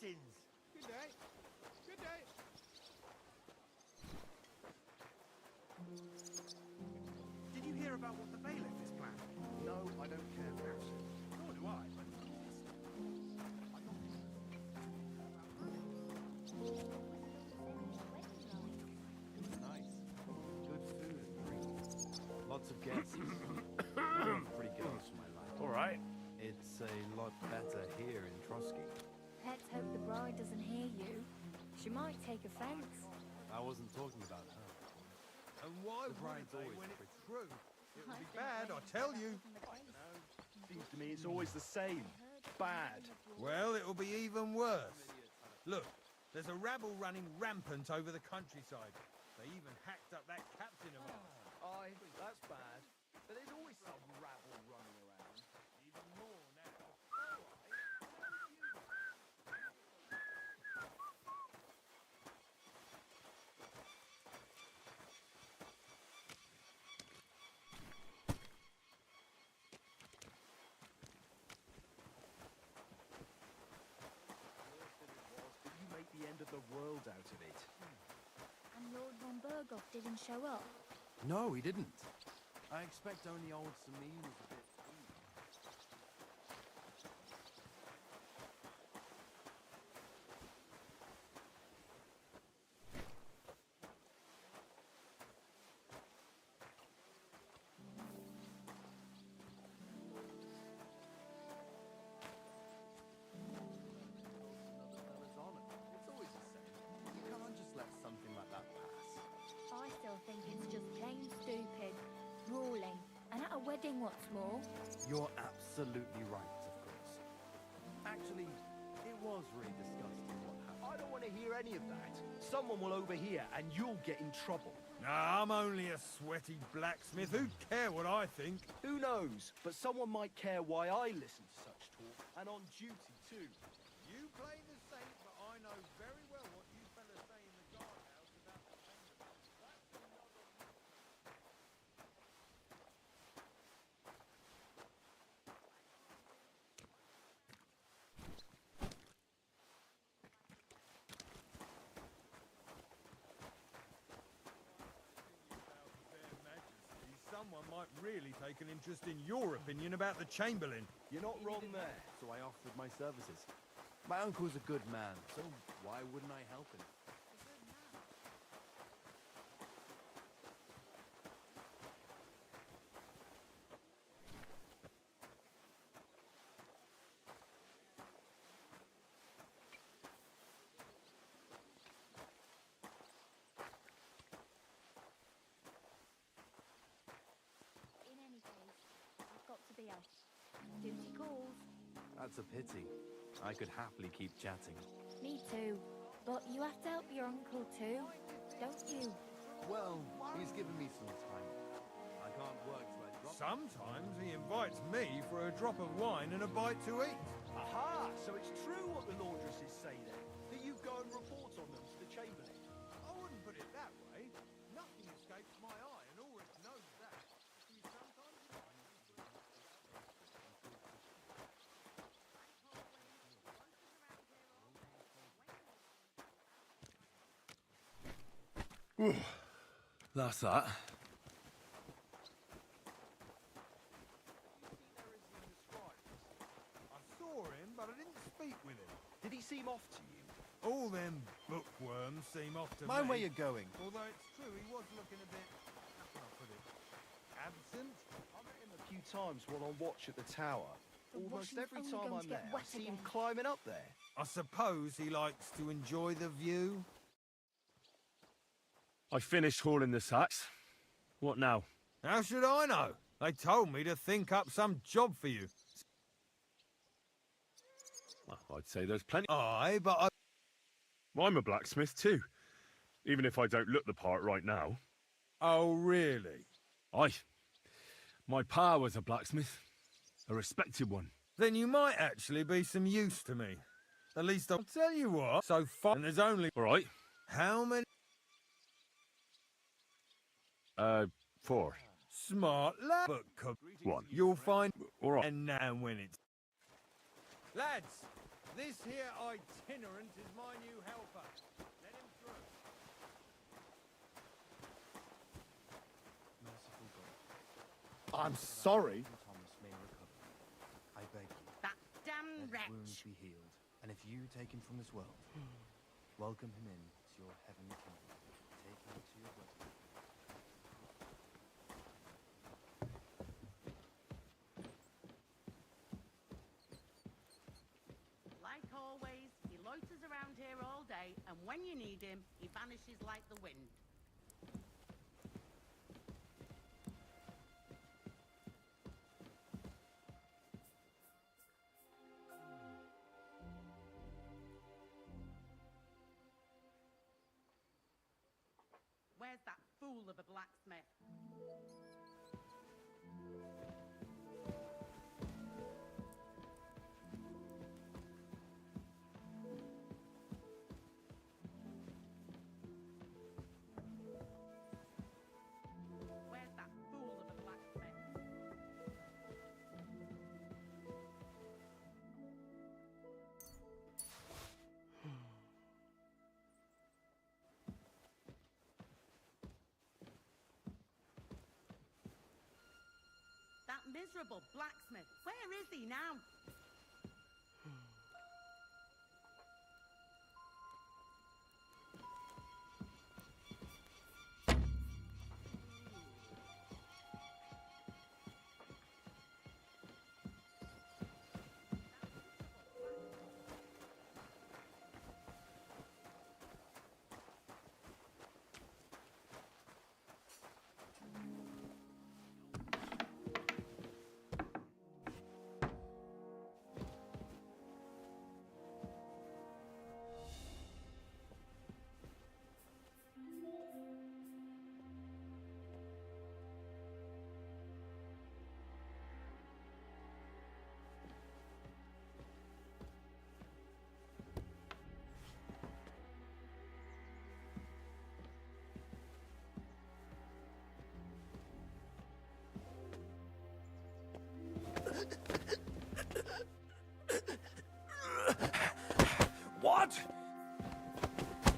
Greetings. Good day. Good day. Did you hear about what the bailiff is planning? No, I don't care about it. Nor do I, but Nice. Good food and drink. Lots of guests. I'm pretty good for my life. all right. It's a lot better here in Trotsky. Let's hope the bride doesn't hear you. She might take offense. I wasn't talking about her. And why The bride's would they always when it's pretty. true? It would be bad, I tell you. Seems to me it's always the same. Bad. Well, it'll be even worse. Look, there's a rabble running rampant over the countryside. They even hacked up that captain of ours. Aye, that's bad. But there's always some rabble running around. Even more now. But you make the end of the world out of it. And Lord von Berghoff didn't show up. No, he didn't. I expect only old Samin was a bit... It's always the same. You can't just let something like that pass. I still think it's just plain stupid. Brawling. And at a wedding, what's more? You're absolutely right, of course. Actually, it was really disgusting what happened. I don't want to hear any of that. Someone will overhear and you'll get in trouble. Nah, I'm only a sweaty blacksmith. Who'd care what I think? Who knows? But someone might care why I listen to such talk. And on duty, too. You play the saint, but I know very well what you fellas say in the guardhouse about the chamberlain. Their Majesty, someone might really take an interest in your opinion about the Chamberlain. You're not wrong there. So I offered my services. My uncle's a good man, so why wouldn't I help him? In any case, I've got to be off. Duty calls. That's a pity. I could happily keep chatting. Me too. But you have to help your uncle too, don't you? Well, he's given me some time. I can't work till I drop. Sometimes he invites me for a drop of wine and a bite to eat. Aha! So it's true what the laundresses say then. That you go and report on them to the Chamberlain. I wouldn't put it that way. Nothing escapes my eye, and Ulrich knows that. You sometimes That's that. I saw him, but I didn't speak with him. Did he seem off to you? All them bookworms seem off to Mind me. where you're going. Although it's true, he was looking a bit, how can I put it, absent? I met him a few times while on watch at the tower. The Almost washing's every only time going I'm to get there, I wet see him again. climbing up there. I suppose he likes to enjoy the view. I finished hauling the sacks. What now? How should I know? They told me to think up some job for you. Well, I'd say there's plenty. Aye, but I... I'm a blacksmith too, even if I don't look the part right now. Oh, really? Aye. My pa was a blacksmith, a respected one. Then you might actually be some use to me. At least I'll tell you what. So far, and there's only... All right. How many... 4. Smart lad. But come 1. you'll find... All right. And now when it's... Lads, This here itinerant is my new helper. Let him through. Merciful God. I'm sorry. Thomas may recover. I beg you. That damn Let his wounds wretch. be healed. And if you take him from this world, welcome him in to your heavenly kingdom. Take him to your wedding. Like always, he loiters around here all day, and when you need him, he vanishes like the wind. Where's that fool of a blacksmith? Where's that fool of a blacksmith? That miserable blacksmith. Where is he now? What?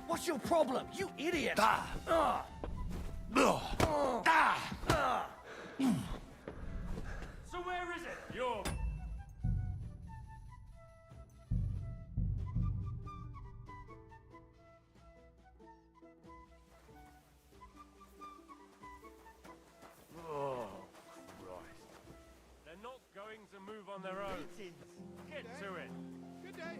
What's your problem, you idiot? So where is it? You're... Oh, Christ. They're not going to move on their own. Get to it. Good day.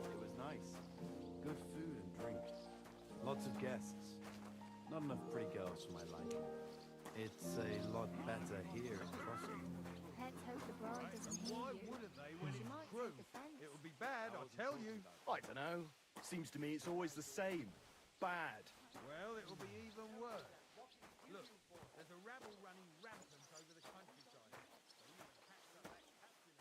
It was nice. Good food and drink. Lots of guests. Not enough pretty girls for my liking. It's a lot better here in Crossing. Let's hope the bride doesn't hear Why you. wouldn't they when She it's might true? take offence. It would be bad, I'll tell you. I don't know. Seems to me it's always the same. Bad. Well, it'll be even worse. Look, there's a rabble running rampant over the countryside. They even hacked up that captain.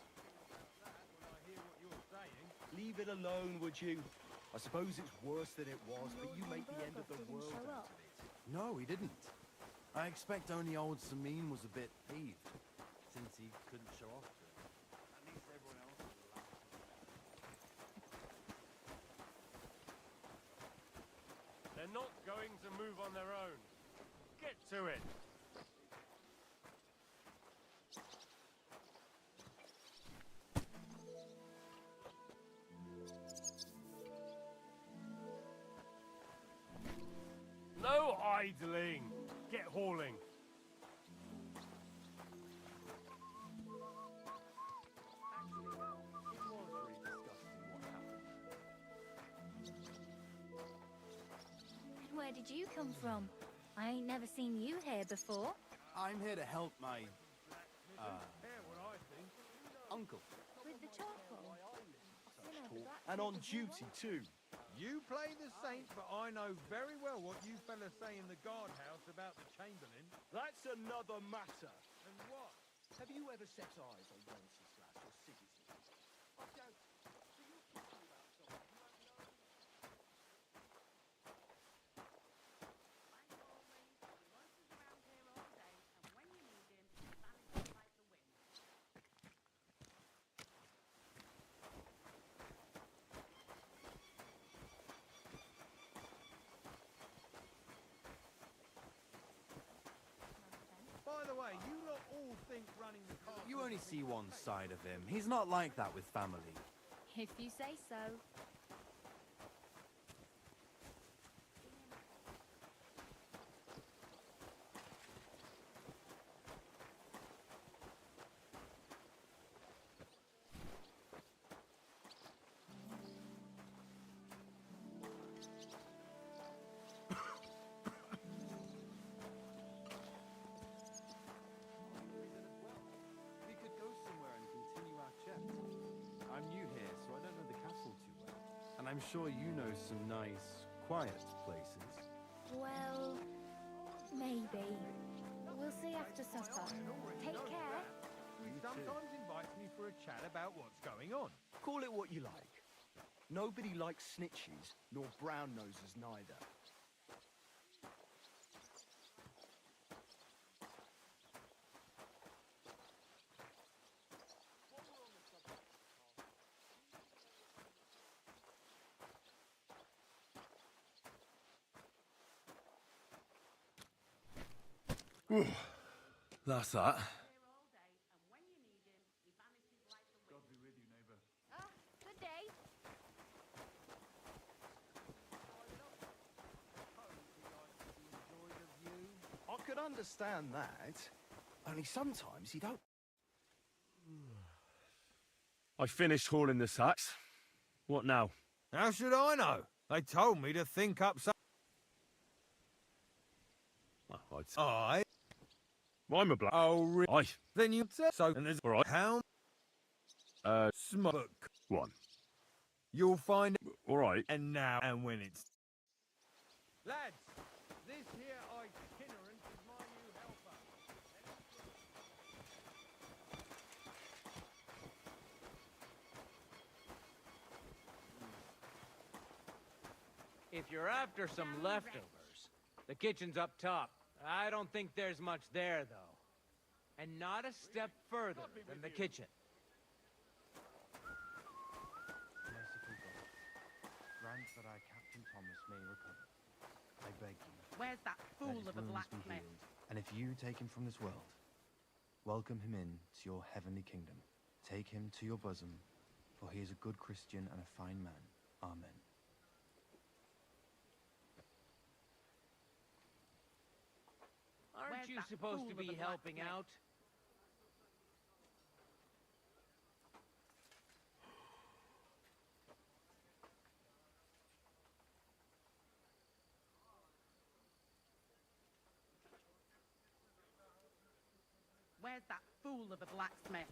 When I hear what you're saying, Leave it alone, would you? I suppose it's worse than it was, but you make the end of the world Show out up. of it. No, he didn't. I expect only old Samin was a bit peeved, since he couldn't show off to him. At least everyone else was relaxed. They're not going to move on their own. Get to it. No idling. Get hauling. Actually, it was really disgusting what happened. And where did you come from? I ain't never seen you here before. I'm here to help my, care what I think. uncle. With the charcoal. I've seen over blacksmith And on as well. duty, too. You play the saint, but I know very well what you fellas say in the guardhouse about the Chamberlain. That's another matter. And what? Have you ever set eyes on Wenceslas or Sigismund? I don't. So you're talking about someone you have no... Like always, he loiters around here all day, and when you need him, he vanishes like the wind. By the way, you lot all think running the castle... You only see one side of him. He's not like that with family. If you say so. We could go somewhere and continue our chat. I'm new here, so I don't know the castle too well. And I'm sure you know some nice, quiet places. Well, maybe. We'll see after supper. Take care. He sometimes invites me for a chat about what's going on. Call it what you like. Nobody likes snitches, nor brown nosers neither. That's that. Here all day, and when you need him, he vanishes like the wind. be with you, neighbour. Ah, good day. I could understand that. Only sometimes you don't... I finished hauling the sacks. What now? How should I know? They told me to think up some... Well, I... I'm a black. Oh, Aye. then you said so. And there's... All right. How... Smoke. One. You'll find... All right. And now... And when it's... Lads, this here itinerant is my new helper. If you're after some leftovers, the kitchen's up top. I don't think there's much there, though. And not a step further than the kitchen. Merciful God, grant that our Captain Thomas may recover. I beg you, Where's that let fool his of a wounds be blacksmith? healed. And if you take him from this world, welcome him in to your heavenly kingdom. Take him to your bosom, for he is a good Christian and a fine man. Amen. Aren't Where's you that supposed fool to of a be helping blacksmith? out? Where's that fool of a blacksmith?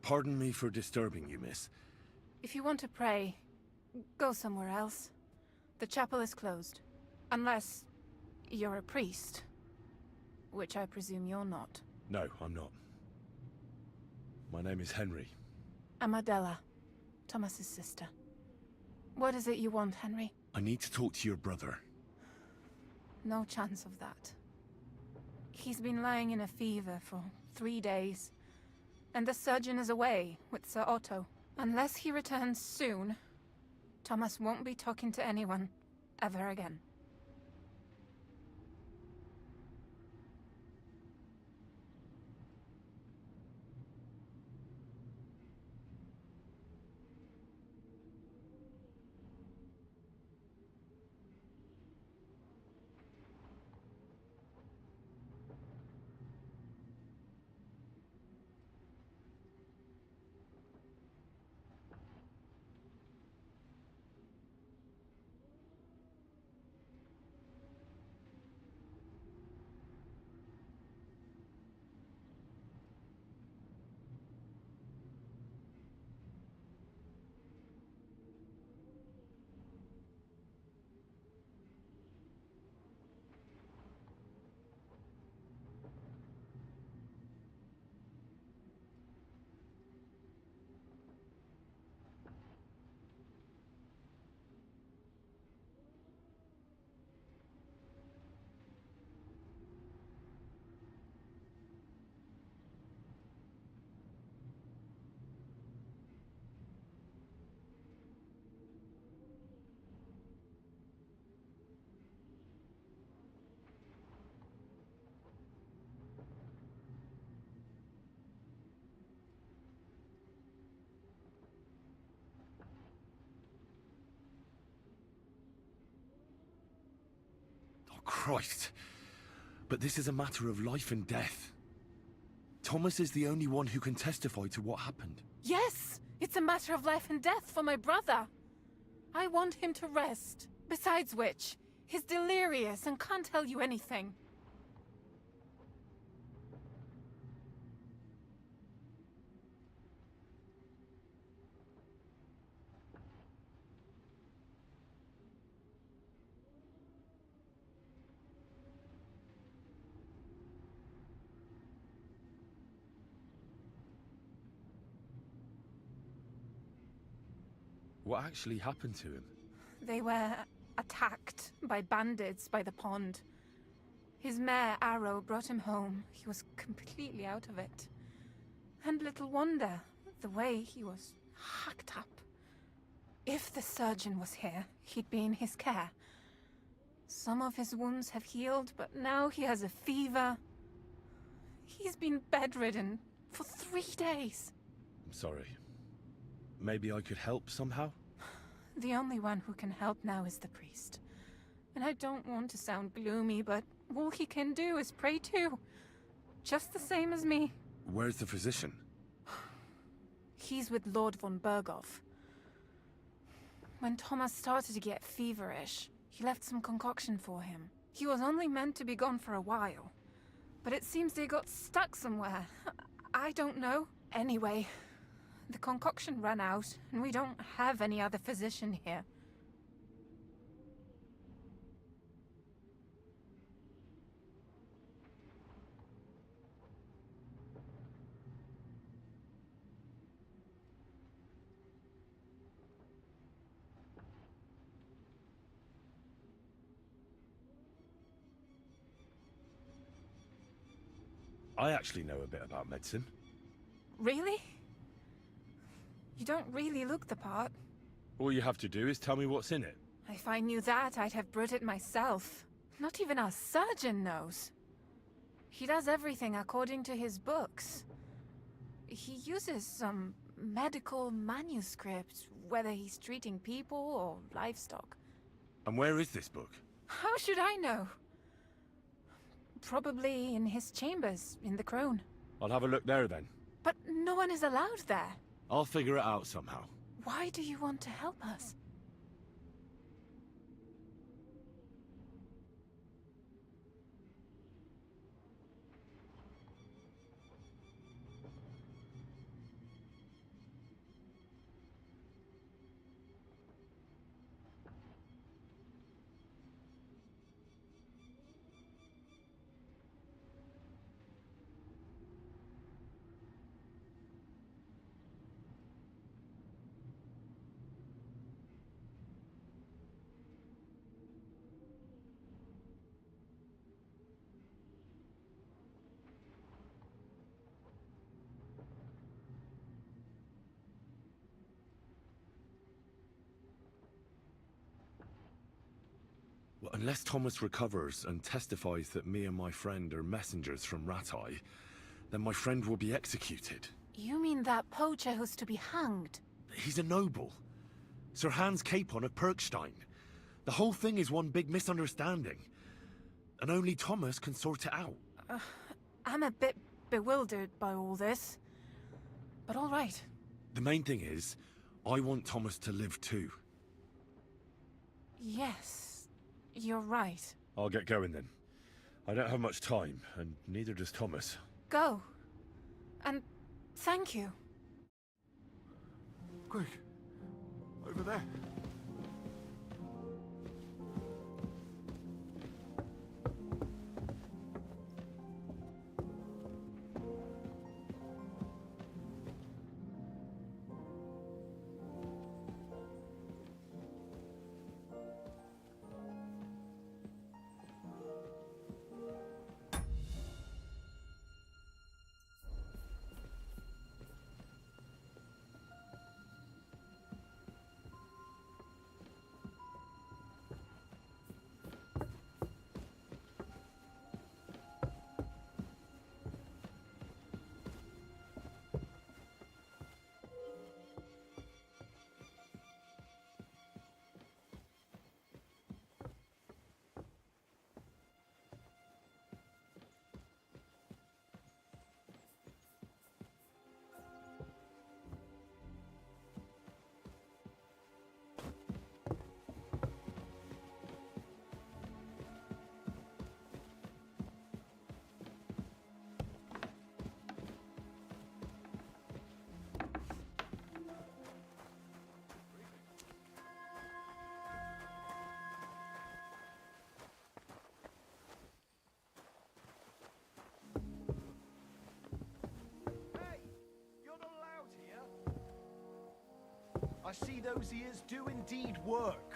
Pardon me for disturbing you, miss. If you want to pray, go somewhere else. The chapel is closed. Unless you're a priest. Which I presume you're not. No, I'm not. My name is Henry. I'm Adela, Thomas's sister. What is it you want, Henry? I need to talk to your brother. No chance of that. He's been lying in a fever for 3 days. And the surgeon is away with Sir Otto. Unless he returns soon, Thomas won't be talking to anyone ever again. Christ. But this is a matter of life and death. Thomas is the only one who can testify to what happened. Yes! It's a matter of life and death for my brother. I want him to rest. Besides which, he's delirious and can't tell you anything. What actually happened to him? They were attacked by bandits by the pond. His mare, Arrow, brought him home. He was completely out of it. And little wonder, the way he was hacked up. If the surgeon was here, he'd be in his care. Some of his wounds have healed, but now he has a fever. He's been bedridden for 3 days. I'm sorry. Maybe I could help somehow? The only one who can help now is the priest. And I don't want to sound gloomy, but all he can do is pray too. Just the same as me. Where's the physician? He's with Lord von Berghoff. When Thomas started to get feverish, he left some concoction for him. He was only meant to be gone for a while. But it seems they got stuck somewhere. I don't know. Anyway, the concoction ran out, and we don't have any other physician here. I actually know a bit about medicine. Really? You don't really look the part. All you have to do is tell me what's in it. If I knew that, I'd have brewed it myself. Not even our surgeon knows. He does everything according to his books. He uses some medical manuscript, whether he's treating people or livestock. And where is this book? How should I know? Probably in his chambers, in the Crone. I'll have a look there then. But no one is allowed there. I'll figure it out somehow. Why do you want to help us? Unless Thomas recovers and testifies that me and my friend are messengers from Ratai, then my friend will be executed. You mean that poacher who's to be hanged? He's a noble. Sir Hans Capon of Perkstein. The whole thing is one big misunderstanding. And only Thomas can sort it out. I'm a bit bewildered by all this. But all right. The main thing is, I want Thomas to live too. Yes, you're right. I'll get going then. I don't have much time, and neither does Thomas. Go. And thank you. Quick! Over there! I see those ears do indeed work.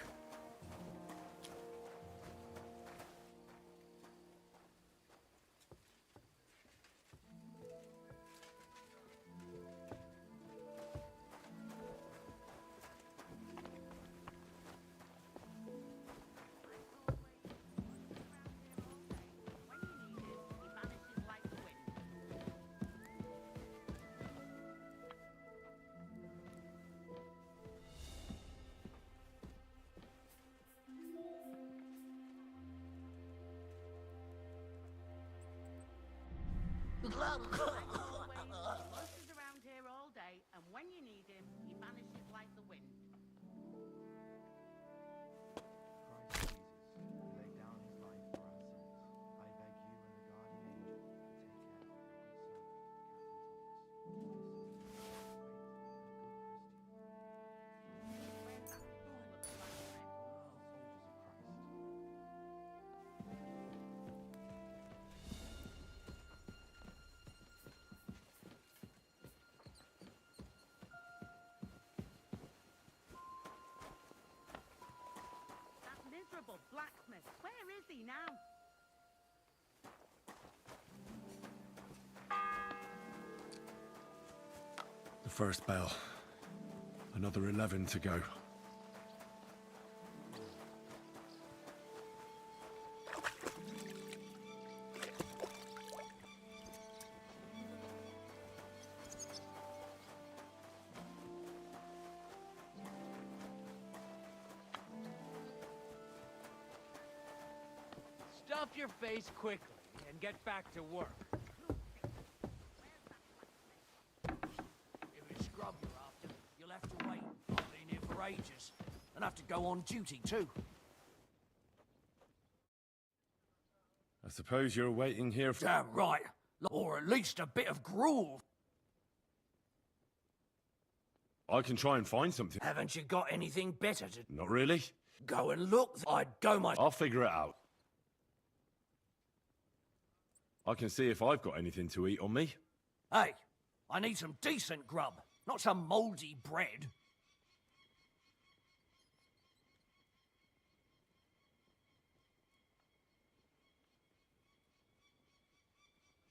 He around here all day, and when you need him, he vanishes like the wind. Christ Jesus, who laid down his life for our sins, I beg you and the guardian angel to take care of your good servant, Where's that fool at the back of it? That miserable blacksmith. Where is he now? The first bell. Another 11 to go. Stuff your face quickly and get back to work. If it's scrub you're after, you'll have to wait. I've been here for ages. And have to go on duty too. I suppose you're waiting here for... Damn right. Or at least a bit of gruel. I can try and find something. Haven't you got anything better to Not really. go and look? I'd go my... I'll figure it out. I can see if I've got anything to eat on me. Hey, I need some decent grub, not some mouldy bread.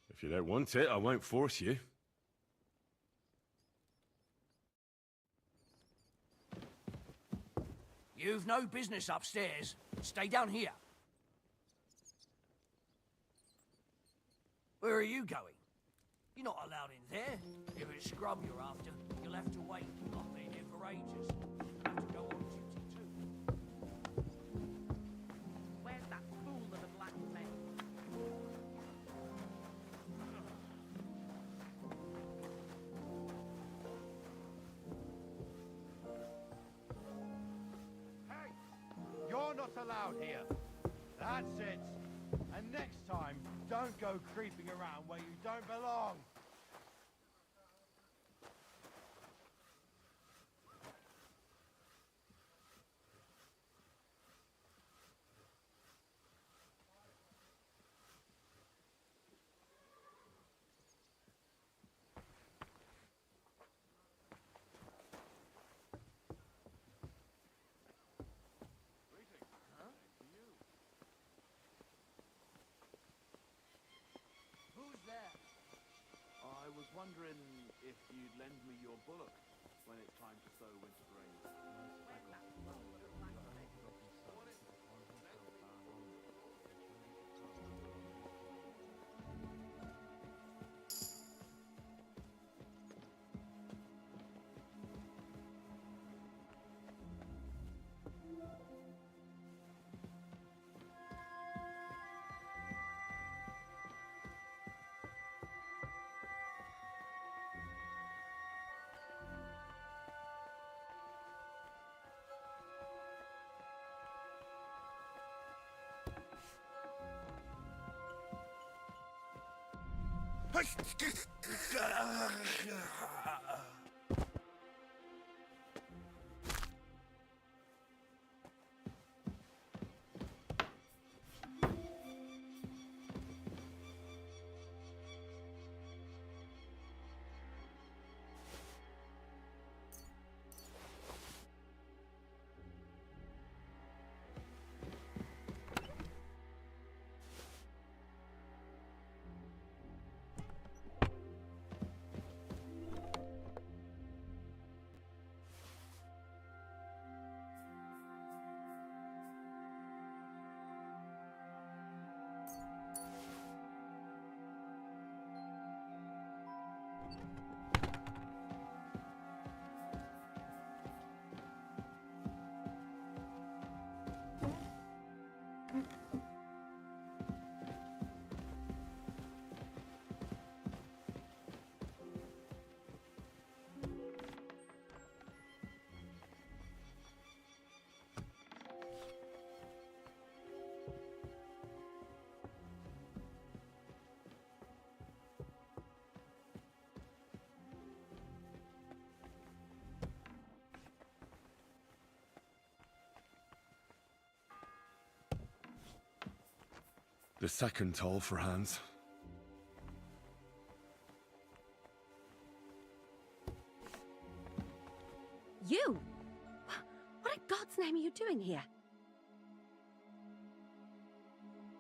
If you don't want it, I won't force you. You've no business upstairs. Stay down here. Where are you going? You're not allowed in there. If it's scrub you're after, you'll have to wait. I've been here for ages. You'll have to go on duty too. Where's that fool of a blacksmith? Hey! You're not allowed here. That's it. And next time, don't go creeping around where you don't belong. Who's there? I was wondering if you'd lend me your bullock when it's time to sow winter grain. Where's that fool of a blacksmith? The second toll for Hans. You? What in God's name are you doing here?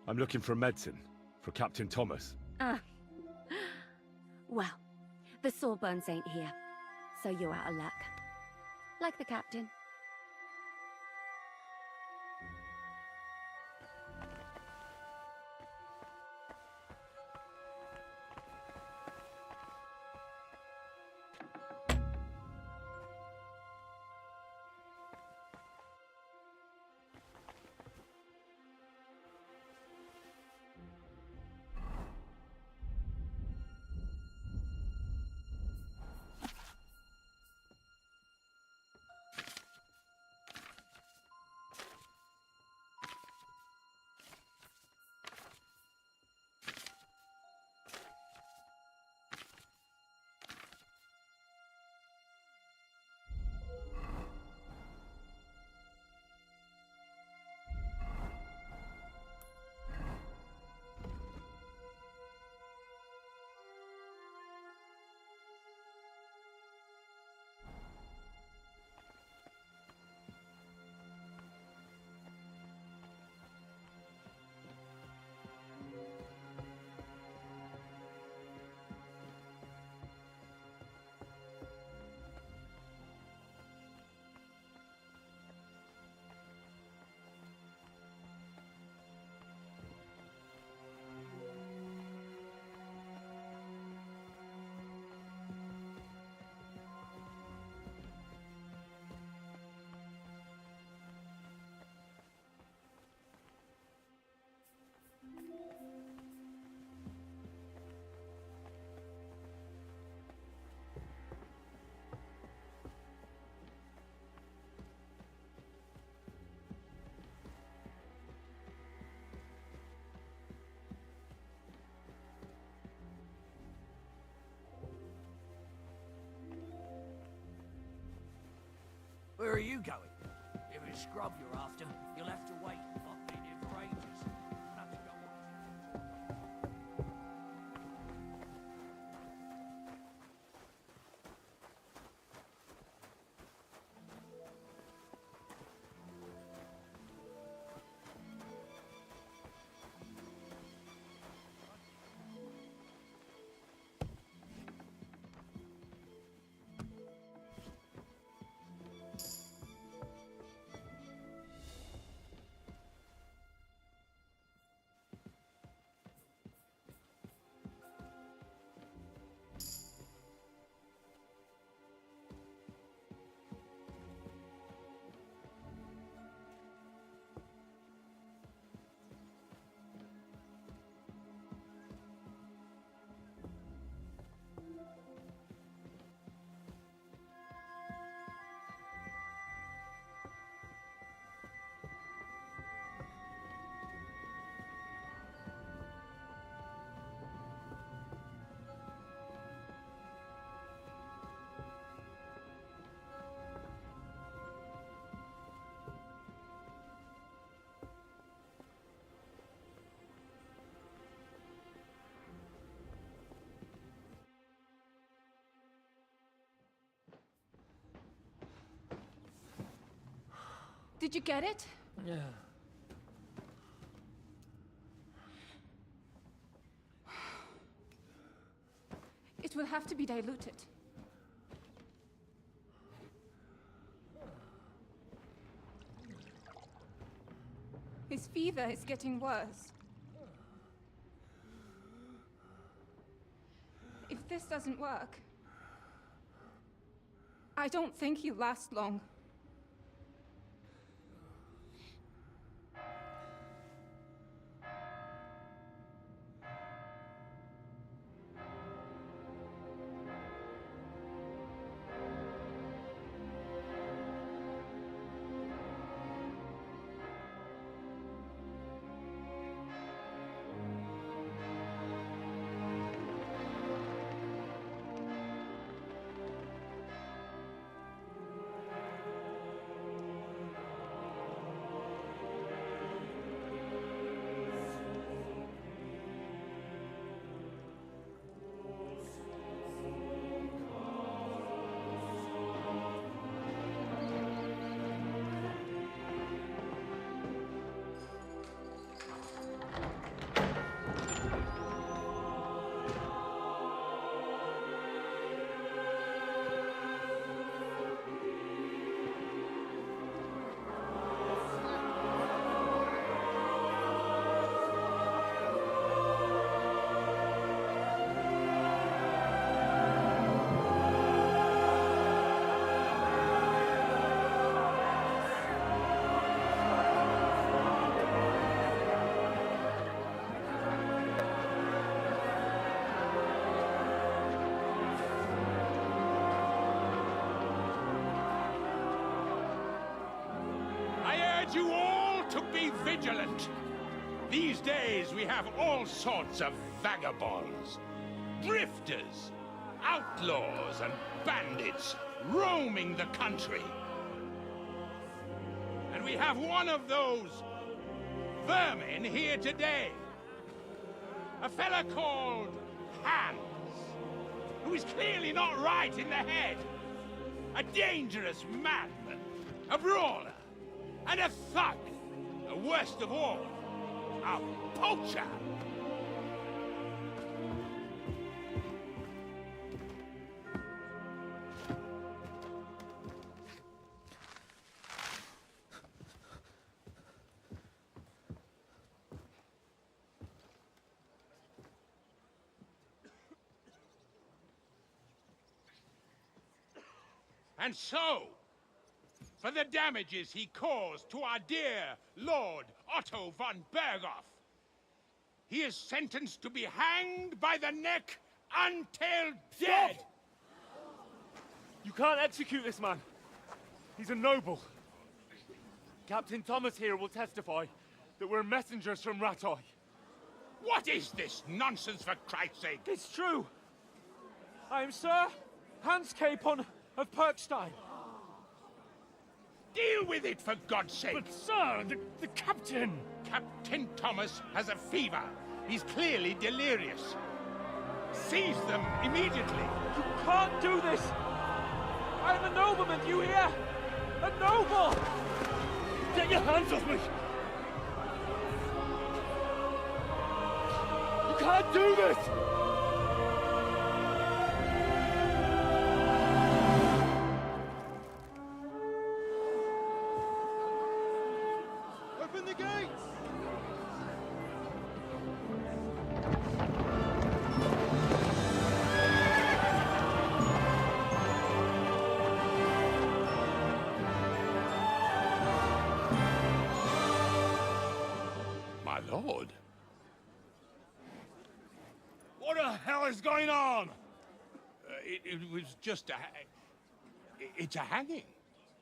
I'm looking for medicine for Captain Thomas. Well, the Sawbones ain't here, so you're out of luck. Like the captain. Where are you going? If it's scrub you're after, you'll have to wait. I've been here for ages. I'll have to go on. Did you get it? Yeah. It will have to be diluted. His fever is getting worse. If this doesn't work, I don't think he'll last long. You all to be vigilant. These days we have all sorts of vagabonds, drifters, outlaws and bandits roaming the country. And we have one of those vermin here today. A fella called Hans, who is clearly not right in the head. A dangerous madman, a brawler, and a thug, the worst of all, a poacher. And so, for the damages he caused to our dear Lord Otto von Berghoff, he is sentenced to be hanged by the neck until dead! Stop! You can't execute this man. He's a noble. Captain Thomas here will testify that we're messengers from Rattay. What is this nonsense, for Christ's sake? It's true. I am Sir Hans Capon of Perkstein. Deal with it, for God's sake! But, sir, the captain... Captain Thomas has a fever. He's clearly delirious. Seize them immediately. You can't do this! I am a nobleman, do you hear? A noble! Get your hands off me! You can't do this! Open the gates! My lord. What the hell is going on? It was just a... It's a hanging.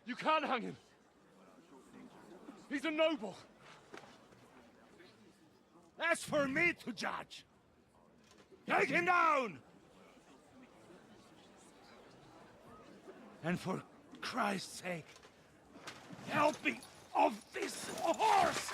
You can't hang him. He's a noble. That's for me to judge. Take him down! And for Christ's sake, help me off this horse!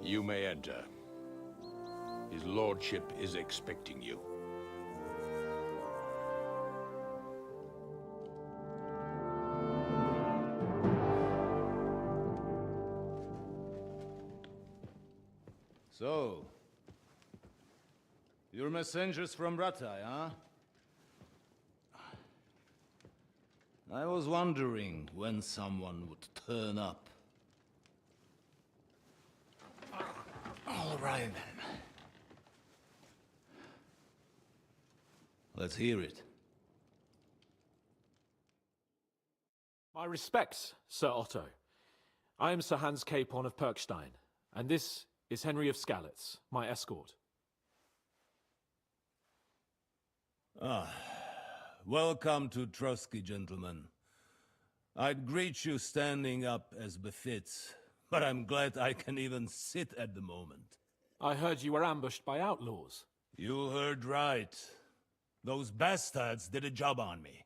You may enter. His lordship is expecting you. So, you're messengers from Ratai, huh? I was wondering when someone would turn up. All right, then. Let's hear it. My respects, Sir Otto. I am Sir Hans Capon of Perkstein, and this is Henry of Skalitz, my escort. Welcome to Trotsky, gentlemen. I'd greet you standing up as befits, but I'm glad I can even sit at the moment. I heard you were ambushed by outlaws. You heard right. Those bastards did a job on me.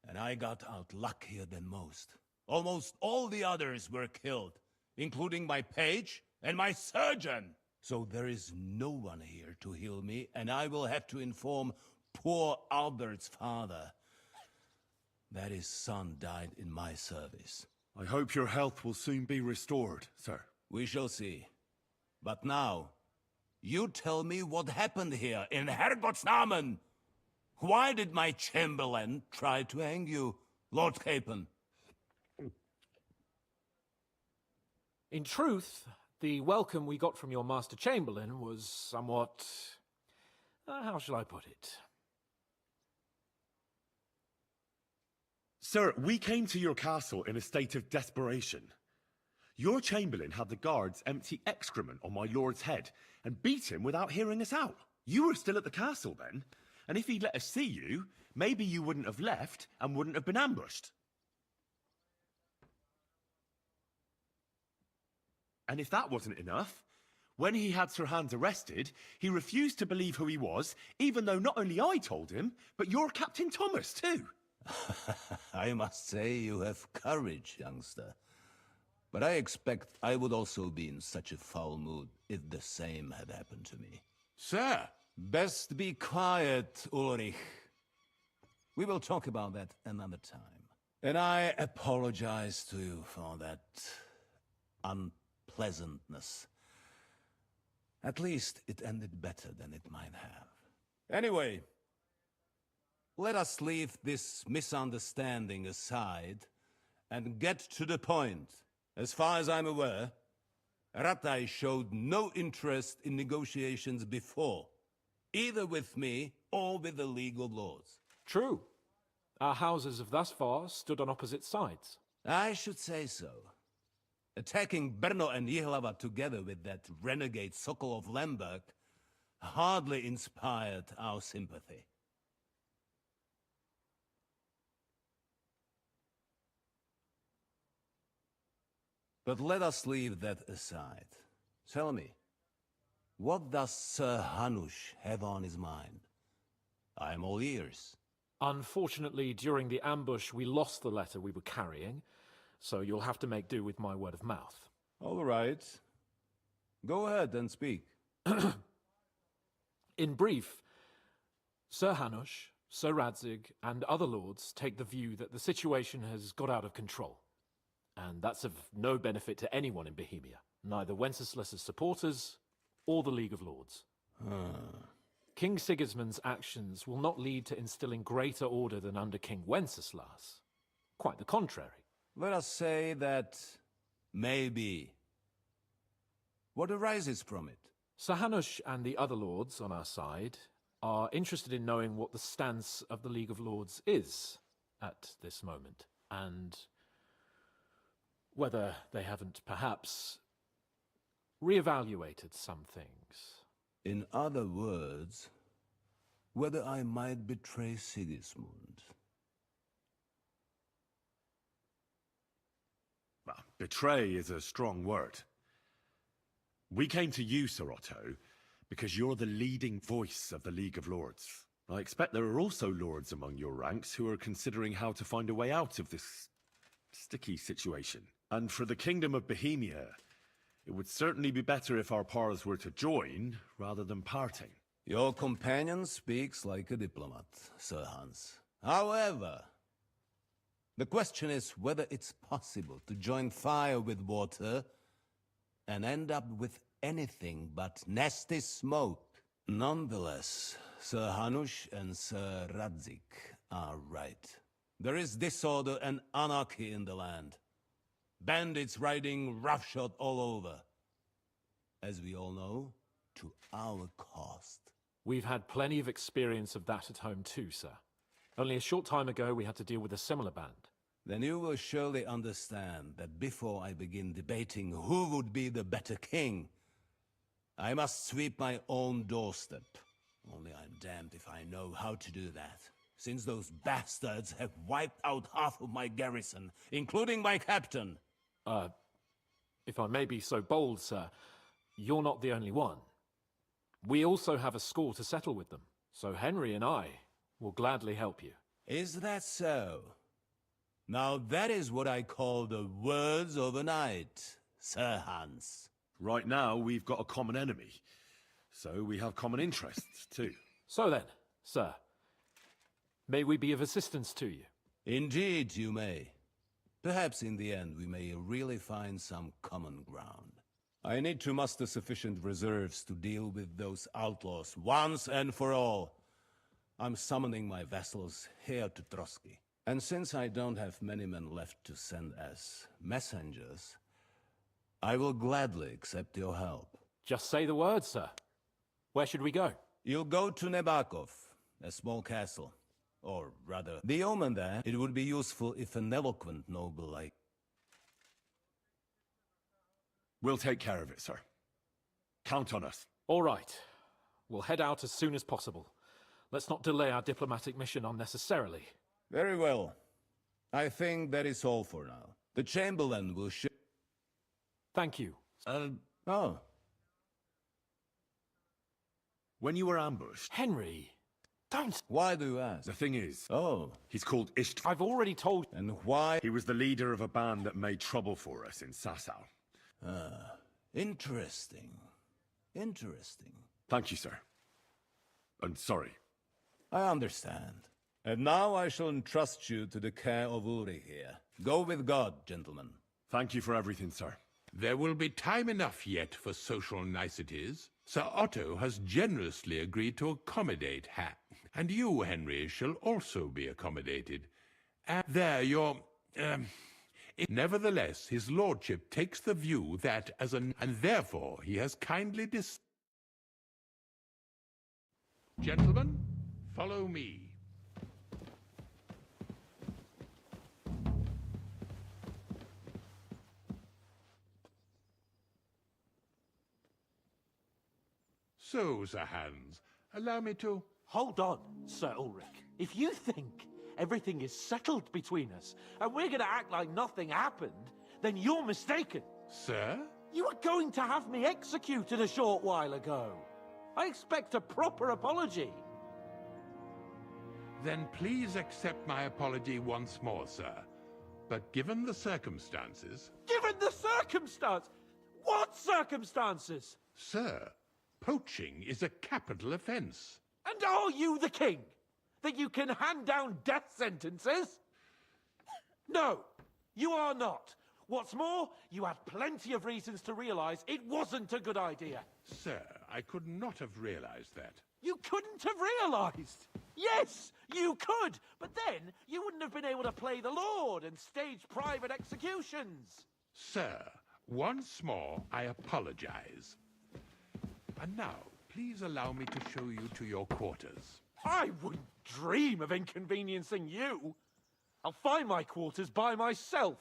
And I got out luckier than most. Almost all the others were killed, including my page and my surgeon. So there is no one here to heal me, and I will have to inform poor Albert's father that his son died in my service. I hope your health will soon be restored, sir. We shall see. But now, you tell me what happened here in Herrgottsnamen. Why did my chamberlain try to hang you, Lord Capon? In truth, the welcome we got from your Master Chamberlain was somewhat... how shall I put it? Sir, we came to your castle in a state of desperation. Your Chamberlain had the guards empty excrement on my lord's head and beat him without hearing us out. You were still at the castle then, and if he'd let us see you, maybe you wouldn't have left and wouldn't have been ambushed. And if that wasn't enough, when he had Sir Hans arrested, he refused to believe who he was, even though not only I told him, but your Captain Thomas too. I must say you have courage, youngster. But I expect I would also be in such a foul mood if the same had happened to me. Sir! Best be quiet, Ulrich. We will talk about that another time. And I apologize to you for that unpleasantness. At least it ended better than it might have. Anyway, let us leave this misunderstanding aside and get to the point. As far as I'm aware, Ratai showed no interest in negotiations before, either with me or with the League of Lords. True. Our houses have thus far stood on opposite sides. I should say so. Attacking Brno and Jihlava together with that renegade Sokol of Lemberg hardly inspired our sympathy. But let us leave that aside. Tell me, what does Sir Hanush have on his mind? I am all ears. Unfortunately, during the ambush, we lost the letter we were carrying, so you'll have to make do with my word of mouth. All right. Go ahead and speak. In brief, Sir Hanush, Sir Radzig, and other lords take the view that the situation has got out of control. And that's of no benefit to anyone in Bohemia, neither Wenceslas's supporters or the League of Lords. King Sigismund's actions will not lead to instilling greater order than under King Wenceslas. Quite the contrary. Let us say that maybe. What arises from it? Sir Hanush and the other lords on our side are interested in knowing what the stance of the League of Lords is at this moment, and whether they haven't perhaps reevaluated some things. In other words, whether I might betray Sigismund. Well, betray is a strong word. We came to you, Sir Otto, because you're the leading voice of the League of Lords. I expect there are also lords among your ranks who are considering how to find a way out of this sticky situation. And for the Kingdom of Bohemia, it would certainly be better if our paths were to join, rather than parting. Your companion speaks like a diplomat, Sir Hans. However, the question is whether it's possible to join fire with water and end up with anything but nasty smoke. Nonetheless, Sir Hanush and Sir Radzig are right. There is disorder and anarchy in the land. Bandits riding roughshod all over. As we all know, to our cost. We've had plenty of experience of that at home too, sir. Only a short time ago we had to deal with a similar band. Then you will surely understand that before I begin debating who would be the better king, I must sweep my own doorstep. Only I'm damned if I know how to do that, since those bastards have wiped out half of my garrison, including my captain. If I may be so bold, sir, you're not the only one. We also have a score to settle with them, so Henry and I will gladly help you. Is that so? Now that is what I call the words of a knight, Sir Hans. Right now, we've got a common enemy, so we have common interests too. So then, sir, may we be of assistance to you? Indeed you may. Perhaps in the end we may really find some common ground. I need to muster sufficient reserves to deal with those outlaws once and for all. I'm summoning my vassals here to Trotsky. And since I don't have many men left to send as messengers, I will gladly accept your help. Just say the word, sir. Where should we go? You'll go to Nebakov, a small castle. Or rather, the yeoman there. It would be useful if an eloquent noble like... We'll take care of it, sir. Count on us. All right. We'll head out as soon as possible. Let's not delay our diplomatic mission unnecessarily. Very well. I think that is all for now. The Chamberlain will Thank you. Oh. When you were ambushed... Henry, don't... Why do you ask? The thing is... Oh. He's called Isht... I've already told... And why? He was the leader of a band that made trouble for us in Sasau. Interesting. Interesting. Thank you, sir. And sorry. I understand. And now I shall entrust you to the care of Uri here. Go with God, gentlemen. Thank you for everything, sir. There will be time enough yet for social niceties. Sir Otto has generously agreed to accommodate and you, Henry, shall also be accommodated. There, your, Nevertheless, his lordship takes the view that and therefore he has kindly Gentlemen, follow me. So, Sir Hans, allow me to... Hold on, Sir Ulrich. If you think everything is settled between us, and we're gonna act like nothing happened, then you're mistaken. Sir? You were going to have me executed a short while ago. I expect a proper apology. Then please accept my apology once more, sir. But given the circumstances... Given the circumstance? What circumstances? Sir, poaching is a capital offence. And are you the king? That you can hand down death sentences? No, you are not. What's more, you had plenty of reasons to realize it wasn't a good idea. Sir, I could not have realized that. You couldn't have realized? Yes, you could, but then you wouldn't have been able to play the Lord and stage private executions. Sir, once more, I apologize. And now, please allow me to show you to your quarters. I wouldn't dream of inconveniencing you. I'll find my quarters by myself.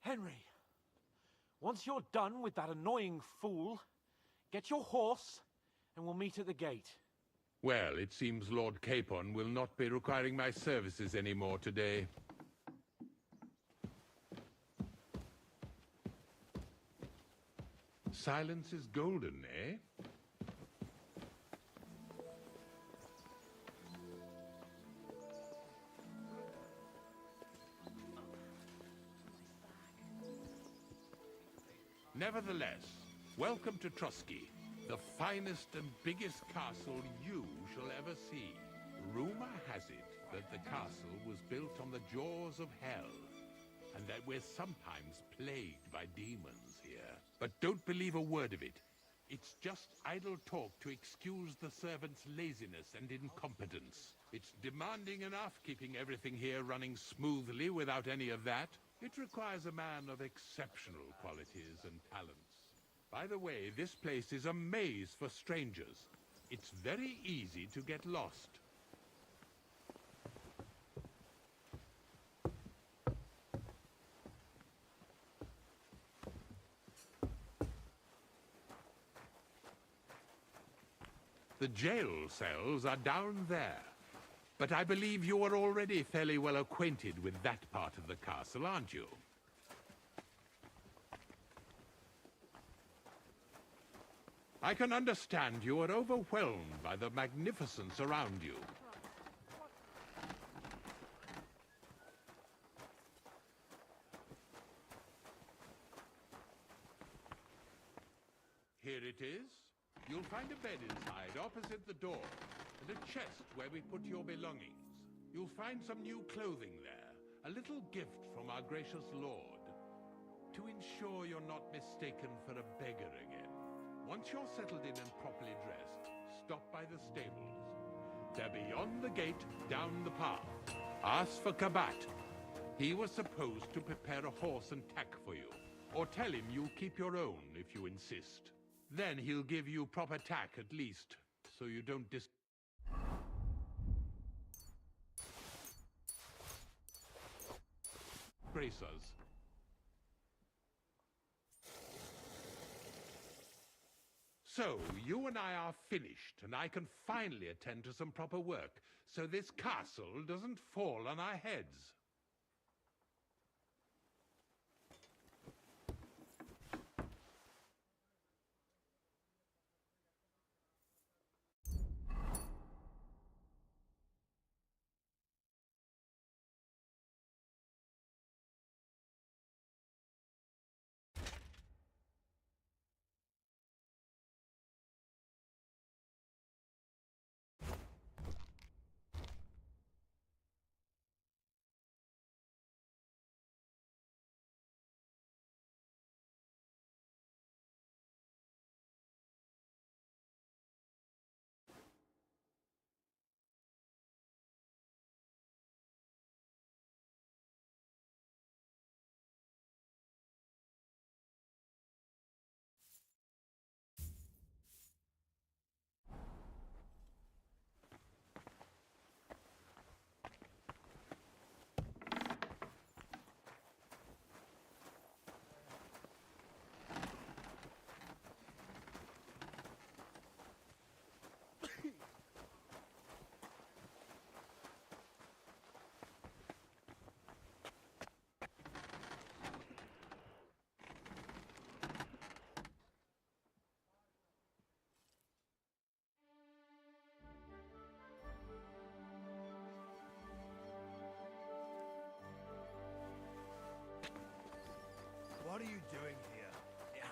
Henry, once you're done with that annoying fool, get your horse and we'll meet at the gate. Well, it seems Lord Capon will not be requiring my services anymore today. Silence is golden, eh? Nevertheless, welcome to Trusky, the finest and biggest castle you shall ever see. Rumor has it that the castle was built on the jaws of hell, and that we're sometimes plagued by demons here. But don't believe a word of it. It's just idle talk to excuse the servants' laziness and incompetence. It's demanding enough keeping everything here running smoothly without any of that. It requires a man of exceptional qualities and talents. By the way, this place is a maze for strangers. It's very easy to get lost. The jail cells are down there. But I believe you are already fairly well acquainted with that part of the castle, aren't you? I can understand you are overwhelmed by the magnificence around you. Here it is. You'll find a bed inside, opposite the door, and a chest where we put your belongings. You'll find some new clothing there, a little gift from our gracious lord, to ensure you're not mistaken for a beggar again. Once you're settled in and properly dressed, stop by the stables. They're beyond the gate, down the path. Ask for Kabat. He was supposed to prepare a horse and tack for you, or tell him you'll keep your own if you insist. Then he'll give you proper tack at least, so you don't disgrace us. So, you and I are finished, and I can finally attend to some proper work, so this castle doesn't fall on our heads.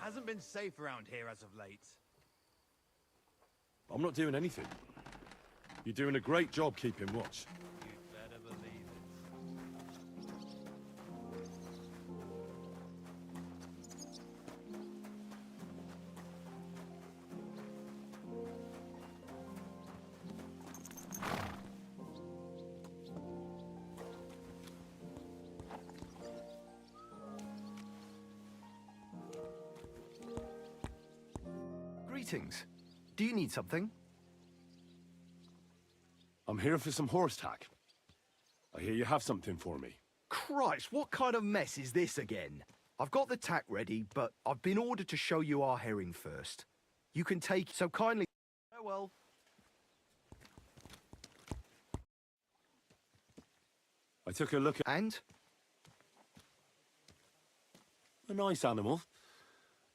Hasn't been safe around here as of late. I'm not doing anything. You're doing a great job keeping watch. You better believe it. Greetings. Do you need something? I'm here for some horse tack. I hear you have something for me. Christ, what kind of mess is this again? I've got the tack ready, but I've been ordered to show you our herring first. You can take, so kindly... Farewell. I took a look at... And? A nice animal.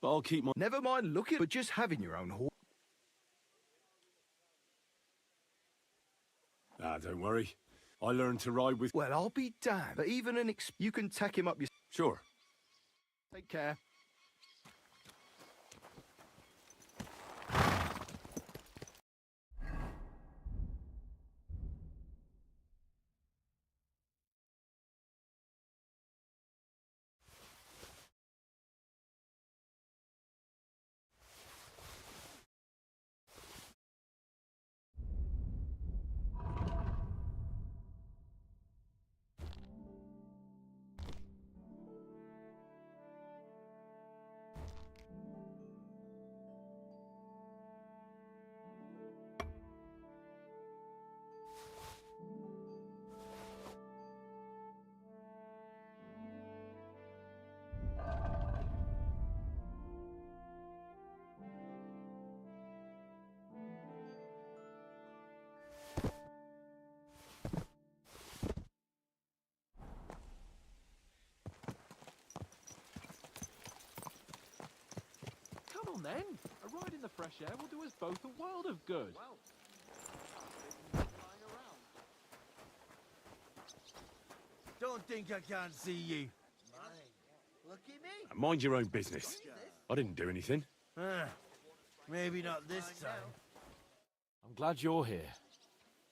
But I'll keep my... Never mind looking, but just having your own horse. Ah, don't worry. I learned to ride with... Well, I'll be damned. But even an you can tack him up your... Sure. Take care. Come on then. A ride in the fresh air will do us both a world of good. Don't think I can't see you. Look at me. Mind your own business. I didn't do anything. Maybe not this time. I'm glad you're here.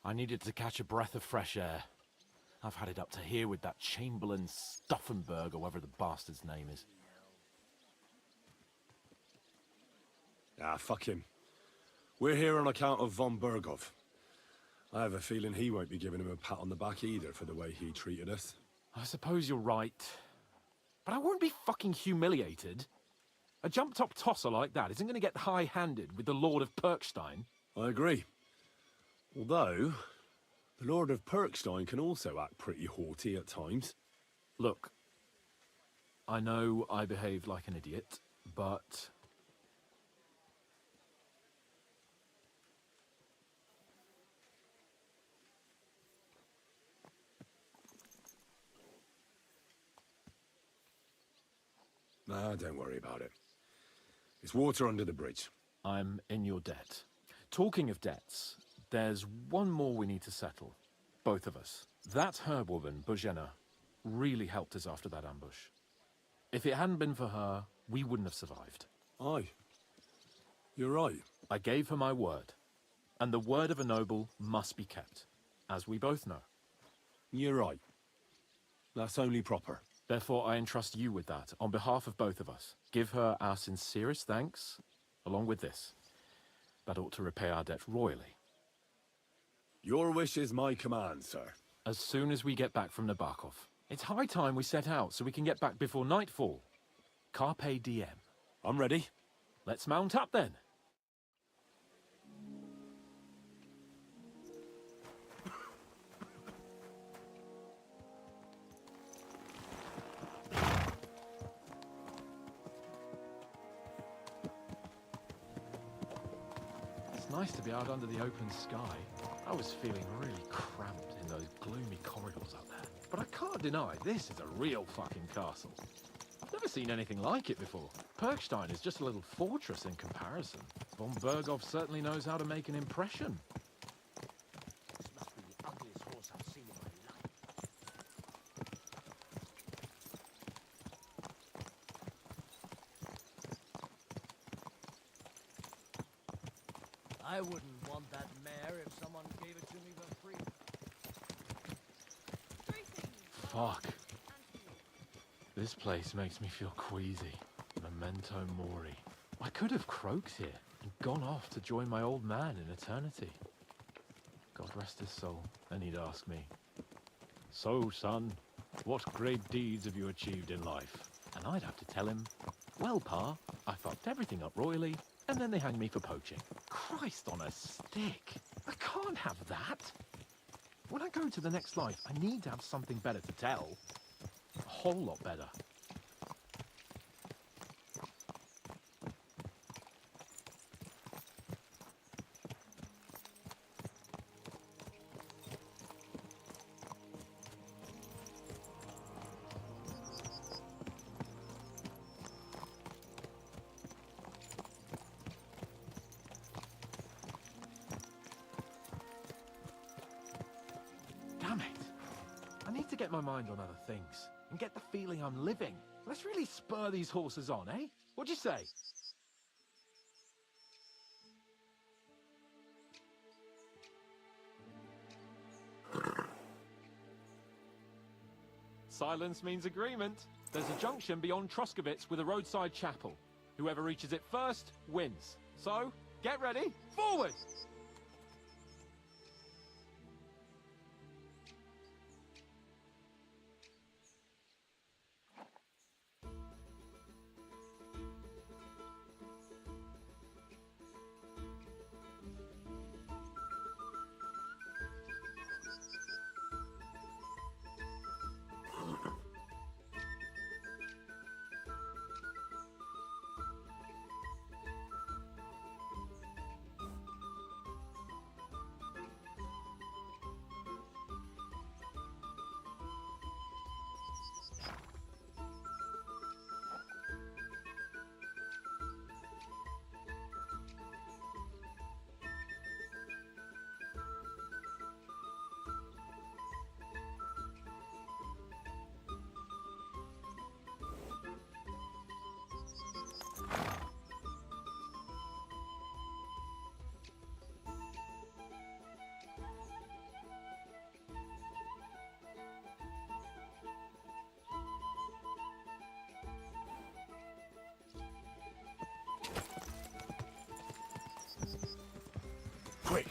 I needed to catch a breath of fresh air. I've had it up to here with that Chamberlain Stuffenberg, or whatever the bastard's name is. Ah, fuck him. We're here on account of von Berghoff. I have a feeling he won't be giving him a pat on the back either for the way he treated us. I suppose you're right. But I won't be fucking humiliated. A jump-top tosser like that isn't going to get high-handed with the Lord of Perkstein. I agree. Although, the Lord of Perkstein can also act pretty haughty at times. Look, I know I behaved like an idiot, but... Nah, don't worry about it. It's water under the bridge. I'm in your debt. Talking of debts, there's one more we need to settle. Both of us. That herbwoman, Bojena, really helped us after that ambush. If it hadn't been for her, we wouldn't have survived. Aye. You're right. I gave her my word. And the word of a noble must be kept, as we both know. You're right. That's only proper. Therefore, I entrust you with that, on behalf of both of us. Give her our sincerest thanks, along with this. That ought to repay our debt royally. Your wish is my command, sir. As soon as we get back from Nabokov. It's high time we set out so we can get back before nightfall. Carpe diem. I'm ready. Let's mount up then. Nice to be out under the open sky. I was feeling really cramped in those gloomy corridors up there. But I can't deny, this is a real fucking castle. I've never seen anything like it before. Perkstein is just a little fortress in comparison. Von Berghoff certainly knows how to make an impression. This must be the ugliest horse I've seen in my life. I wouldn't want that mare if someone gave it to me for free. Fuck. This place makes me feel queasy. Memento mori. I could have croaked here and gone off to join my old man in eternity. God rest his soul. Then he'd ask me, "So, son, what great deeds have you achieved in life?" And I'd have to tell him, "Well, Pa, I fucked everything up royally, and then they hanged me for poaching." Christ on a stick! I can't have that! When I go to the next life, I need to have something better to tell. A whole lot better. Damn it! I need to get my mind on other things and get the feeling I'm living. Let's really spur these horses on, eh? What'd you say? Silence means agreement. There's a junction beyond Troskowitz with a roadside chapel. Whoever reaches it first wins. So, get ready, forward! Quick!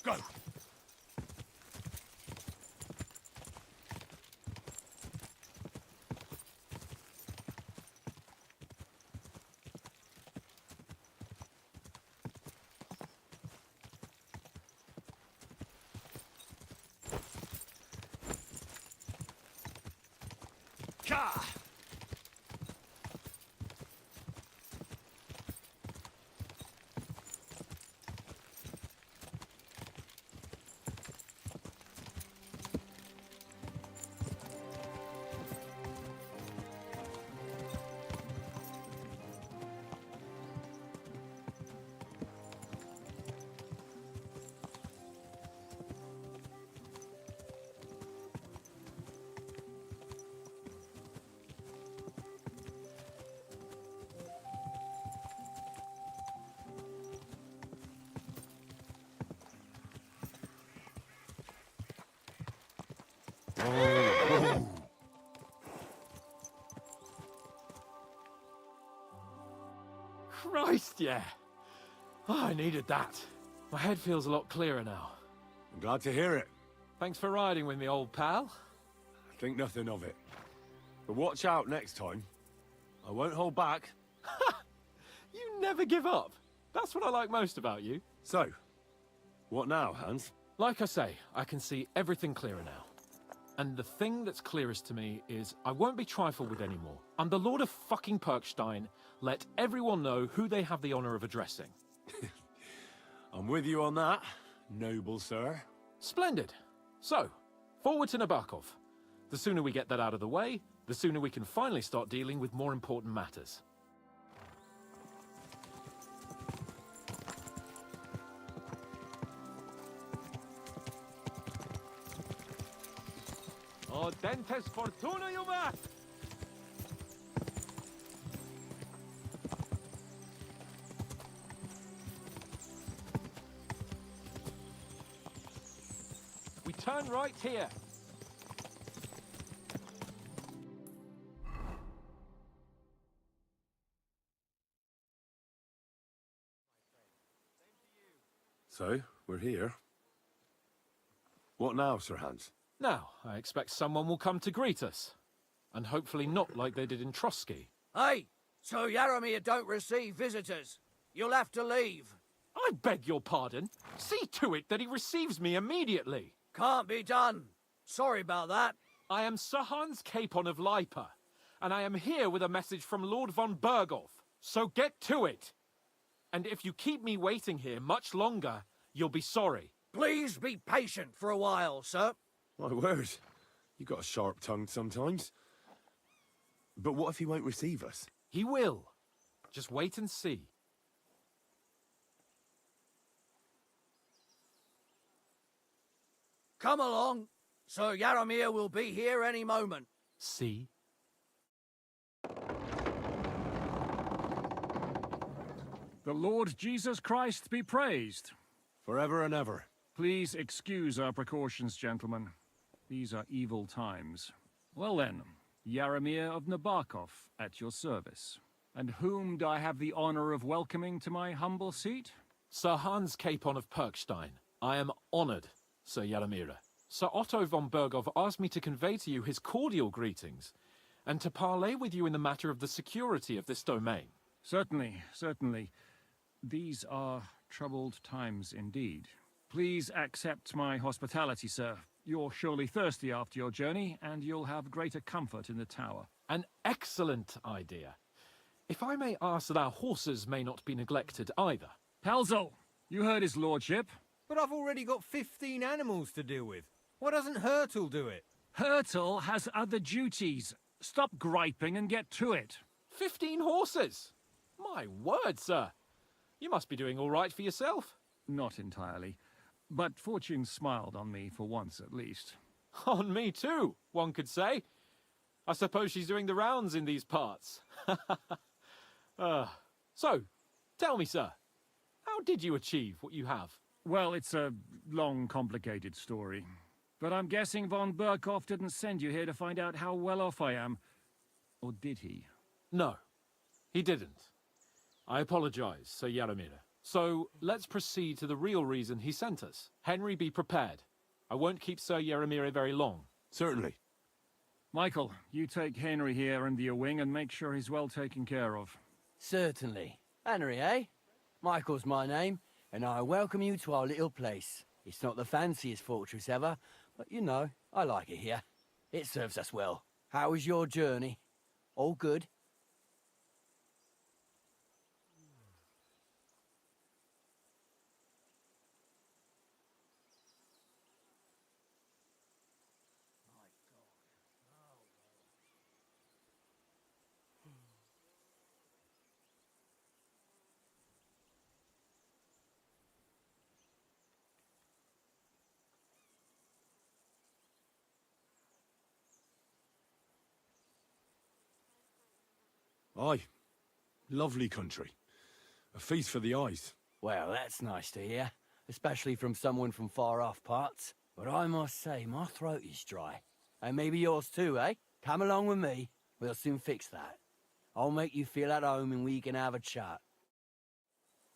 Go! Ka! Christ, yeah. Oh, I needed that. My head feels a lot clearer now. I'm glad to hear it. Thanks for riding with me, old pal. Think nothing of it. But watch out next time. I won't hold back. You never give up. That's what I like most about you. So, what now, Hans? Like I say, I can see everything clearer now. And the thing that's clearest to me is I won't be trifled with anymore. I'm the Lord of fucking Perkstein. Let everyone know who they have the honor of addressing. I'm with you on that, noble sir. Splendid. So, forward to Nabokov. The sooner we get that out of the way, the sooner we can finally start dealing with more important matters. Oh, dentes fortuna, Juve! We turn right here. So, we're here. What now, Sir Hans? Now, I expect someone will come to greet us. And hopefully not like they did in Trotsky. Hey, so Yaromir don't receive visitors. You'll have to leave. I beg your pardon. See to it that he receives me immediately. Can't be done. Sorry about that. I am Sir Hans Capon of Lipa, and I am here with a message from Lord von Berghoff. So get to it. And if you keep me waiting here much longer, you'll be sorry. Please be patient for a while, sir. My word, you got a sharp tongue sometimes. But what if he won't receive us? He will. Just wait and see. Come along. Sir Yaromir will be here any moment. See? The Lord Jesus Christ be praised. Forever and ever. Please excuse our precautions, gentlemen. These are evil times. Well then, Yaromir of Nabokov, at your service. And whom do I have the honor of welcoming to my humble seat? Sir Hans Capon of Perkstein. I am honored, Sir Yaromir. Sir Otto von Berghoff asked me to convey to you his cordial greetings, and to parley with you in the matter of the security of this domain. Certainly, certainly. These are troubled times indeed. Please accept my hospitality, sir. You're surely thirsty after your journey, and you'll have greater comfort in the tower. An excellent idea. If I may ask that our horses may not be neglected either. Palzel, you heard his lordship. But I've already got 15 animals to deal with. Why doesn't Hurtle do it? Hurtle has other duties. Stop griping and get to it. 15 horses? My word, sir. You must be doing all right for yourself. Not entirely. But fortune smiled on me for once at least. On me too, one could say. I suppose she's doing the rounds in these parts. So, tell me, sir, how did you achieve what you have? Well, it's a long, complicated story. But I'm guessing von Berghoff didn't send you here to find out how well off I am. Or did he? No, he didn't. I apologize, Sir Yaromir. So let's proceed to the real reason he sent us. Henry, be prepared. I won't keep Sir Yaramir very long. Certainly. Michael, you take Henry here under your wing and make sure he's well taken care of. Certainly. Henry, eh? Michael's my name, and I welcome you to our little place. It's not the fanciest fortress ever, but you know, I like it here. It serves us well. How was your journey? All good? Aye. Lovely country. A feast for the eyes. Well, that's nice to hear, especially from someone from far-off parts. But I must say, my throat is dry. And maybe yours too, eh? Come along with me. We'll soon fix that. I'll make you feel at home and we can have a chat.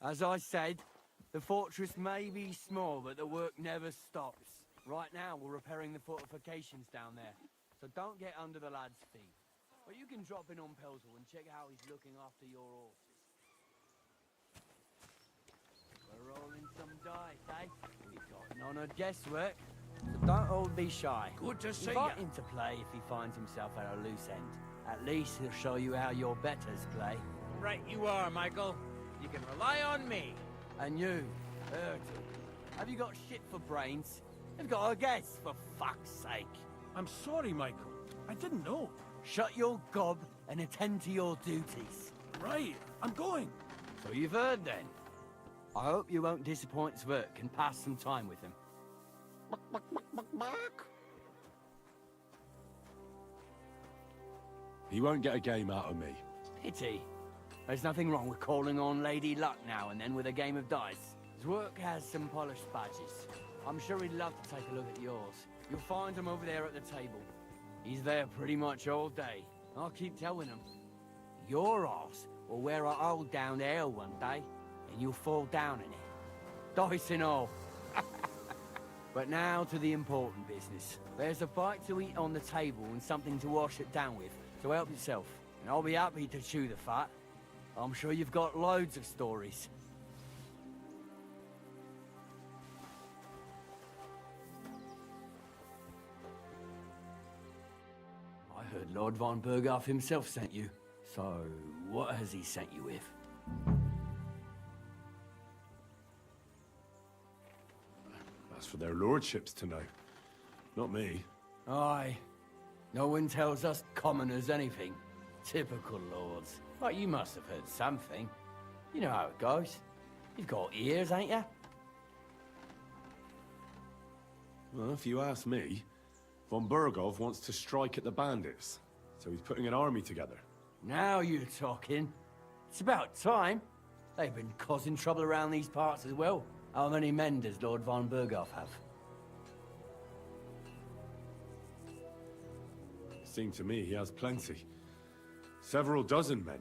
As I said, the fortress may be small, but the work never stops. Right now, we're repairing the fortifications down there, so don't get under the lad's feet. But you can drop in on Pelzel and check how he's looking after your horses. We're rolling some dice, eh? We've got none of guesswork, so don't all be shy. Good to see Invite ya. him to play if he finds himself at a loose end. At least he'll show you how your betters play. Right you are, Michael. You can rely on me. And you, Ertel, have you got shit for brains? You've got a guess, for fuck's sake. I'm sorry, Michael. I didn't know. Shut your gob and attend to your duties. Right, I'm going. So you've heard then. I hope you won't disappoint Svert and pass some time with him. He won't get a game out of me. Pity. There's nothing wrong with calling on Lady Luck now and then with a game of dice. Zwerk has some polished badges. I'm sure he'd love to take a look at yours. You'll find him over there at the table. He's there pretty much all day. I'll keep telling him. Your arse will wear a hole down there one day, and you'll fall down in it. Dice and all. But now to the important business. There's a bite to eat on the table and something to wash it down with, so help yourself. And I'll be happy to chew the fat. I'm sure you've got loads of stories. I heard Lord von Berghoff himself sent you. So, what has he sent you with? That's for their lordships to know. Not me. Aye. No one tells us commoners anything. Typical lords. But you must have heard something. You know how it goes. You've got ears, ain't you? Well, if you ask me, von Berghoff wants to strike at the bandits. So he's putting an army together. Now you're talking. It's about time. They've been causing trouble around these parts as well. How many men does Lord von Berghoff have? It seemed to me he has plenty. Several dozen men.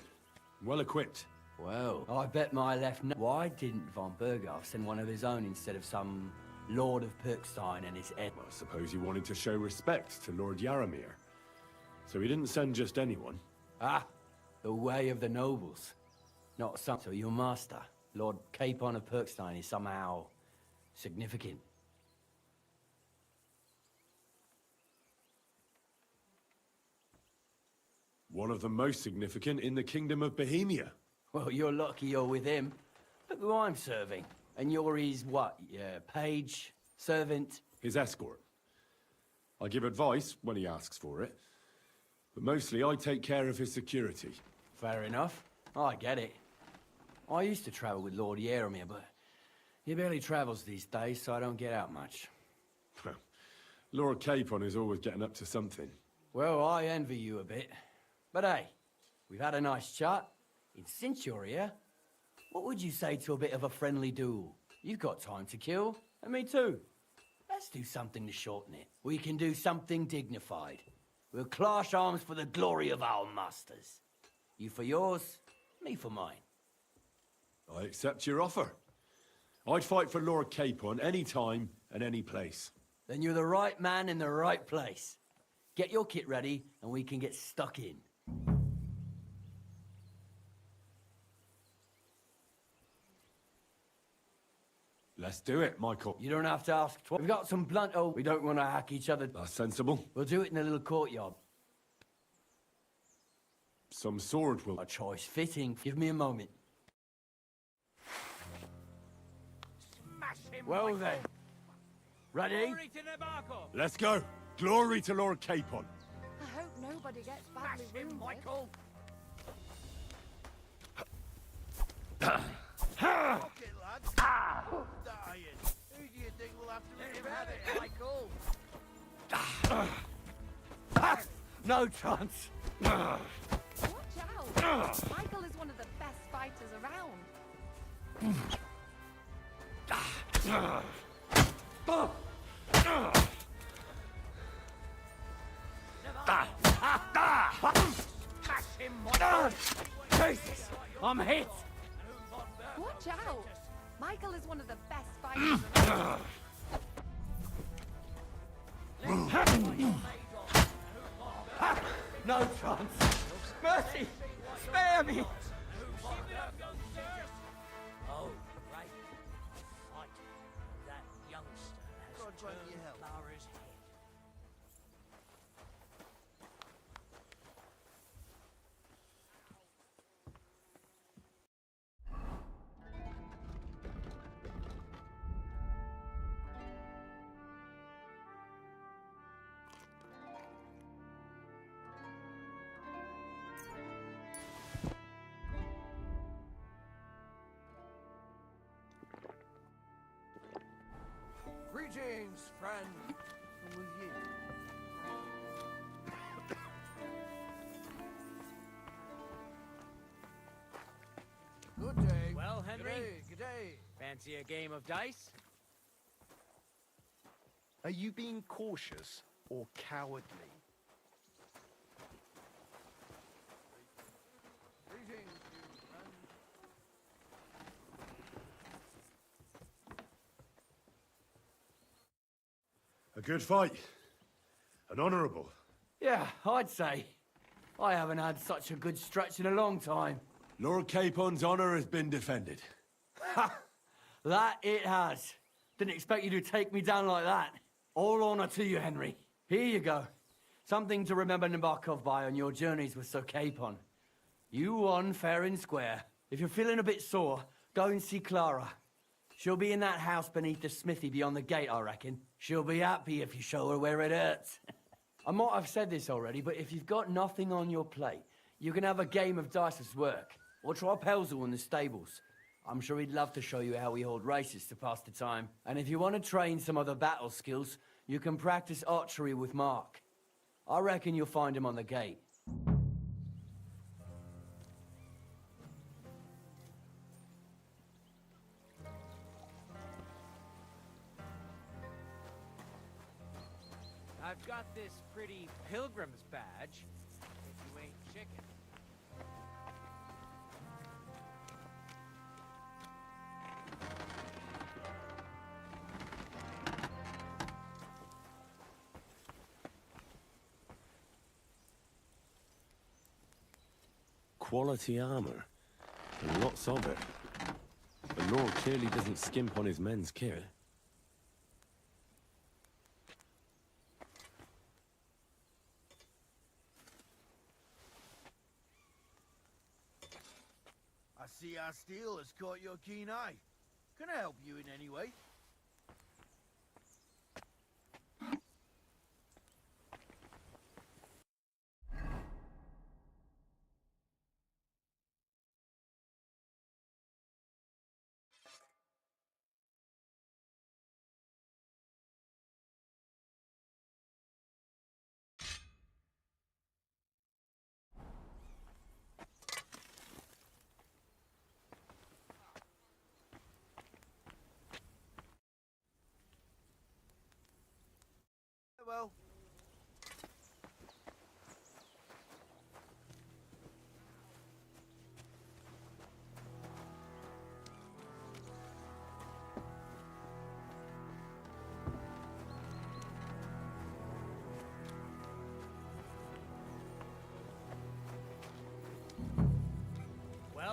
Well equipped. Well, I bet my left no. Why didn't von Berghoff send one of his own instead of some Lord of Pirkstein and his head? Well, I suppose he wanted to show respect to Lord Yaramir. So he didn't send just anyone. Ah, the way of the nobles. Not some. So your master, Lord Capon of Pirkstein, is somehow significant. One of the most significant in the Kingdom of Bohemia. Well, you're lucky you're with him. Look who I'm serving. And you're his, what, page, servant? His escort. I give advice when he asks for it. But mostly I take care of his security. Fair enough. I get it. I used to travel with Lord Yaramir, but he barely travels these days, so I don't get out much. Lord Capon is always getting up to something. Well, I envy you a bit. But hey, we've had a nice chat. And since you're here, what would you say to a bit of a friendly duel? You've got time to kill, and me too. Let's do something to shorten it. We can do something dignified. We'll clash arms for the glory of our masters. You for yours, me for mine. I accept your offer. I'd fight for Lord Capon any time and any place. Then you're the right man in the right place. Get your kit ready, and we can get stuck in. Let's do it, Michael. You don't have to ask twice. We've got some blunt... Oh, we don't want to hack each other. That's sensible. We'll do it in the little courtyard. Some sword will... A choice fitting. Give me a moment. Smash him, Well Michael. then. Ready? Glory to Nabarkov. Let's go. Glory to Lord Capon. I hope nobody gets badly Smash him, wounded. Michael. Fuck it, lads. Dying. Who do you think will have to have it, Michael? No chance. Watch out! Michael is one of the best fighters around. Smash him, Michael. Jesus! I'm hit! Watch out! Michael is one of the best fighters around. No chance! Mercy! Spare me! Oh, right. Fight. That youngster has God grant you turned help. Clara's head. Greetings, friend. Who are you? Good day. Well, Henry? Good day. Fancy a game of dice? Are you being cautious or cowardly? Greetings, you friend. A good fight. An honourable. Yeah, I'd say. I haven't had such a good stretch in a long time. Lord Capon's honour has been defended. Ha! That it has. Didn't expect you to take me down like that. All honour to you, Henry. Here you go. Something to remember Nabarkov by on your journeys with Sir Capon. You won fair and square. If you're feeling a bit sore, go and see Clara. She'll be in that house beneath the smithy beyond the gate, I reckon. She'll be happy if you show her where it hurts. I might have said this already, but if you've got nothing on your plate, you can have a game of dice's work. Or try Pelzel in the stables. I'm sure he'd love to show you how we hold races to pass the time. And if you want to train some other battle skills, you can practice archery with Mark. I reckon you'll find him on the gate. I've got this pretty pilgrim's badge. If you ain't chicken. Quality armour. And lots of it. The Lord clearly doesn't skimp on his men's kit. I see our steel has caught your keen eye. Can I help you in any way?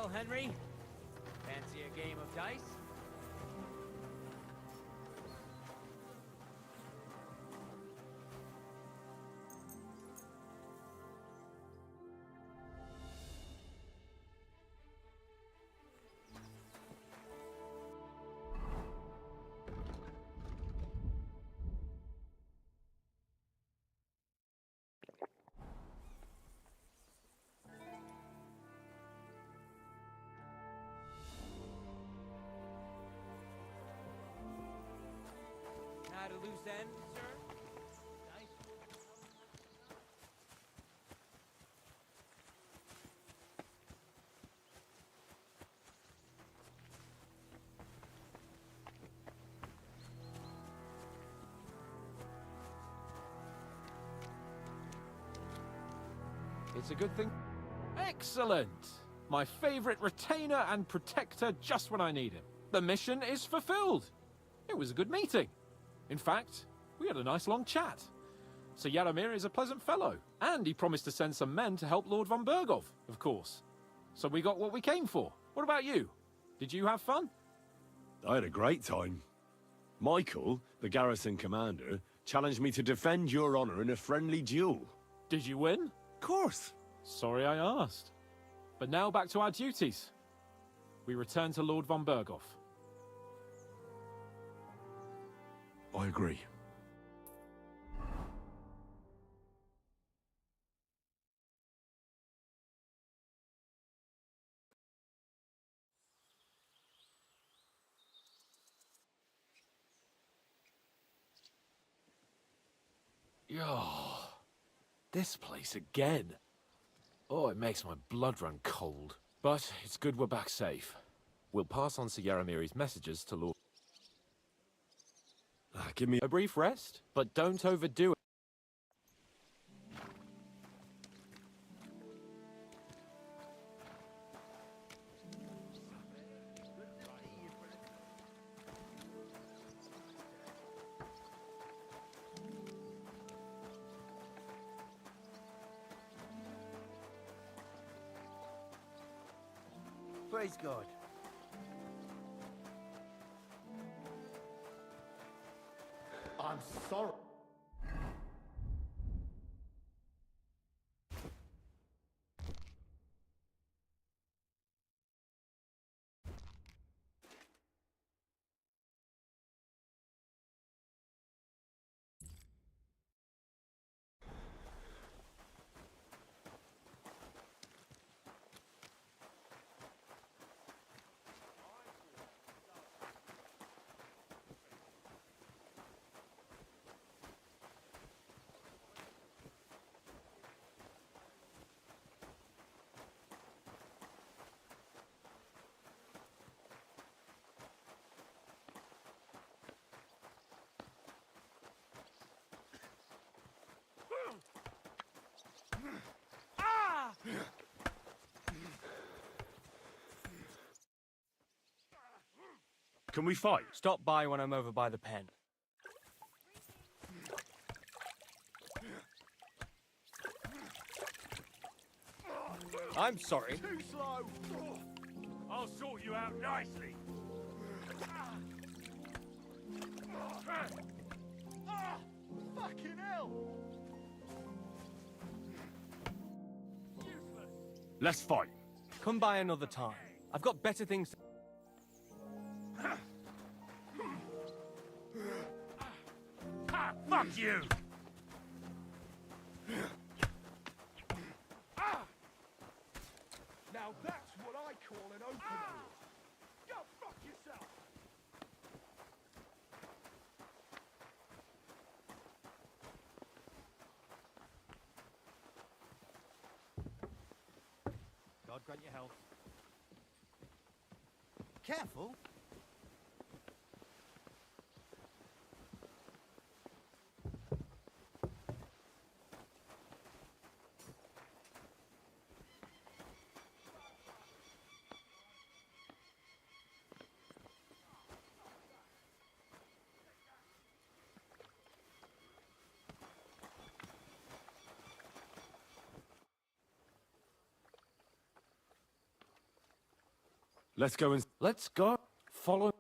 Well, Henry, fancy a game of dice? At a loose end, sir? Dice? It's a good thing. Excellent! My favorite retainer and protector just when I need him. The mission is fulfilled. It was a good meeting. In fact, we had a nice long chat. Sir Yaramir is a pleasant fellow, and he promised to send some men to help Lord von Bergov, of course. So we got what we came for. What about you? Did you have fun? I had a great time. Michael, the garrison commander, challenged me to defend your honor in a friendly duel. Did you win? Of course. Sorry I asked. But now back to our duties. We return to Lord von Bergov. I agree. Oh, this place again. Oh, it makes my blood run cold. But it's good we're back safe. We'll pass on Sir Yaramiri's messages to Lord... Give me a brief rest, but don't overdo it. Praise God. I'm sorry. Can we fight? Stop by when I'm over by the pen. I'm sorry. Too slow. I'll sort you out nicely. Fucking hell! Let's fight. Come by another time. I've got better things to... Fuck you! Now that's what I call an open door. Go fuck yourself! God grant you health. Careful. Let's go and... Let's go. Follow...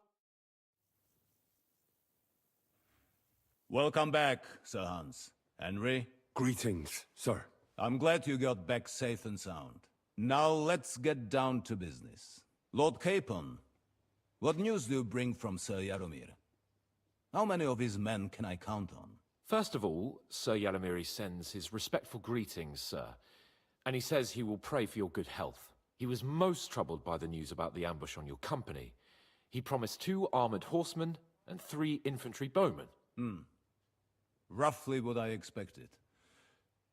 Welcome back, Sir Hans. Henry? Greetings, sir. I'm glad you got back safe and sound. Now let's get down to business. Lord Capon, what news do you bring from Sir Yaromir? How many of his men can I count on? First of all, Sir Yalamiri sends his respectful greetings, sir. And he says he will pray for your good health. He was most troubled by the news about the ambush on your company. He promised 2 armored horsemen and 3 infantry bowmen. Roughly what I expected.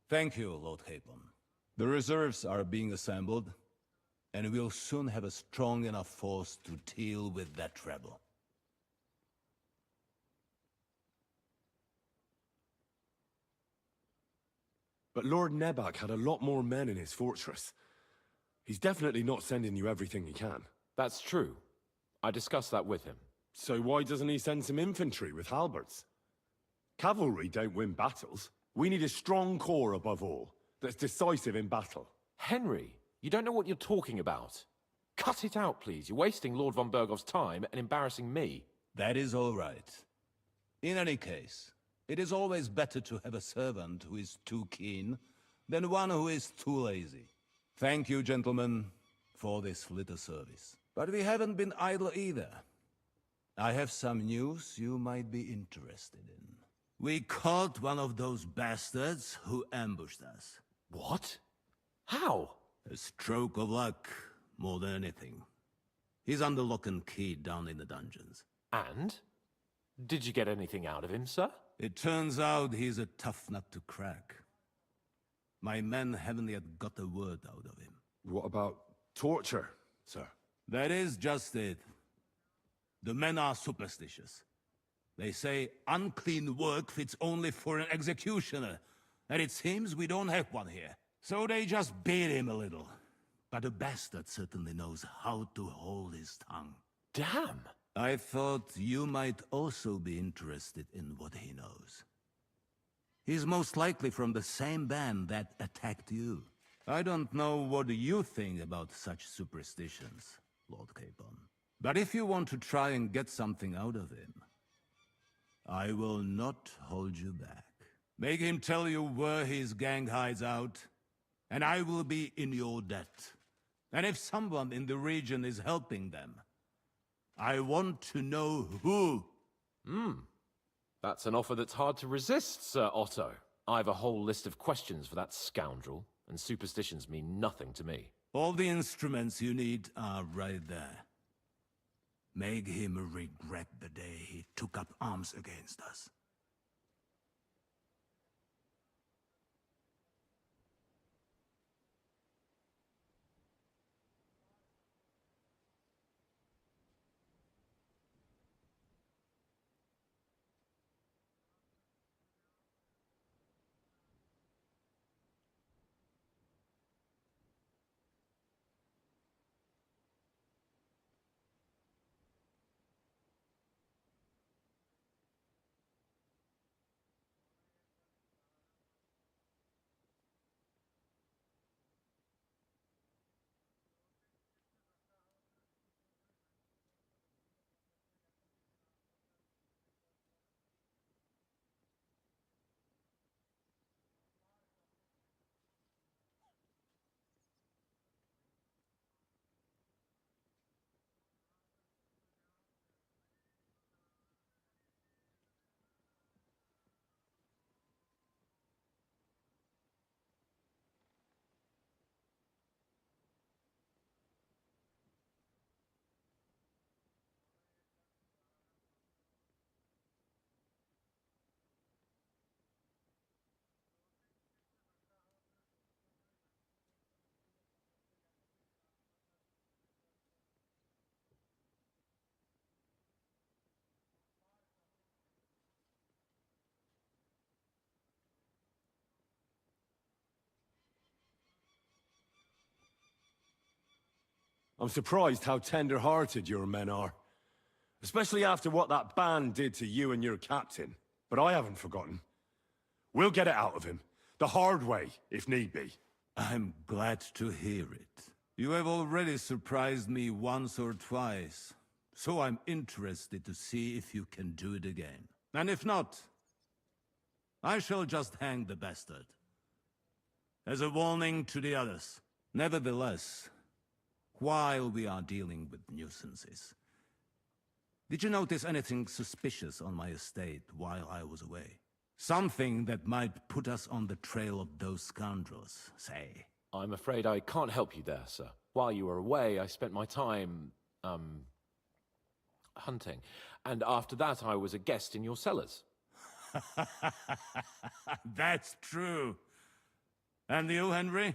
Thank you, Lord Capon. The reserves are being assembled, and we'll soon have a strong enough force to deal with that rebel. But Lord Nebak had a lot more men in his fortress. He's definitely not sending you everything he can. That's true. I discussed that with him. So why doesn't he send some infantry with halberds? Cavalry don't win battles. We need a strong corps above all, that's decisive in battle. Henry, you don't know what you're talking about. Cut it out, please. You're wasting Lord von Bergov's time and embarrassing me. That is all right. In any case, it is always better to have a servant who is too keen than one who is too lazy. Thank you, gentlemen, for this little service. But we haven't been idle either. I have some news you might be interested in. We caught one of those bastards who ambushed us. What? How? A stroke of luck, more than anything. He's under lock and key down in the dungeons. And? Did you get anything out of him, sir? It turns out he's a tough nut to crack. My men haven't yet got a word out of him. What about torture, sir? That is just it. The men are superstitious. They say unclean work fits only for an executioner, and it seems we don't have one here. So they just beat him a little. But the bastard certainly knows how to hold his tongue. Damn! I thought you might also be interested in what he knows. He's most likely from the same band that attacked you. I don't know what you think about such superstitions, Lord Capon. But if you want to try and get something out of him, I will not hold you back. Make him tell you where his gang hides out, and I will be in your debt. And if someone in the region is helping them, I want to know who. That's an offer that's hard to resist, Sir Otto. I have a whole list of questions for that scoundrel, and superstitions mean nothing to me. All the instruments you need are right there. Make him regret the day he took up arms against us. I'm surprised how tender-hearted your men are. Especially after what that band did to you and your captain. But I haven't forgotten. We'll get it out of him. The hard way, if need be. I'm glad to hear it. You have already surprised me once or twice, so I'm interested to see if you can do it again. And if not, I shall just hang the bastard. As a warning to the others. Nevertheless, while we are dealing with nuisances, did you notice anything suspicious on my estate while I was away? Something that might put us on the trail of those scoundrels, say. I'm afraid I can't help you there, sir. While you were away, I spent my time, hunting. And after that, I was a guest in your cellars. That's true. And you, Henry?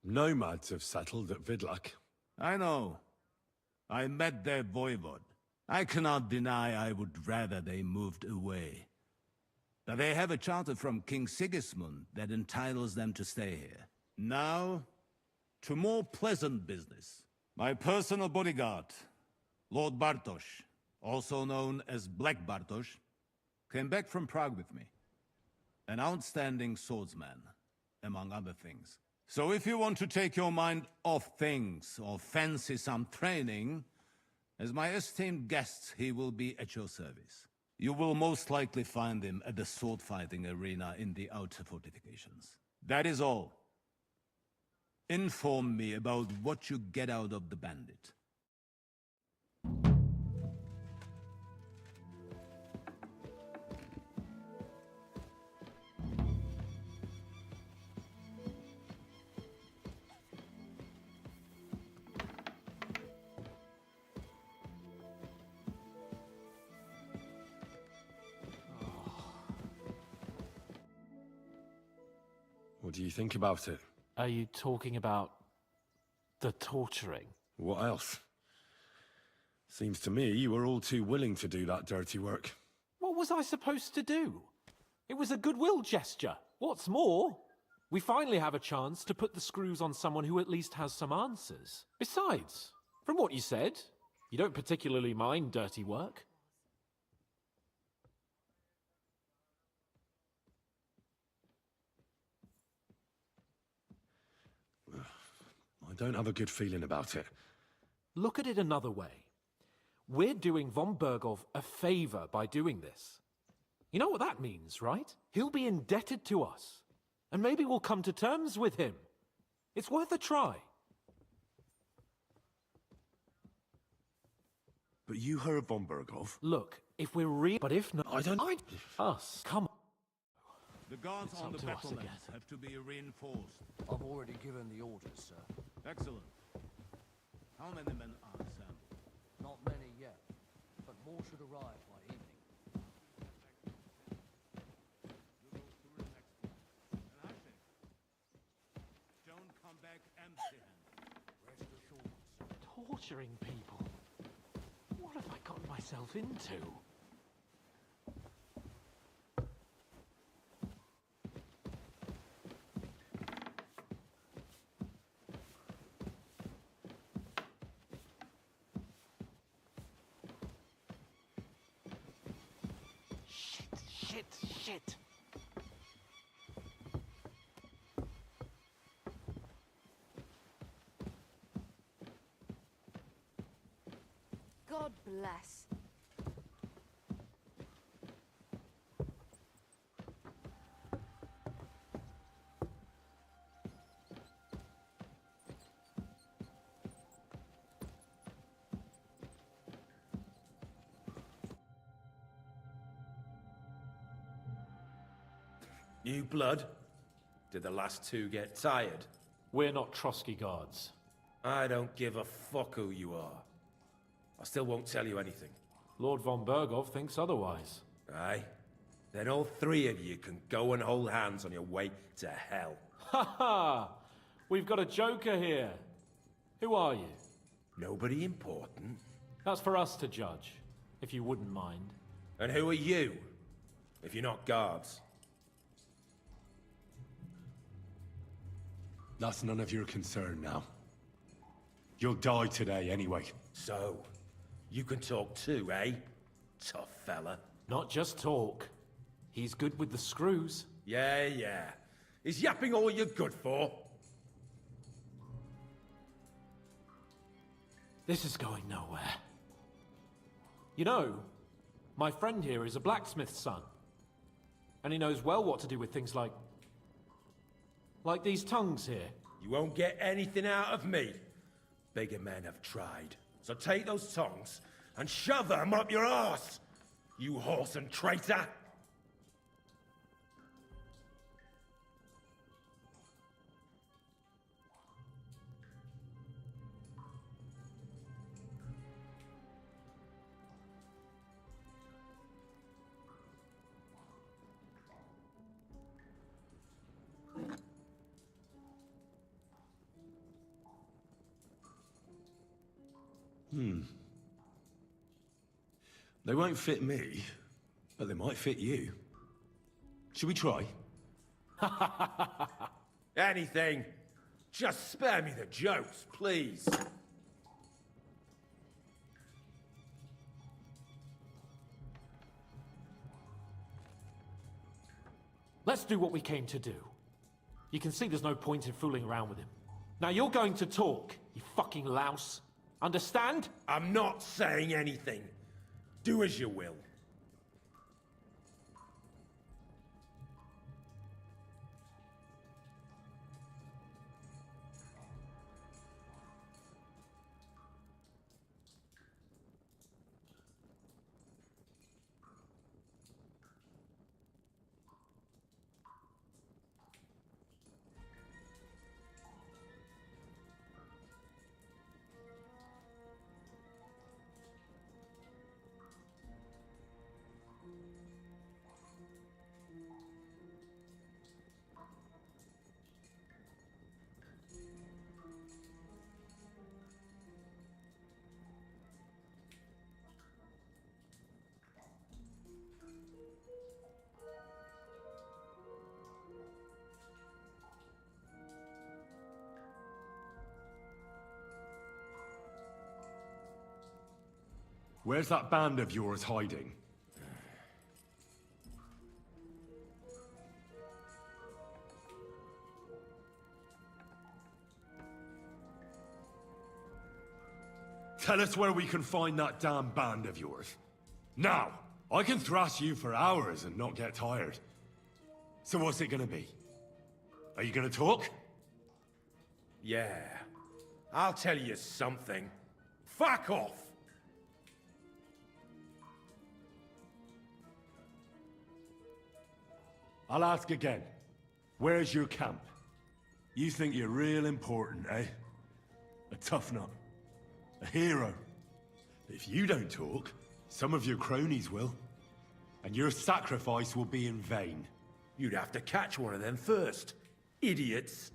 Nomads have settled at Vidlak. I know. I met their voivod. I cannot deny I would rather they moved away. But they have a charter from King Sigismund that entitles them to stay here. Now, to more pleasant business. My personal bodyguard, Lord Bartosz, also known as Black Bartosz, came back from Prague with me. An outstanding swordsman, among other things. So if you want to take your mind off things or fancy some training, as my esteemed guest, he will be at your service. You will most likely find him at the sword-fighting arena in the outer fortifications. That is all. Inform me about what you get out of the bandit. What do you think about it? Are you talking about the torturing? What else? Seems to me you were all too willing to do that dirty work. What was I supposed to do? It was a goodwill gesture. What's more, we finally have a chance to put the screws on someone who at least has some answers. Besides, from what you said, you don't particularly mind dirty work. I don't have a good feeling about it. Look at it another way. We're doing von Bergov a favor by doing this. You know what that means, right? He'll be indebted to us. And maybe we'll come to terms with him. It's worth a try. But you heard von Bergov. Look, if we're but if not... Us, come on. The guards It's on up the to us battlements again. have to be reinforced. I've already given the orders, sir. Excellent. How many men are assembled? Not many yet, but more should arrive by evening. You go through the next one. And Hashim, don't come back empty-handed. Rest assured, sir. Torturing people. What have I gotten myself into? Shit. God bless. New blood? Did the last two get tired? We're not Trotsky guards. I don't give a fuck who you are. I still won't tell you anything. Lord von Bergov thinks otherwise. Aye? Then all three of you can go and hold hands on your way to hell. Ha ha! We've got a joker here. Who are you? Nobody important. That's for us to judge, if you wouldn't mind. And who are you, if you're not guards? That's none of your concern now. You'll die today anyway. So, you can talk too, eh? Tough fella. Not just talk. He's good with the screws. Yeah. Is yapping all you're good for? This is going nowhere. You know, my friend here is a blacksmith's son. And he knows well what to do with things like these tongues here. You won't get anything out of me. Bigger men have tried. So take those tongs and shove them up your arse, you horse and traitor! They won't fit me, but they might fit you. Should we try? Anything. Just spare me the jokes, please. Let's do what we came to do. You can see there's no point in fooling around with him. Now you're going to talk, you fucking louse. Understand? I'm not saying anything. Do as you will. Where's that band of yours hiding? Tell us where we can find that damn band of yours. Now! I can thrash you for hours and not get tired. So what's it gonna be? Are you gonna talk? Yeah. I'll tell you something. Fuck off! I'll ask again. Where's your camp? You think you're real important, eh? A tough nut. A hero. If you don't talk, some of your cronies will. And your sacrifice will be in vain. You'd have to catch one of them first. Idiots.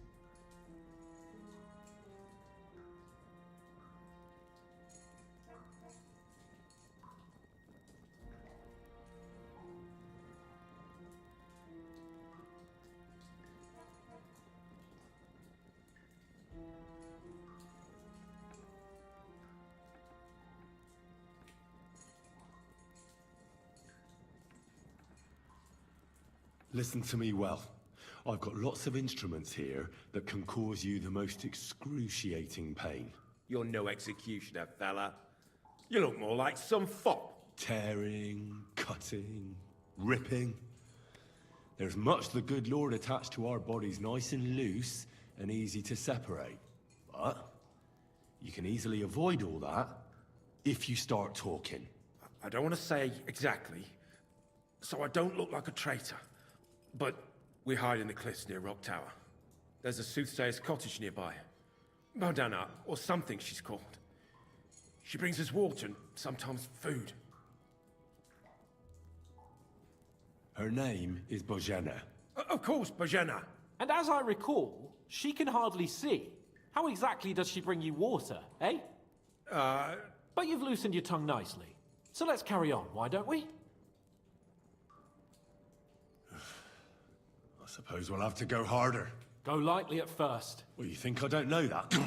Listen to me well. I've got lots of instruments here that can cause you the most excruciating pain. You're no executioner, fella. You look more like some fop. Tearing, cutting, ripping. There's much the good Lord attached to our bodies nice and loose and easy to separate. But you can easily avoid all that if you start talking. I don't want to say exactly, so I don't look like a traitor. But we hide in the cliffs near Rock Tower. There's a soothsayer's cottage nearby. Modana, or something she's called. She brings us water and sometimes food. Her name is Bojana. Of course, Bojana. And as I recall, she can hardly see. How exactly does she bring you water, eh? But you've loosened your tongue nicely. So let's carry on, why don't we? I suppose we'll have to go harder. Go lightly at first. Well, you think I don't know that?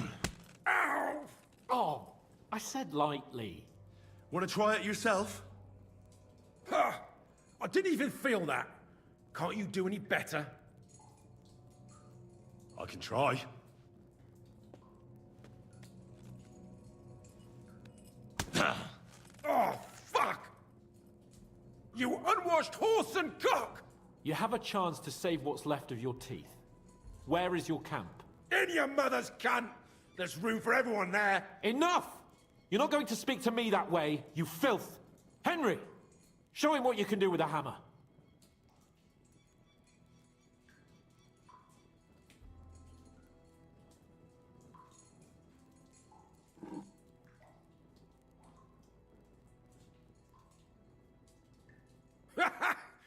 Ow! Oh, I said lightly. Want to try it yourself? Ha! I didn't even feel that. Can't you do any better? I can try. Oh, fuck! You unwashed horse and cock! You have a chance to save what's left of your teeth. Where is your camp? In your mother's cunt! There's room for everyone there! Enough! You're not going to speak to me that way, you filth! Henry! Show him what you can do with a hammer.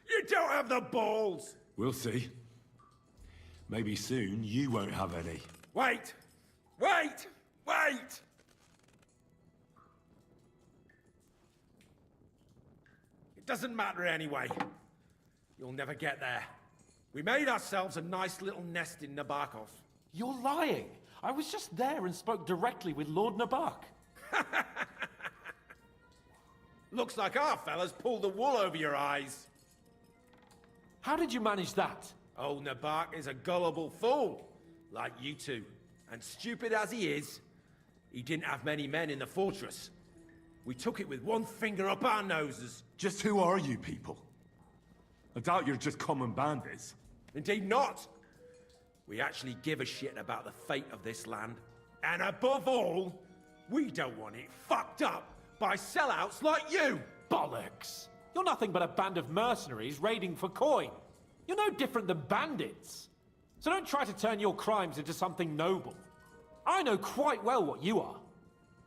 You don't have the balls! We'll see. Maybe soon you won't have any. Wait! Wait! Wait! It doesn't matter anyway. You'll never get there. We made ourselves a nice little nest in Nabokov. You're lying! I was just there and spoke directly with Lord Nabok. Looks like our fellas pulled the wool over your eyes. How did you manage that? Old Nabok is a gullible fool, like you two. And stupid as he is, he didn't have many men in the fortress. We took it with one finger up our noses. Just who are you people? I doubt you're just common bandits. Indeed not. We actually give a shit about the fate of this land. And above all, we don't want it fucked up by sellouts like you! Bollocks! You're nothing but a band of mercenaries raiding for coin. You're no different than bandits. So don't try to turn your crimes into something noble. I know quite well what you are.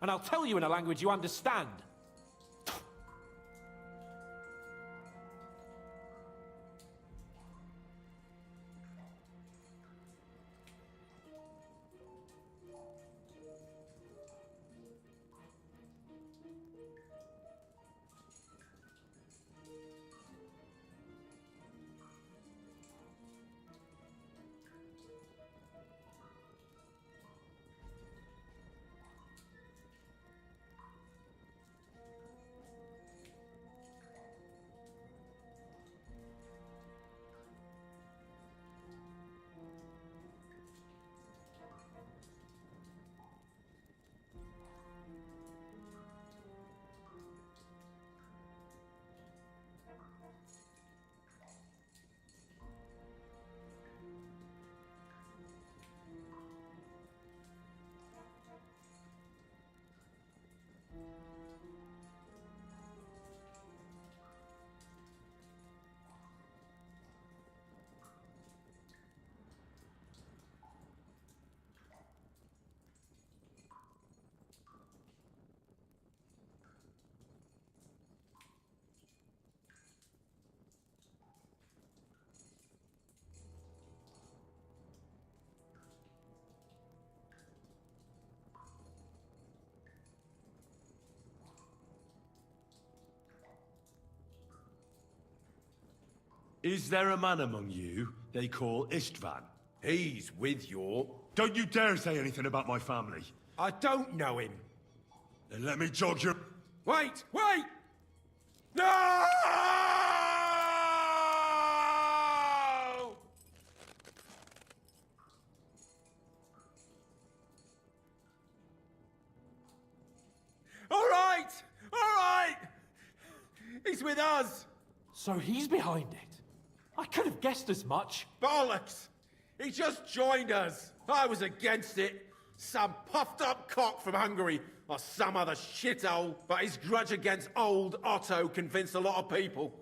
And I'll tell you in a language you understand. Is there a man among you they call Istvan? He's with your... Don't you dare say anything about my family. I don't know him. Then let me jog your... Wait! Wait! No! All right! All right! He's with us! So he's behind it. I could have guessed as much. Bollocks! He just joined us. I was against it. Some puffed up cock from Hungary or some other shithole. But his grudge against old Otto convinced a lot of people.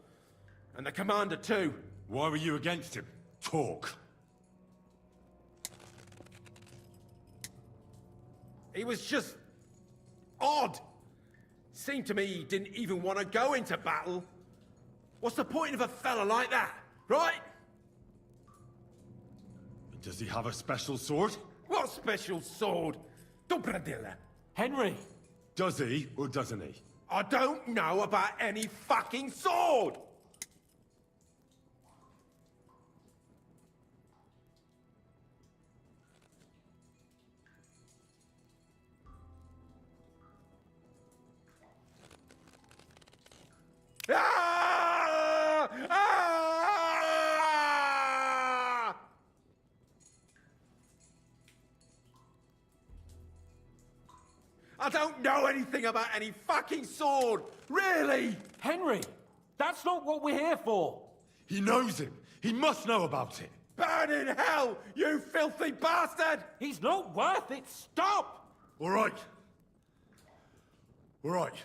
And the commander too. Why were you against him? Talk. He was just... odd. Seemed to me he didn't even want to go into battle. What's the point of a fella like that, right? Does he have a special sword? What special sword? Dobradilla. Henry! Does he or doesn't he? I don't know about any fucking sword! I don't know anything about any fucking sword! Really! Henry! That's not what we're here for! He knows him! He must know about it! Burn in hell, you filthy bastard! He's not worth it! Stop! All right. All right.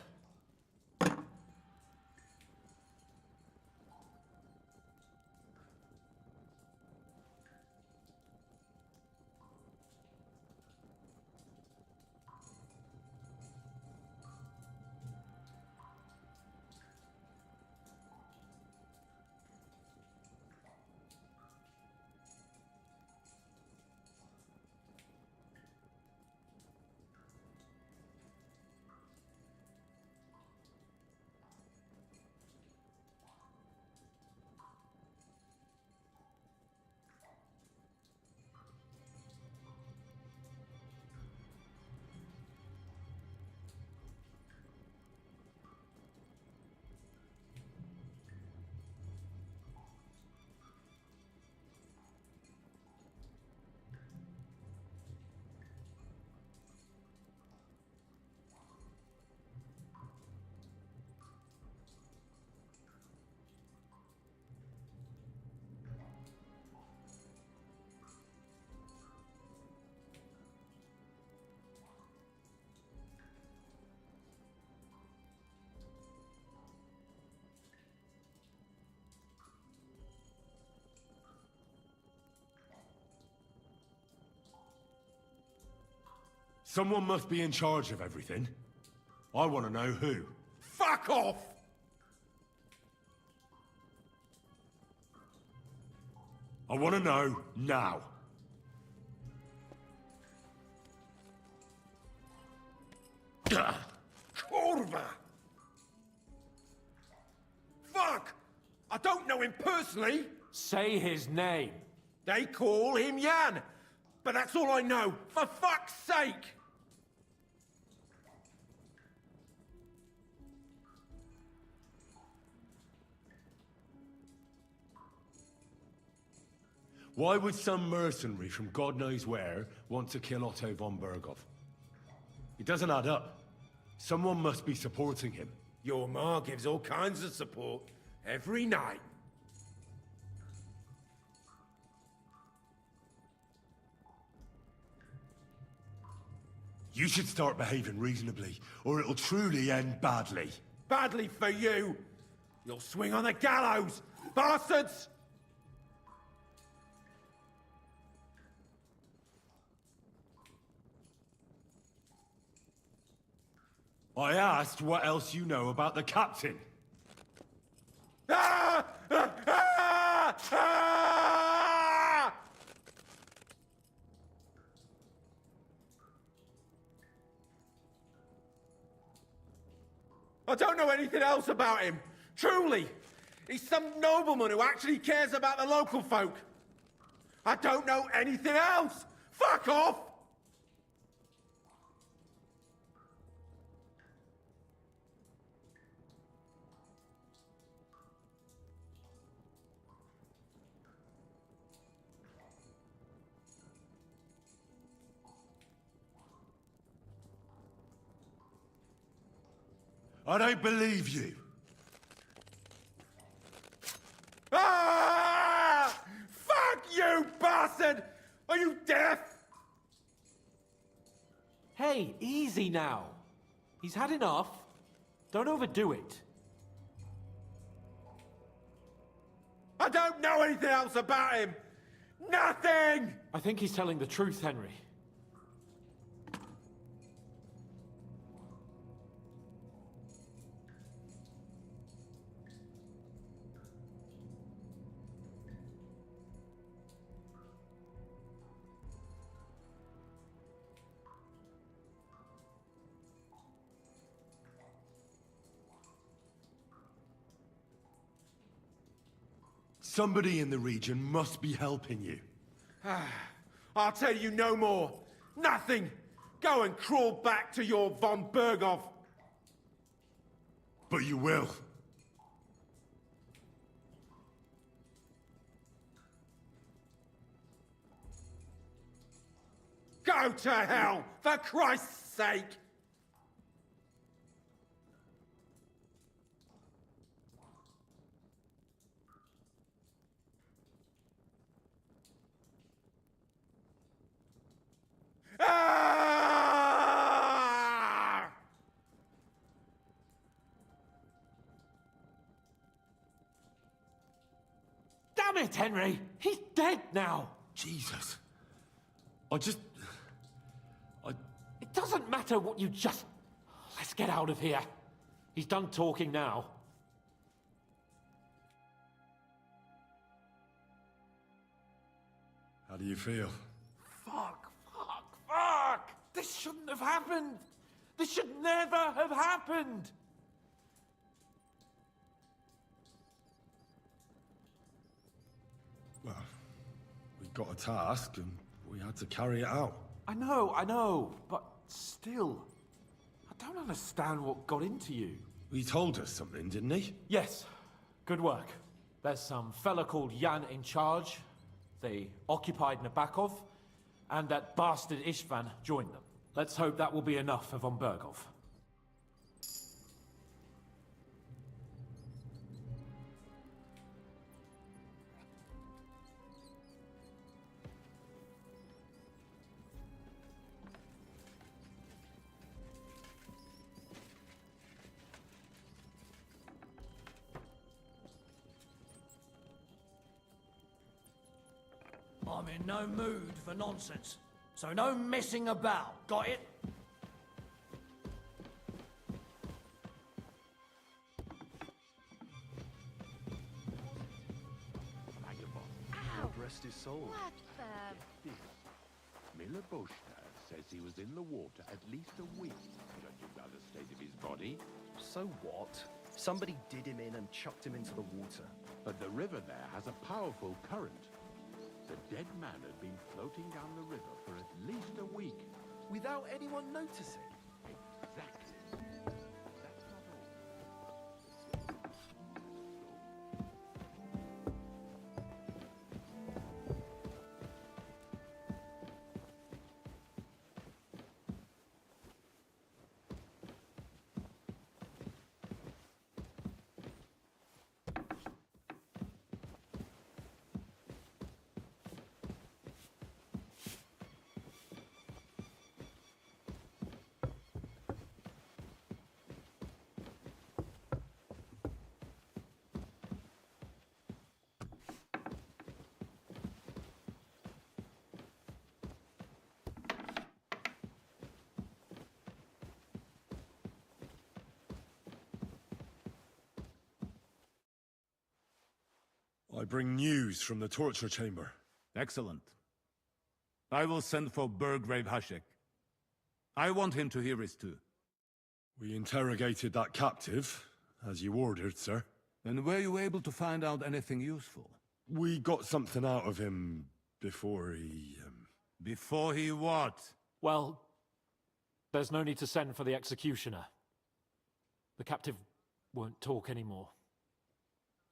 Someone must be in charge of everything. I want to know who. Fuck off! I want to know now. Kurva! Fuck! I don't know him personally. Say his name. They call him Jan. But that's all I know. For fuck's sake! Why would some mercenary from God knows where want to kill Otto von Berghoff? It doesn't add up. Someone must be supporting him. Your ma gives all kinds of support. Every night. You should start behaving reasonably, or it'll truly end badly. Badly for you! You'll swing on the gallows, bastards! I asked what else you know about the captain. Ah! Ah! Ah! Ah! I don't know anything else about him. Truly. He's some nobleman who actually cares about the local folk. I don't know anything else. Fuck off! I don't believe you. Ah! Fuck you, bastard! Are you deaf? Hey, easy now. He's had enough. Don't overdo it. I don't know anything else about him. Nothing! I think he's telling the truth, Henry. Somebody in the region must be helping you. I'll tell you no more. Nothing. Go and crawl back to your von Berghoff. But you will. Go to hell, for Christ's sake! it, Henry. He's dead now. Jesus. It doesn't matter what you just... Let's get out of here. He's done talking now. How do you feel? Fuck! This shouldn't have happened. This should never have happened. Well, we got a task and we had to carry it out. I know, but still, I don't understand what got into you. He told us something, didn't he? Yes, good work. There's some fella called Jan in charge. They occupied Nabokov, and that bastard Istvan joined them. Let's hope that will be enough for von Bergov. I'm in no mood for nonsense, so no messing about. Got it? Rest his soul. What the... Miller Boschner says he was in the water at least a week, judging by the state of his body. So what? Somebody did him in and chucked him into the water. But the river there has a powerful current. The dead man had been floating down the river for at least a week. Without anyone noticing? Exactly. That's not I bring news from the torture chamber. Excellent. I will send for Burgrave Hashek. I want him to hear it too. We interrogated that captive, as you ordered, sir. And were you able to find out anything useful? We got something out of him before he... Before he what? Well, there's no need to send for the executioner. The captive won't talk anymore.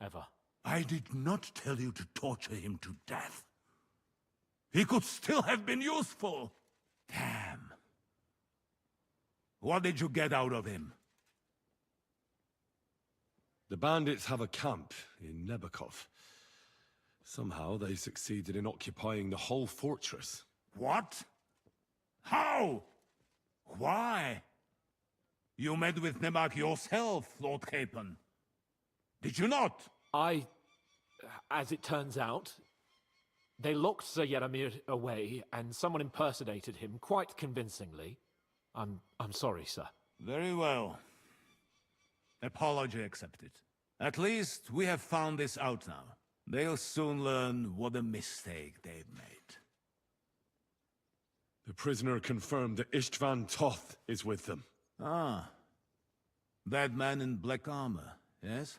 Ever. I did not tell you to torture him to death. He could still have been useful. Damn. What did you get out of him? The bandits have a camp in Nabokov. Somehow they succeeded in occupying the whole fortress. What? How? Why? You met with Nemak yourself, Lord Capon. Did you not? As it turns out, they locked Sir Yaramir away, and someone impersonated him quite convincingly. I'm sorry, sir. Very well. Apology accepted. At least we have found this out now. They'll soon learn what a mistake they've made. The prisoner confirmed that Istvan Toth is with them. Ah. That man in black armor, yes?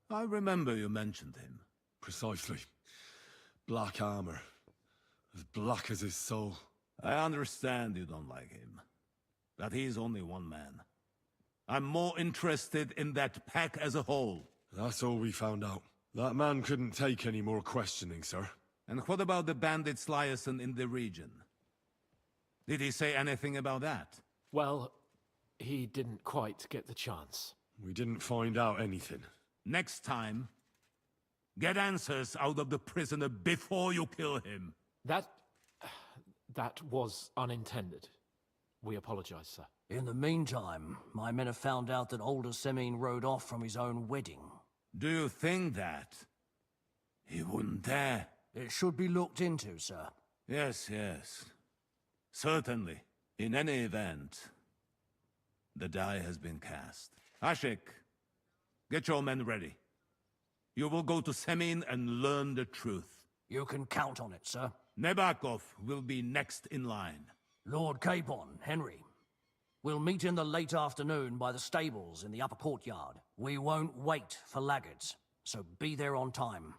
I remember you mentioned him. Precisely. Black armor. As black as his soul. I understand you don't like him. But he's only one man. I'm more interested in that pack as a whole. That's all we found out. That man couldn't take any more questioning, sir. And what about the bandits liaison in the region? Did he say anything about that? Well, he didn't quite get the chance. We didn't find out anything. Next time, get answers out of the prisoner before you kill him. That was unintended. We apologize, sir. In the meantime, my men have found out that older Semine rode off from his own wedding. Do you think that? He wouldn't dare. It should be looked into, sir. Yes, yes. Certainly. In any event, the die has been cast. Ashik, get your men ready. You will go to Semin and learn the truth. You can count on it, sir. Nebakov will be next in line. Lord Capon, Henry. We'll meet in the late afternoon by the stables in the upper courtyard. We won't wait for laggards, so be there on time.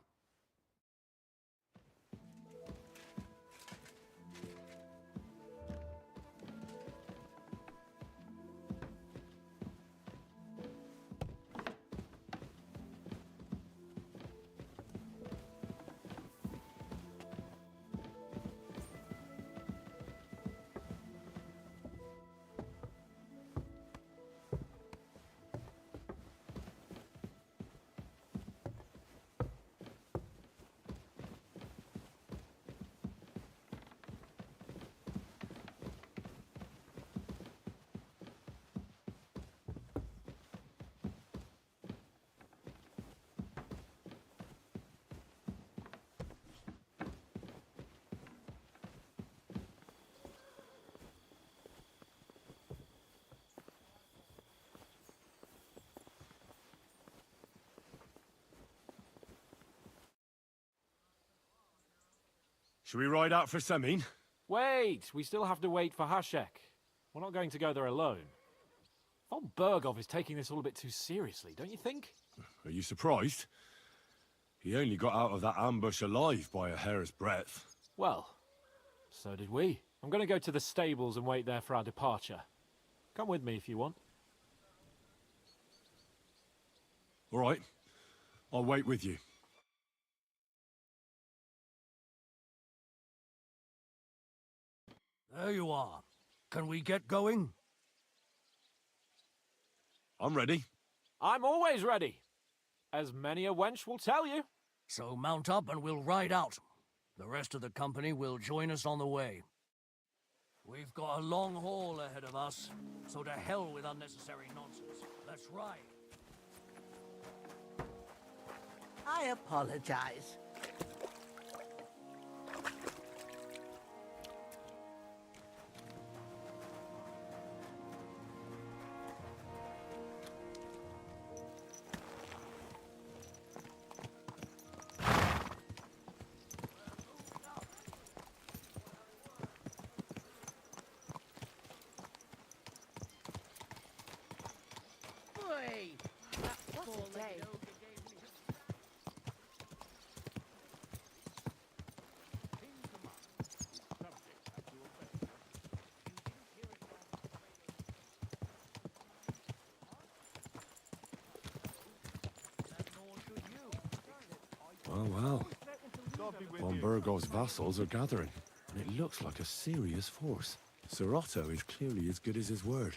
Should we ride out for Semin? Wait! We still have to wait for Hashek. We're not going to go there alone. Von Bergov is taking this all a bit too seriously, don't you think? Are you surprised? He only got out of that ambush alive by a hair's breadth. Well, so did we. I'm going to go to the stables and wait there for our departure. Come with me if you want. All right. I'll wait with you. There you are. Can we get going? I'm ready. I'm always ready. As many a wench will tell you. So mount up and we'll ride out. The rest of the company will join us on the way. We've got a long haul ahead of us, so to hell with unnecessary nonsense. Let's ride. I apologize. Oh, well. Von Bergov's vassals are gathering, and it looks like a serious force. Sir Otto is clearly as good as his word.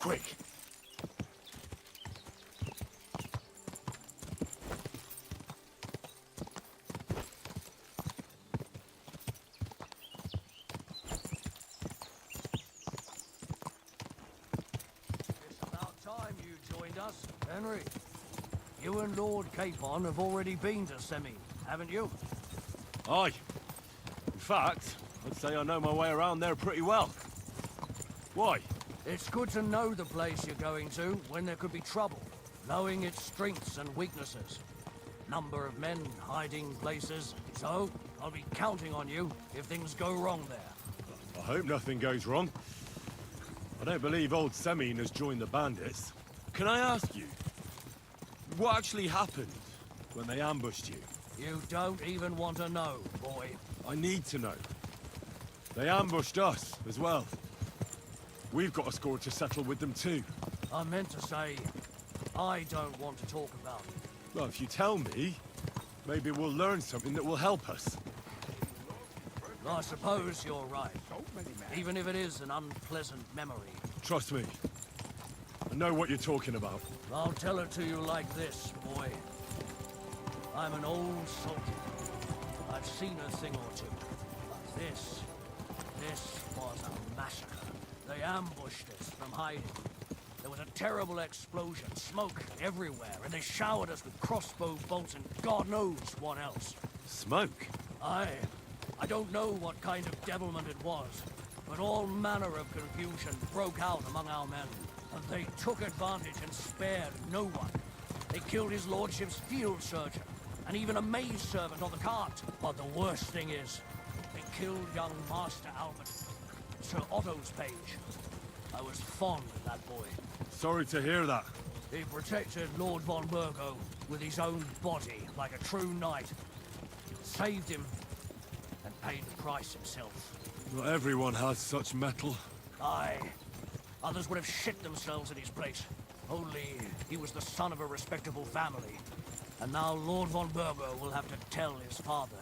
Quick! It's about time you joined us, Henry. You and Lord Capon have already been to Semin, haven't you? Aye. In fact, I'd say I know my way around there pretty well. Why? It's good to know the place you're going to when there could be trouble, knowing its strengths and weaknesses. Number of men, hiding places. So, I'll be counting on you if things go wrong there. I hope nothing goes wrong. I don't believe old Semine has joined the bandits. Can I ask you, what actually happened when they ambushed you? You don't even want to know, boy. I need to know. They ambushed us as well. We've got a score to settle with them too. I meant to say, I don't want to talk about it. Well, if you tell me, maybe we'll learn something that will help us. I suppose you're right. Even if it is an unpleasant memory. Trust me. I know what you're talking about. I'll tell it to you like this, boy. I'm an old soldier. I've seen a thing or two. But this was a massacre. They ambushed us from hiding. There was a terrible explosion, smoke everywhere, and they showered us with crossbow bolts and God knows what else. Smoke? I don't know what kind of devilment it was, but all manner of confusion broke out among our men, and they took advantage and spared no one. They killed his lordship's field surgeon, and even a maid servant on the cart. But the worst thing is, they killed young Master Albert, Sir Otto's page. I was fond of that boy. Sorry to hear that. He protected Lord von Burgo with his own body like a true knight. Saved him and paid the price himself. Not everyone has such metal. Aye. Others would have shit themselves in his place. Only he was the son of a respectable family. And now Lord von Burgo will have to tell his father.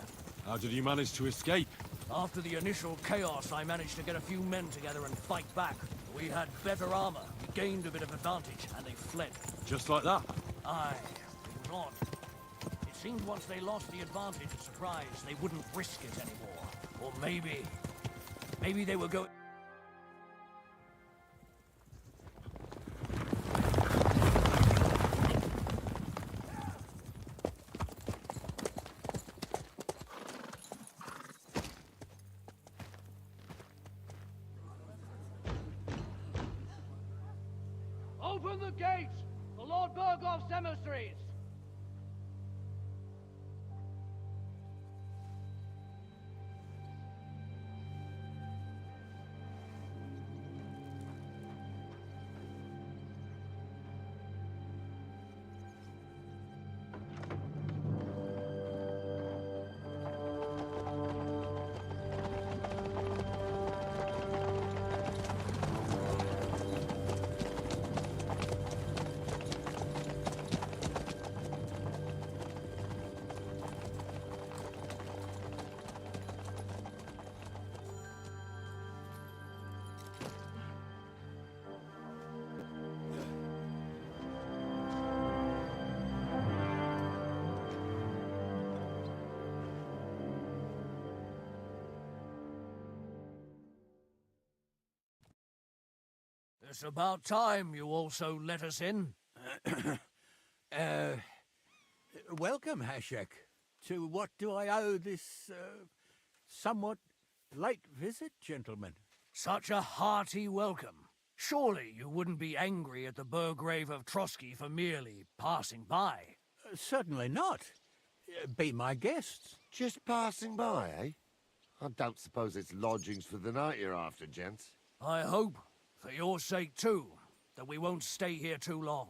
How did you manage to escape? After the initial chaos, I managed to get a few men together and fight back. We had better armor, we gained a bit of advantage, and they fled. Just like that? Aye, it was odd. It seemed once they lost the advantage of surprise, they wouldn't risk it anymore. Or maybe they were going... Open the gates for Lord Burgoff's emissaries! It's about time you also let us in. Welcome, Hashek. To what do I owe this, somewhat late visit, gentlemen? Such a hearty welcome. Surely you wouldn't be angry at the Burgrave of Trotsky for merely passing by? Certainly not. Be my guests. Just passing by, eh? I don't suppose it's lodgings for the night you're after, gents. I hope, for your sake too, that we won't stay here too long.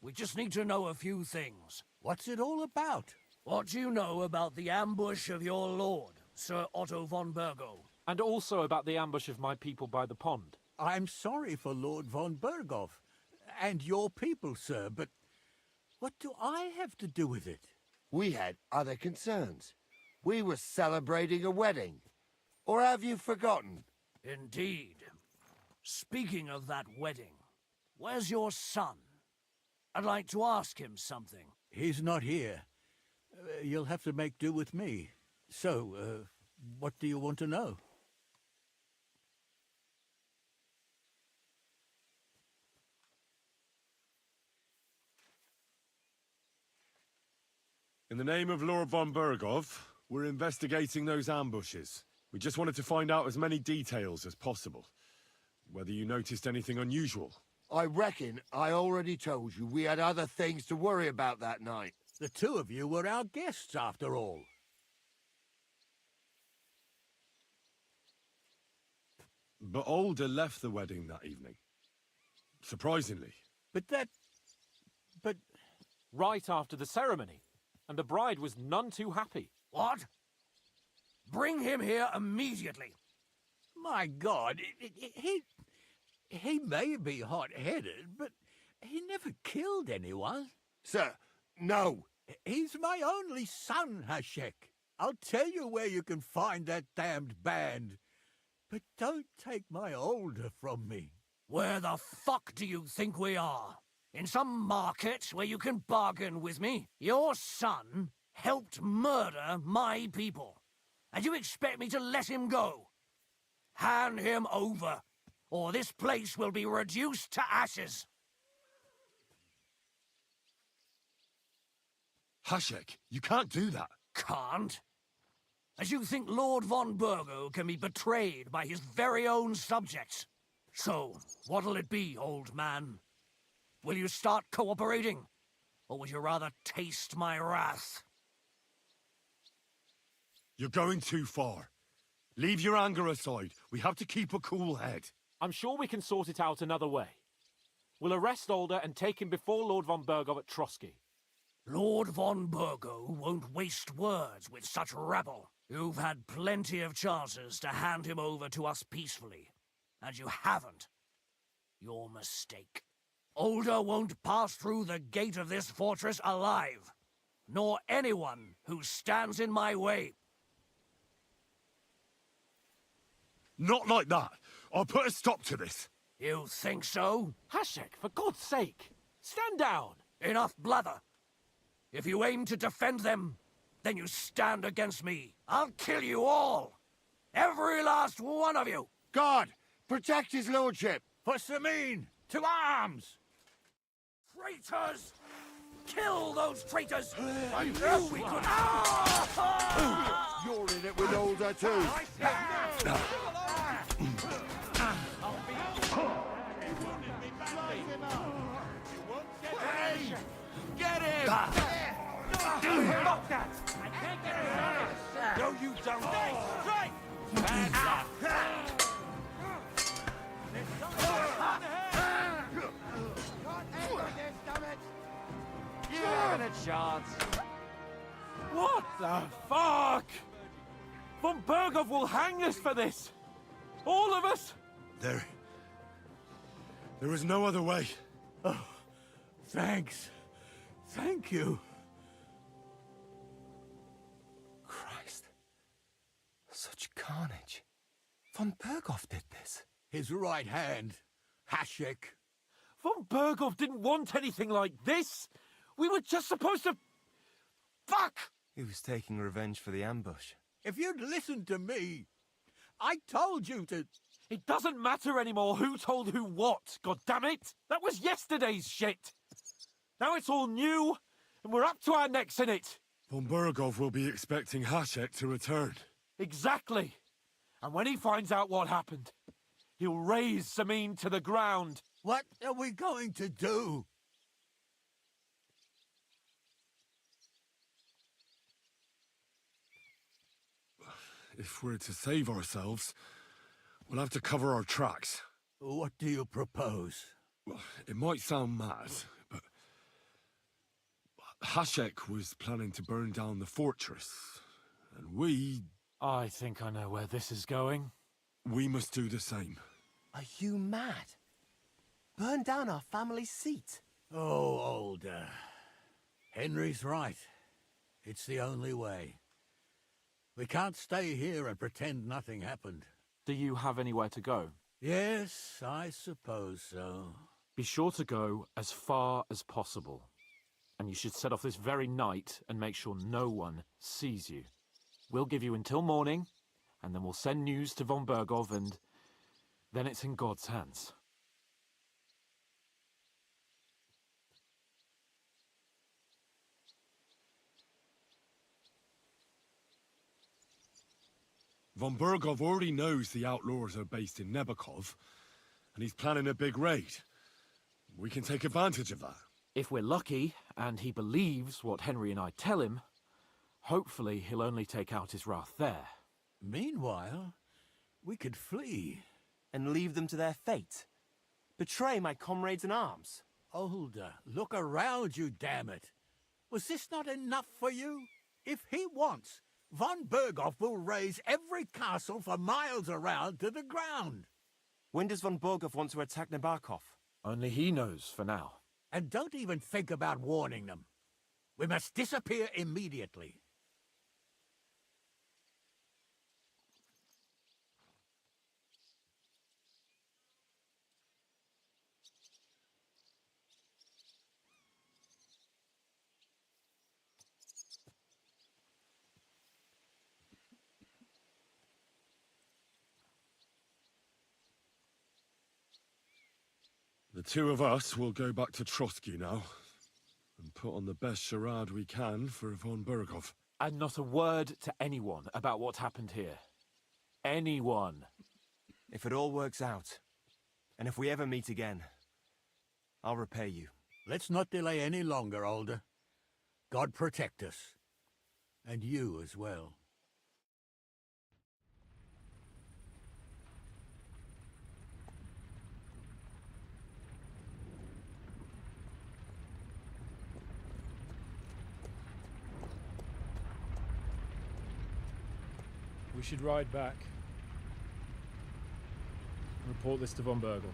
We just need to know a few things. What's it all about? What do you know about the ambush of your lord, Sir Otto von Burgo? And also about the ambush of my people by the pond. I'm sorry for Lord von Burgov, and your people, sir, but what do I have to do with it? We had other concerns. We were celebrating a wedding. Or have you forgotten? Indeed. Speaking of that wedding, where's your son? I'd like to ask him something. He's not here. You'll have to make do with me. So, what do you want to know? In the name of Lord von Burgov, we're investigating those ambushes. We just wanted to find out as many details as possible. Whether you noticed anything unusual. I reckon I already told you we had other things to worry about that night. The two of you were our guests, after all. But Older left the wedding that evening. Surprisingly. But Right after the ceremony, and the bride was none too happy. What? Bring him here immediately. My God, he may be hot-headed, but he never killed anyone. Sir, no. He's my only son, Hashek. I'll tell you where you can find that damned band. But don't take my Older from me. Where the fuck do you think we are? In some market where you can bargain with me? Your son helped murder my people. And you expect me to let him go? Hand him over, or this place will be reduced to ashes. Hashek, you can't do that. Can't? As you think Lord von Burgo can be betrayed by his very own subjects? So, what'll it be, old man? Will you start cooperating? Or would you rather taste my wrath? You're going too far. Leave your anger aside. We have to keep a cool head. I'm sure we can sort it out another way. We'll arrest Older and take him before Lord von Burgov at Trotsky. Lord von Burgo won't waste words with such rabble. You've had plenty of chances to hand him over to us peacefully, and you haven't. Your mistake. Older won't pass through the gate of this fortress alive, nor anyone who stands in my way. Not like that. I'll put a stop to this. You think so? Hashek, for God's sake, stand down. Enough blather. If you aim to defend them, then you stand against me. I'll kill you all. Every last one of you. God, protect his lordship. For Samin, to arms! Traitors! Kill those traitors! I knew we could... You're in it with Older too. Hey! Get him! Stop that! I can't get his eyes! No, you don't! Stay straight! Hands up! Give it a chance. What the fuck? Von Burgov will hang us for this! All of us! There is no other way. Oh, thanks. Thank you. Christ. Such carnage. Von Burgov did this. His right hand, Hashek. Von Burgov didn't want anything like this! We were just supposed to... Fuck! He was taking revenge for the ambush. If you'd listened to me, I told you to... It doesn't matter anymore who told who what, goddammit! That was yesterday's shit! Now it's all new, and we're up to our necks in it! Von Burgov will be expecting Hashek to return. Exactly! And when he finds out what happened, he'll raise Samin to the ground. What are we going to do? If we're to save ourselves, we'll have to cover our tracks. What do you propose? Well, it might sound mad, but Hashek was planning to burn down the fortress, and we... I think I know where this is going. We must do the same. Are you mad? Burn down our family seat. Oh, Older. Henry's right. It's the only way. We can't stay here and pretend nothing happened. Do you have anywhere to go? Yes, I suppose so. Be sure to go as far as possible. And you should set off this very night and make sure no one sees you. We'll give you until morning, and then we'll send news to von Burgov, and then it's in God's hands. Von Burgov already knows the outlaws are based in Nebakov, and he's planning a big raid. We can take advantage of that. If we're lucky, and he believes what Henry and I tell him, hopefully he'll only take out his wrath there. Meanwhile, we could flee. and leave them to their fate? Betray my comrades in arms? Older, look around you, damn it. Was this not enough for you? If he wants, von Berghoff will raise every castle for miles around to the ground. When does von Berghoff want to attack Nabokov? Only he knows for now. And don't even think about warning them. We must disappear immediately. The two of us will go back to Trotsky now, and put on the best charade we can for von Berghoff. And not a word to anyone about what happened here. Anyone. If it all works out, and if we ever meet again, I'll repay you. Let's not delay any longer, Alder. God protect us. And you as well. We should ride back. Report this to von Berghoff.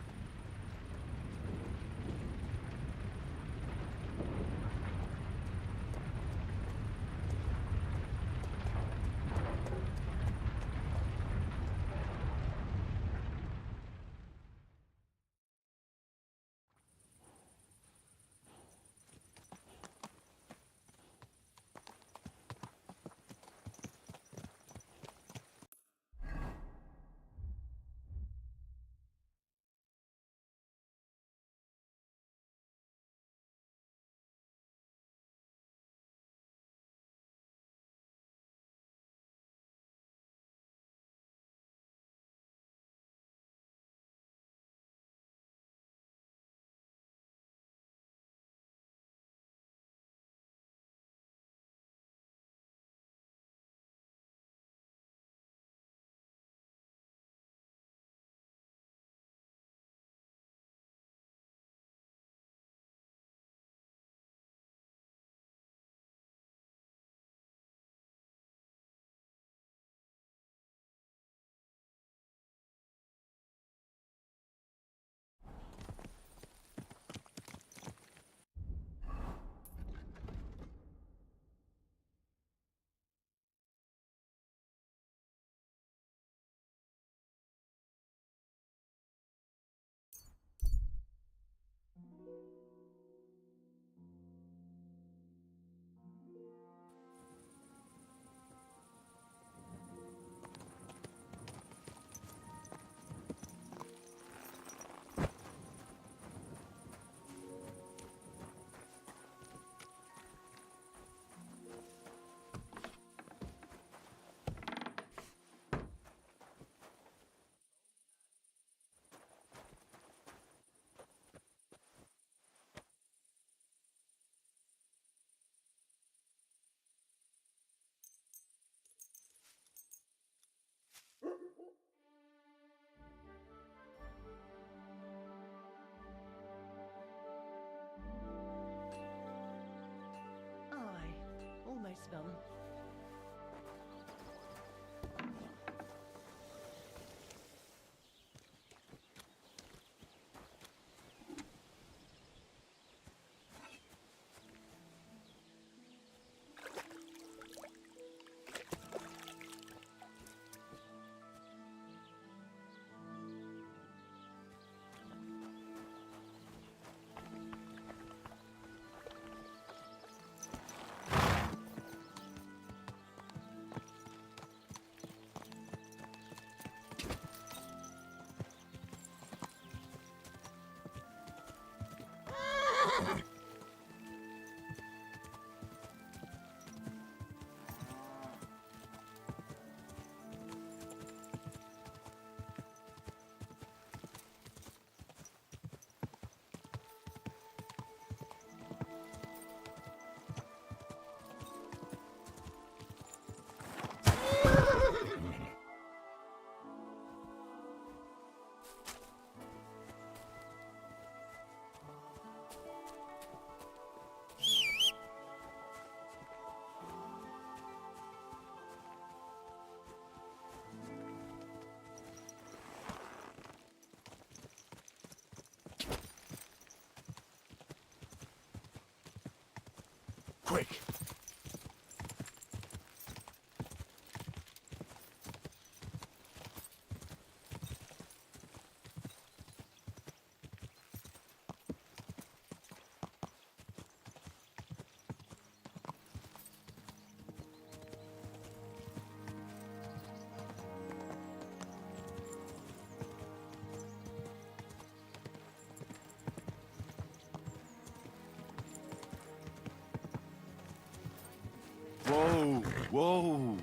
quick. Whoa, whoa.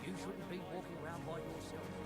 You shouldn't be walking around by yourself.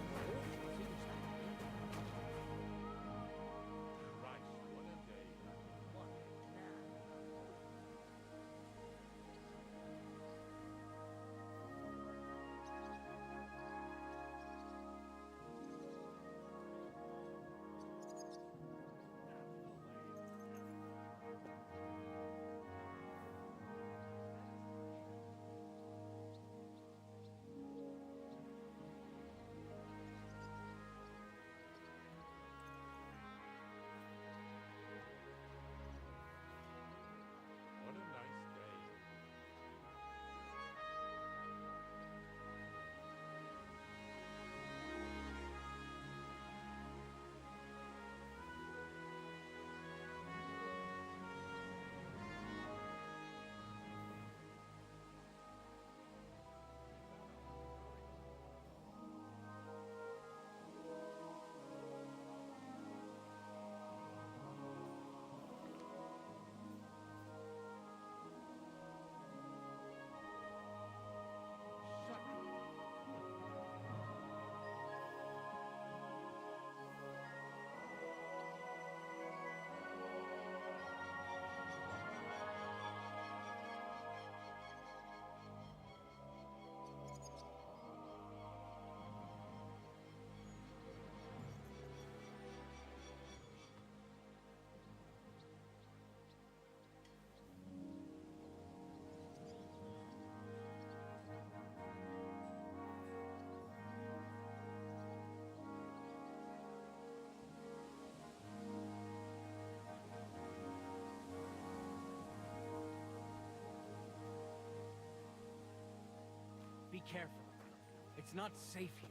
Be careful. It's not safe here.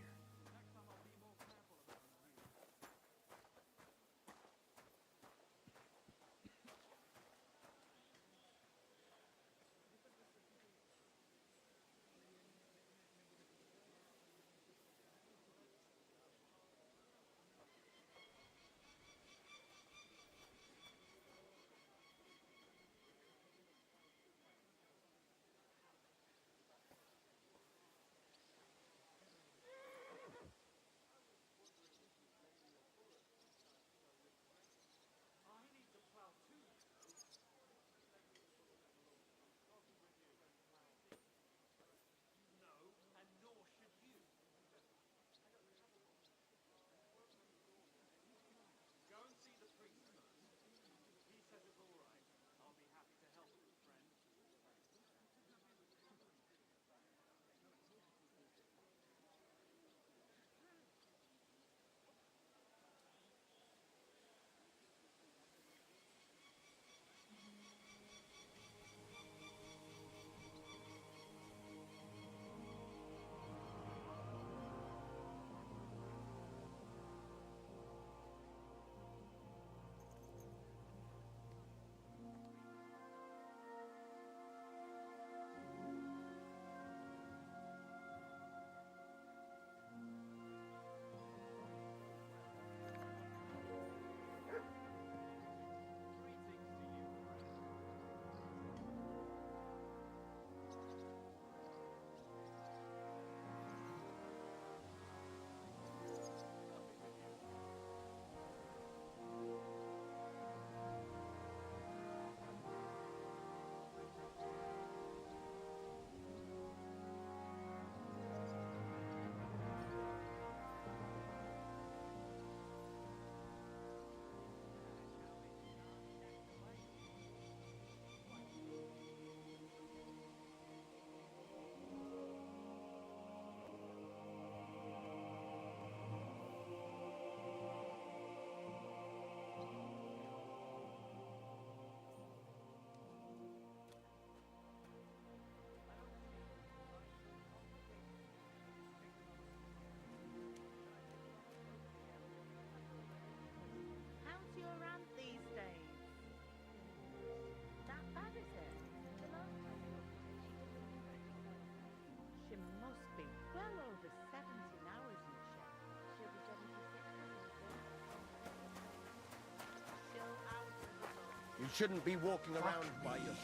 You shouldn't be walking around by yourself.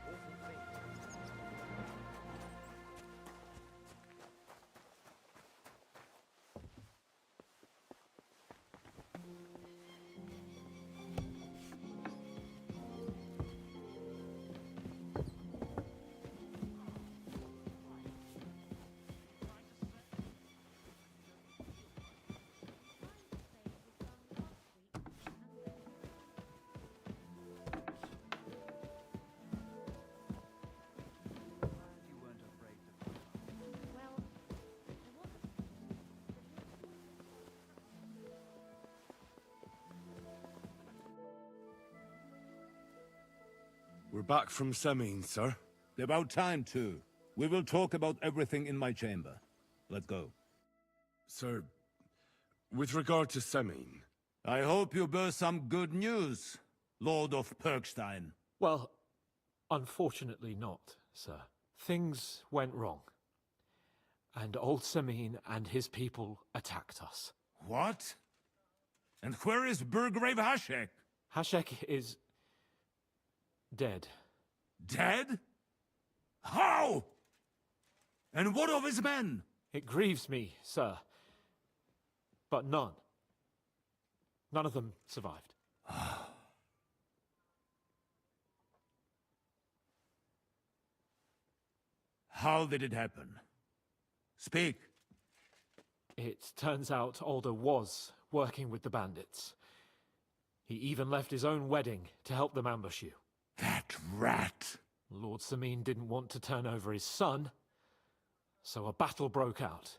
Awful thing. We're back from Semin, sir. About time, too. We will talk about everything in my chamber. Let's go. Sir, with regard to Semin... I hope you bear some good news, Lord of Perkstein. Well, unfortunately not, sir. Things went wrong. And old Semin and his people attacked us. What? And where is Burgrave Hashek? Hashek is... dead. Dead? How? And what of his men? It grieves me, sir. But none of them survived. How did it happen? Speak. It turns out Alder was working with the bandits. He even left his own wedding to help them ambush you. That rat! Lord Semin didn't want to turn over his son, so a battle broke out.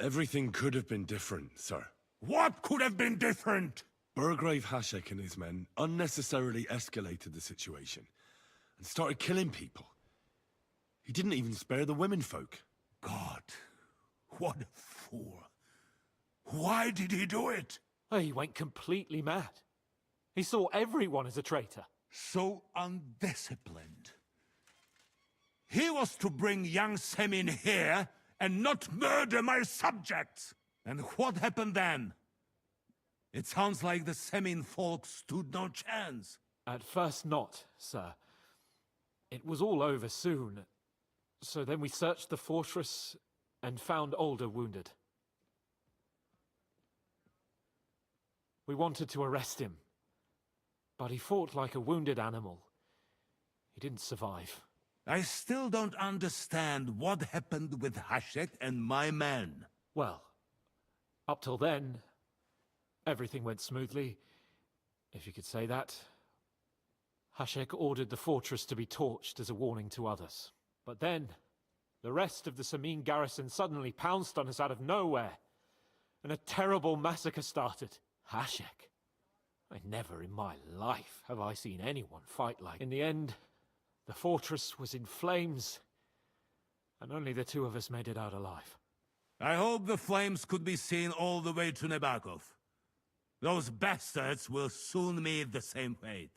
Everything could have been different, sir. What could have been different? Burgrave Hashek and his men unnecessarily escalated the situation and started killing people. He didn't even spare the women folk. God, what a fool. Why did he do it? Oh, he went completely mad. He saw everyone as a traitor. So undisciplined. He was to bring young Semin here and not murder my subjects. And what happened then? It sounds like the Semin folk stood no chance. At first not, sir. It was all over soon. So then we searched the fortress and found Alder wounded. We wanted to arrest him, but he fought like a wounded animal. He didn't survive. I still don't understand what happened with Hashek and my men. Well, up till then, everything went smoothly, if you could say that. Hashek ordered the fortress to be torched as a warning to others. But then, the rest of the Semin garrison suddenly pounced on us out of nowhere, and a terrible massacre started. Hashek? Never in my life have I seen anyone fight like. In the end, the fortress was in flames, and only the two of us made it out alive. I hope the flames could be seen all the way to Nebakov. Those bastards will soon meet the same fate.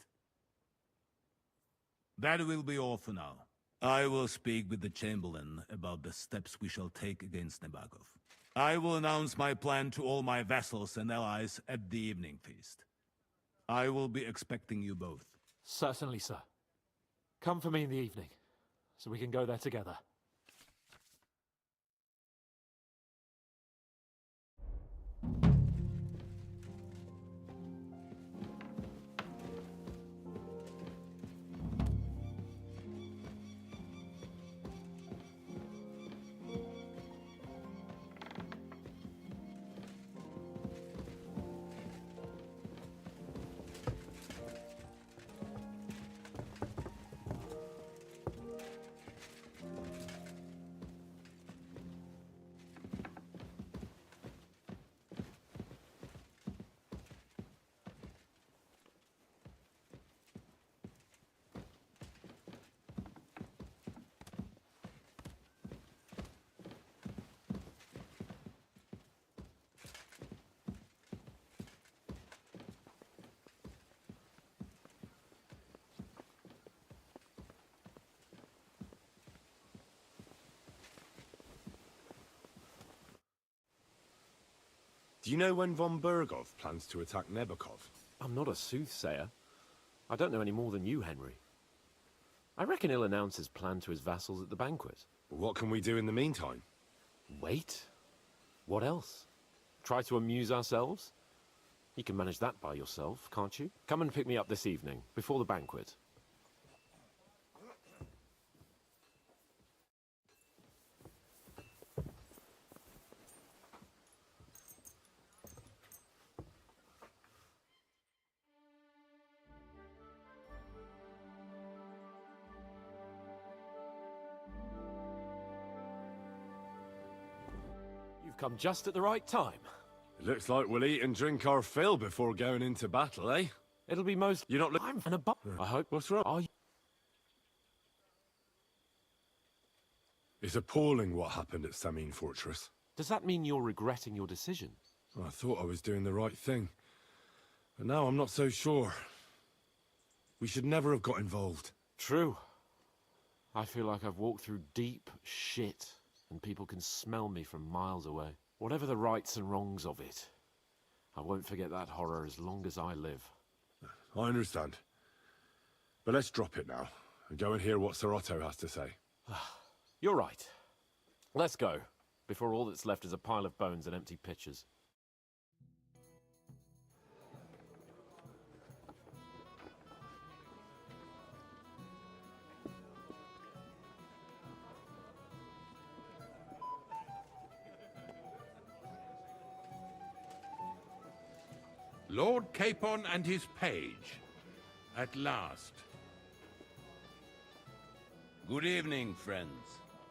That will be all for now. I will speak with the Chamberlain about the steps we shall take against Nebakov. I will announce my plan to all my vassals and allies at the evening feast. I will be expecting you both. Certainly, sir. Come for me in the evening, so we can go there together. Do you know when von Bergov plans to attack Nebakov? I'm not a soothsayer. I don't know any more than you, Henry. I reckon he'll announce his plan to his vassals at the banquet. What can we do in the meantime? Wait? What else? Try to amuse ourselves? You can manage that by yourself, can't you? Come and pick me up this evening, before the banquet. You've come just at the right time. It looks like we'll eat and drink our fill before going into battle, eh? It'll be most... You're not I'm in a bu- I hope... What's wrong? Are you... It's appalling what happened at Samin Fortress. Does that mean you're regretting your decision? I thought I was doing the right thing. But now I'm not so sure. We should never have got involved. True. I feel like I've walked through deep shit, and people can smell me from miles away. Whatever the rights and wrongs of it, I won't forget that horror as long as I live. I understand. But let's drop it now, and go and hear what Sir Otto has to say. You're right. Let's go, before all that's left is a pile of bones and empty pitchers. Lord Capon and his page. At last. Good evening, friends.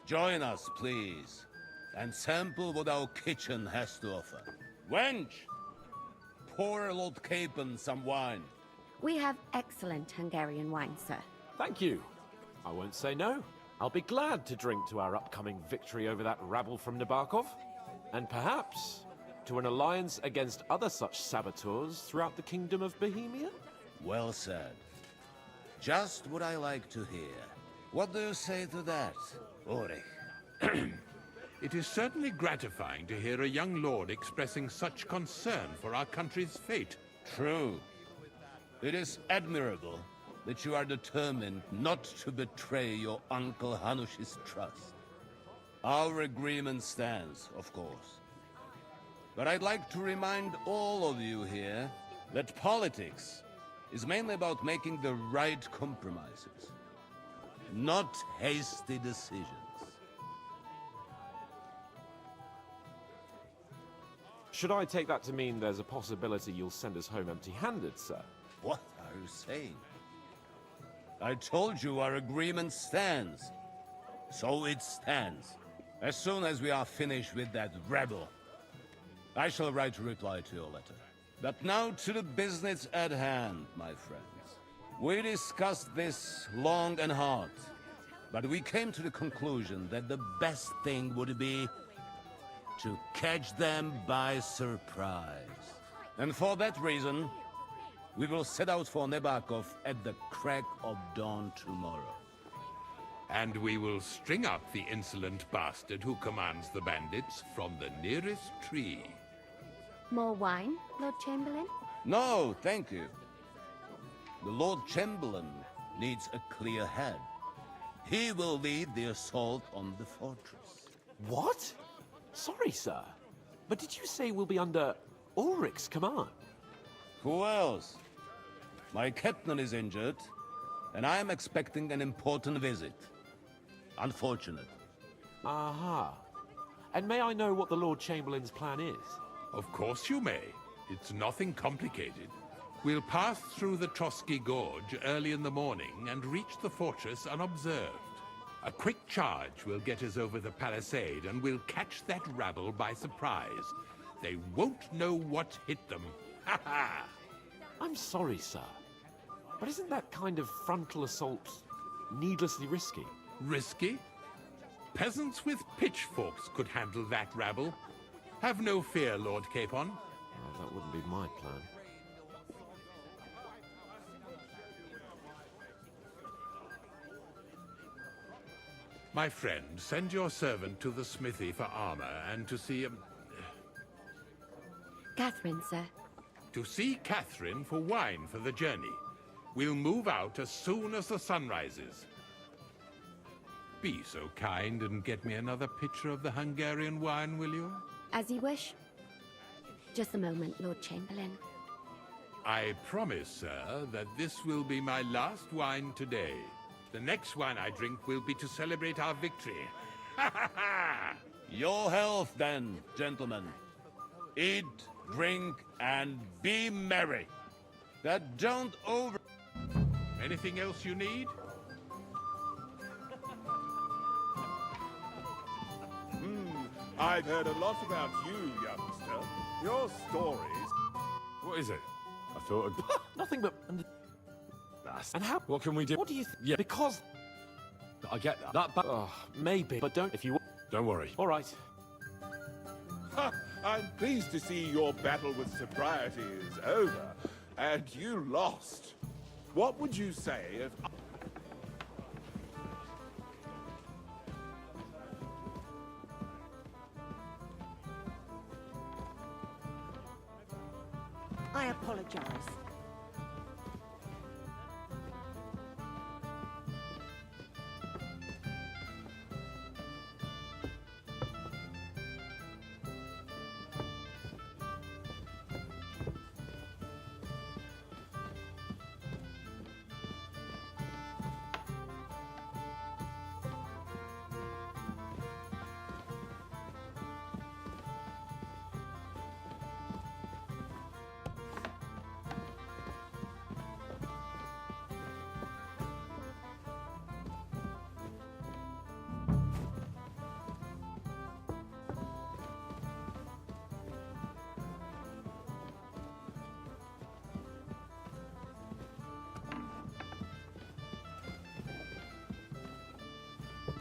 Join us, please, and sample what our kitchen has to offer. Wench! Pour Lord Capon some wine. We have excellent Hungarian wine, sir. Thank you. I won't say no. I'll be glad to drink to our upcoming victory over that rabble from Nabokov, and perhaps to an alliance against other such saboteurs throughout the Kingdom of Bohemia? Well said. Just what I like to hear. What do you say to that, Ulrich? It is certainly gratifying to hear a young lord expressing such concern for our country's fate. True. It is admirable that you are determined not to betray your Uncle Hanush's trust. Our agreement stands, of course. But I'd like to remind all of you here that politics is mainly about making the right compromises, not hasty decisions. Should I take that to mean there's a possibility you'll send us home empty-handed, sir? What are you saying? I told you our agreement stands. So it stands. As soon as we are finished with that rebel, I shall write a reply to your letter. But now to the business at hand, my friends. We discussed this long and hard, but we came to the conclusion that the best thing would be to catch them by surprise. And for that reason, we will set out for Nebakov at the crack of dawn tomorrow. And we will string up the insolent bastard who commands the bandits from the nearest tree. More wine, Lord Chamberlain? No, thank you. The Lord Chamberlain needs a clear head. He will lead the assault on the fortress. What? Sorry, sir. But did you say we'll be under Ulrich's command? Who else? My captain is injured, and I am expecting an important visit. Unfortunate. Aha. And may I know what the Lord Chamberlain's plan is? Of course you may. It's nothing complicated. We'll pass through the Trotsky Gorge early in the morning and reach the fortress unobserved. A quick charge will get us over the palisade, and we'll catch that rabble by surprise. They won't know what hit them. Ha ha! I'm sorry, sir. But isn't that kind of frontal assault needlessly risky? Risky? Peasants with pitchforks could handle that rabble. Have no fear, Lord Capon. Well, that wouldn't be my plan. My friend, send your servant to the smithy for armor and to see... Catherine, sir. To see Catherine for wine for the journey. We'll move out as soon as the sun rises. Be so kind and get me another pitcher of the Hungarian wine, will you? As you wish. Just a moment, Lord Chamberlain. I promise, sir, that this will be my last wine today. The next wine I drink will be to celebrate our victory. Your health, then, gentlemen. Eat, drink, and be merry. That don't over... Anything else you need? I've heard a lot about you, youngster. Your stories... What is it? I thought... Nothing but... And how... What can we do? What do you think? Yeah. Because... I get that. Maybe, but don't if you... Don't worry. All right. I'm pleased to see your battle with sobriety is over, and you lost. What would you say if... I apologize.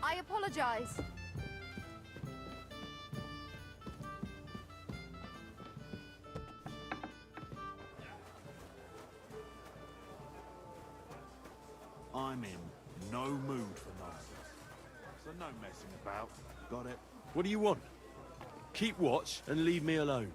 I apologize. I'm in no mood for nonsense. So no messing about. Got it? What do you want? Keep watch and leave me alone.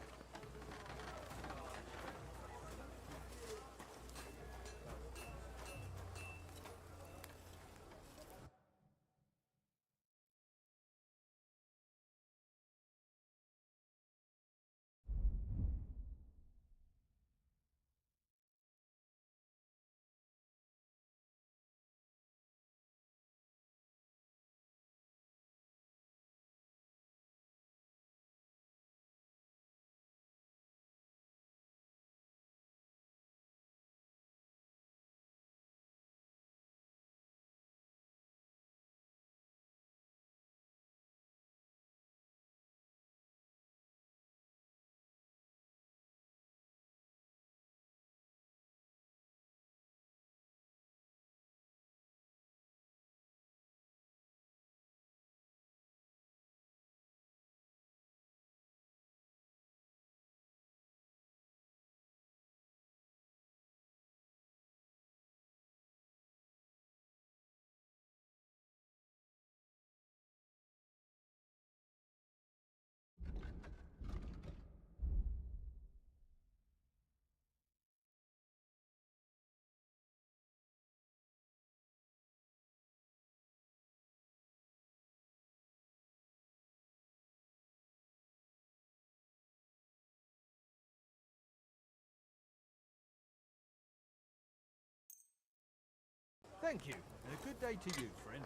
Thank you, and a good day to you, friend.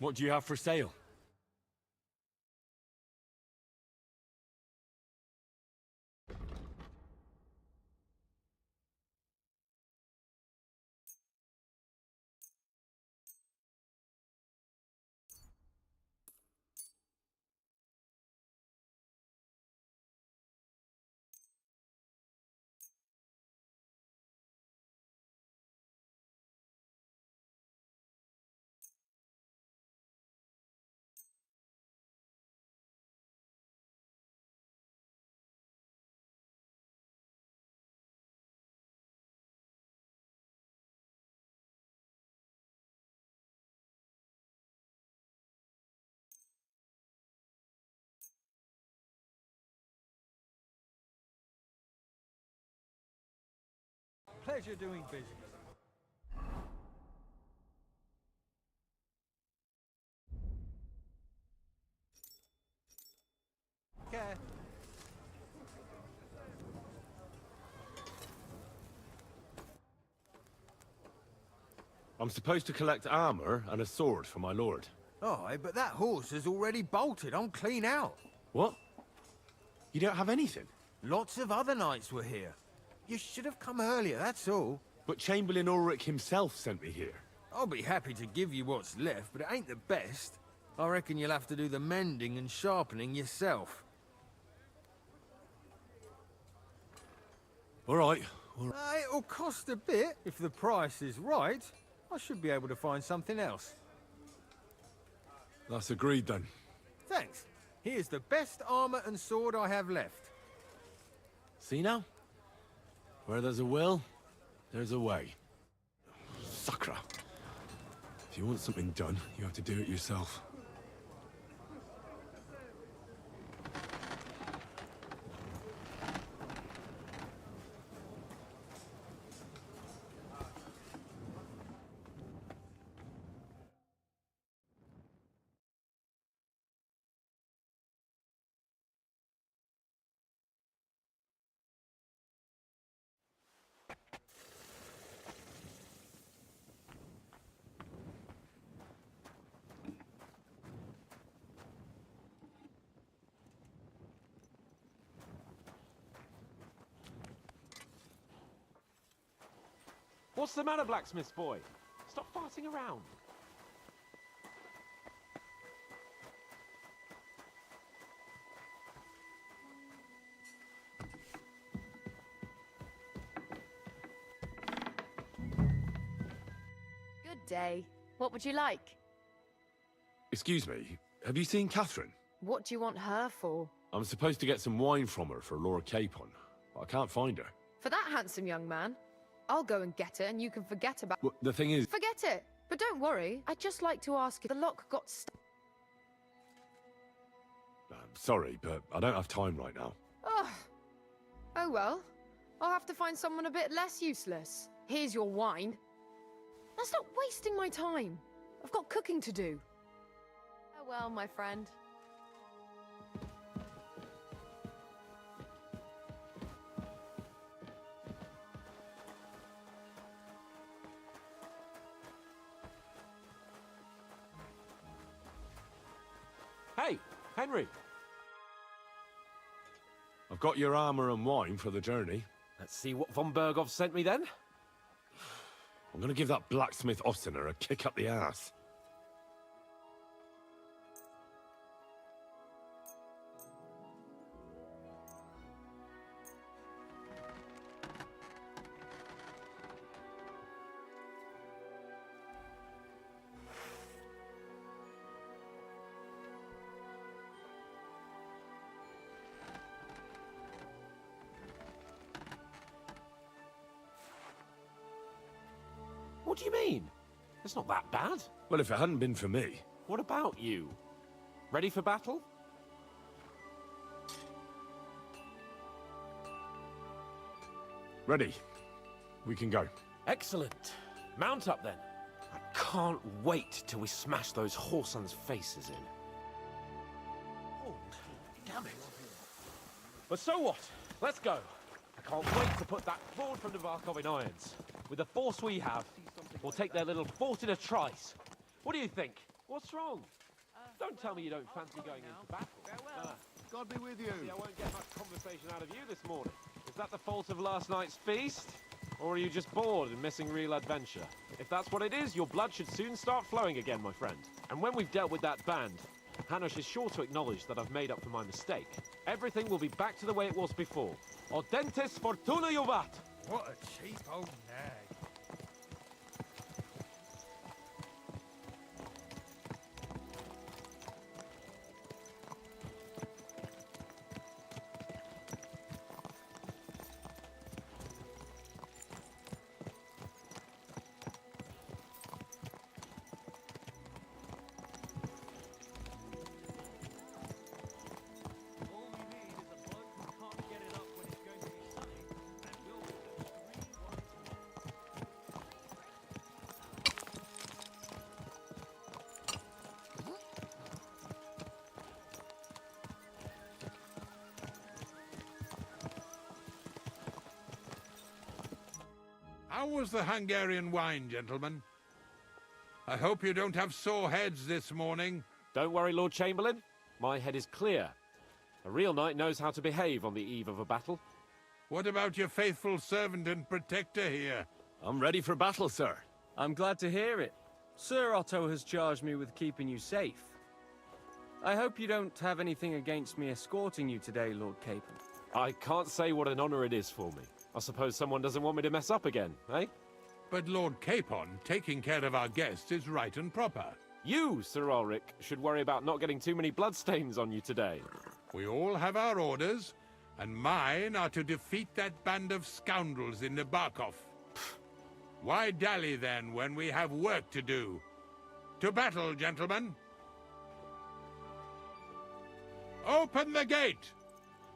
What do you have for sale? pleasure doing business. Care. I'm supposed to collect armor and a sword for my lord. Aye, but that horse has already bolted. I'm clean out. What? You don't have anything? Lots of other knights were here. You should have come earlier, that's all. But Chamberlain Ulrich himself sent me here. I'll be happy to give you what's left, but it ain't the best. I reckon you'll have to do the mending and sharpening yourself. All right. It'll cost a bit. If the price is right, I should be able to find something else. That's agreed then. Thanks. Here's the best armor and sword I have left. See now? Where there's a will, there's a way. Sacra. If you want something done, you have to do it yourself. What's the matter, blacksmith's boy? Stop farting around. Good day. What would you like? Excuse me, have you seen Catherine? What do you want her for? I'm supposed to get some wine from her for Lord Capon, but I can't find her. For that handsome young man? I'll go and get it, and you can forget about... Well, the thing is... Forget it! But don't worry, I'd just like to ask if the lock got stuck. Sorry, but I don't have time right now. Oh well. I'll have to find someone a bit less useless. Here's your wine. Now stop wasting my time. I've got cooking to do. Oh well, my friend. Hey, Henry. I've got your armor and wine for the journey. Let's see what von Berghoff sent me then. I'm gonna give that blacksmith Ostener a kick up the ass. What do you mean? It's not that bad. Well, if it hadn't been for me... What about you? Ready for battle? Ready. We can go. Excellent. Mount up then. I can't wait till we smash those whoresons' faces in. Oh, damn it. But so what? Let's go. I can't wait to put that Ford from Novarkov in irons. With the force we have, we'll take their little fort in a trice. What do you think? What's wrong? Don't tell me you don't fancy going into battle. God be with you. See, I won't get much conversation out of you this morning. Is that the fault of last night's feast? Or are you just bored and missing real adventure? If that's what it is, your blood should soon start flowing again, my friend. And when we've dealt with that band, Hanush is sure to acknowledge that I've made up for my mistake. Everything will be back to the way it was before. Audentes fortuna juvat! What a cheap old nag. How was the Hungarian wine, gentlemen? I hope you don't have sore heads this morning. Don't worry, Lord Chamberlain. My head is clear. A real knight knows how to behave on the eve of a battle. What about your faithful servant and protector here? I'm ready for battle, sir. I'm glad to hear it. Sir Otto has charged me with keeping you safe. I hope you don't have anything against me escorting you today, Lord Capon. I can't say what an honor it is for me. I suppose someone doesn't want me to mess up again, eh? But Lord Capon, taking care of our guests is right and proper. You, Sir Ulrich, should worry about not getting too many bloodstains on you today. We all have our orders, and mine are to defeat that band of scoundrels in the Barkov. Why dally then when we have work to do? To battle, gentlemen! Open the gate!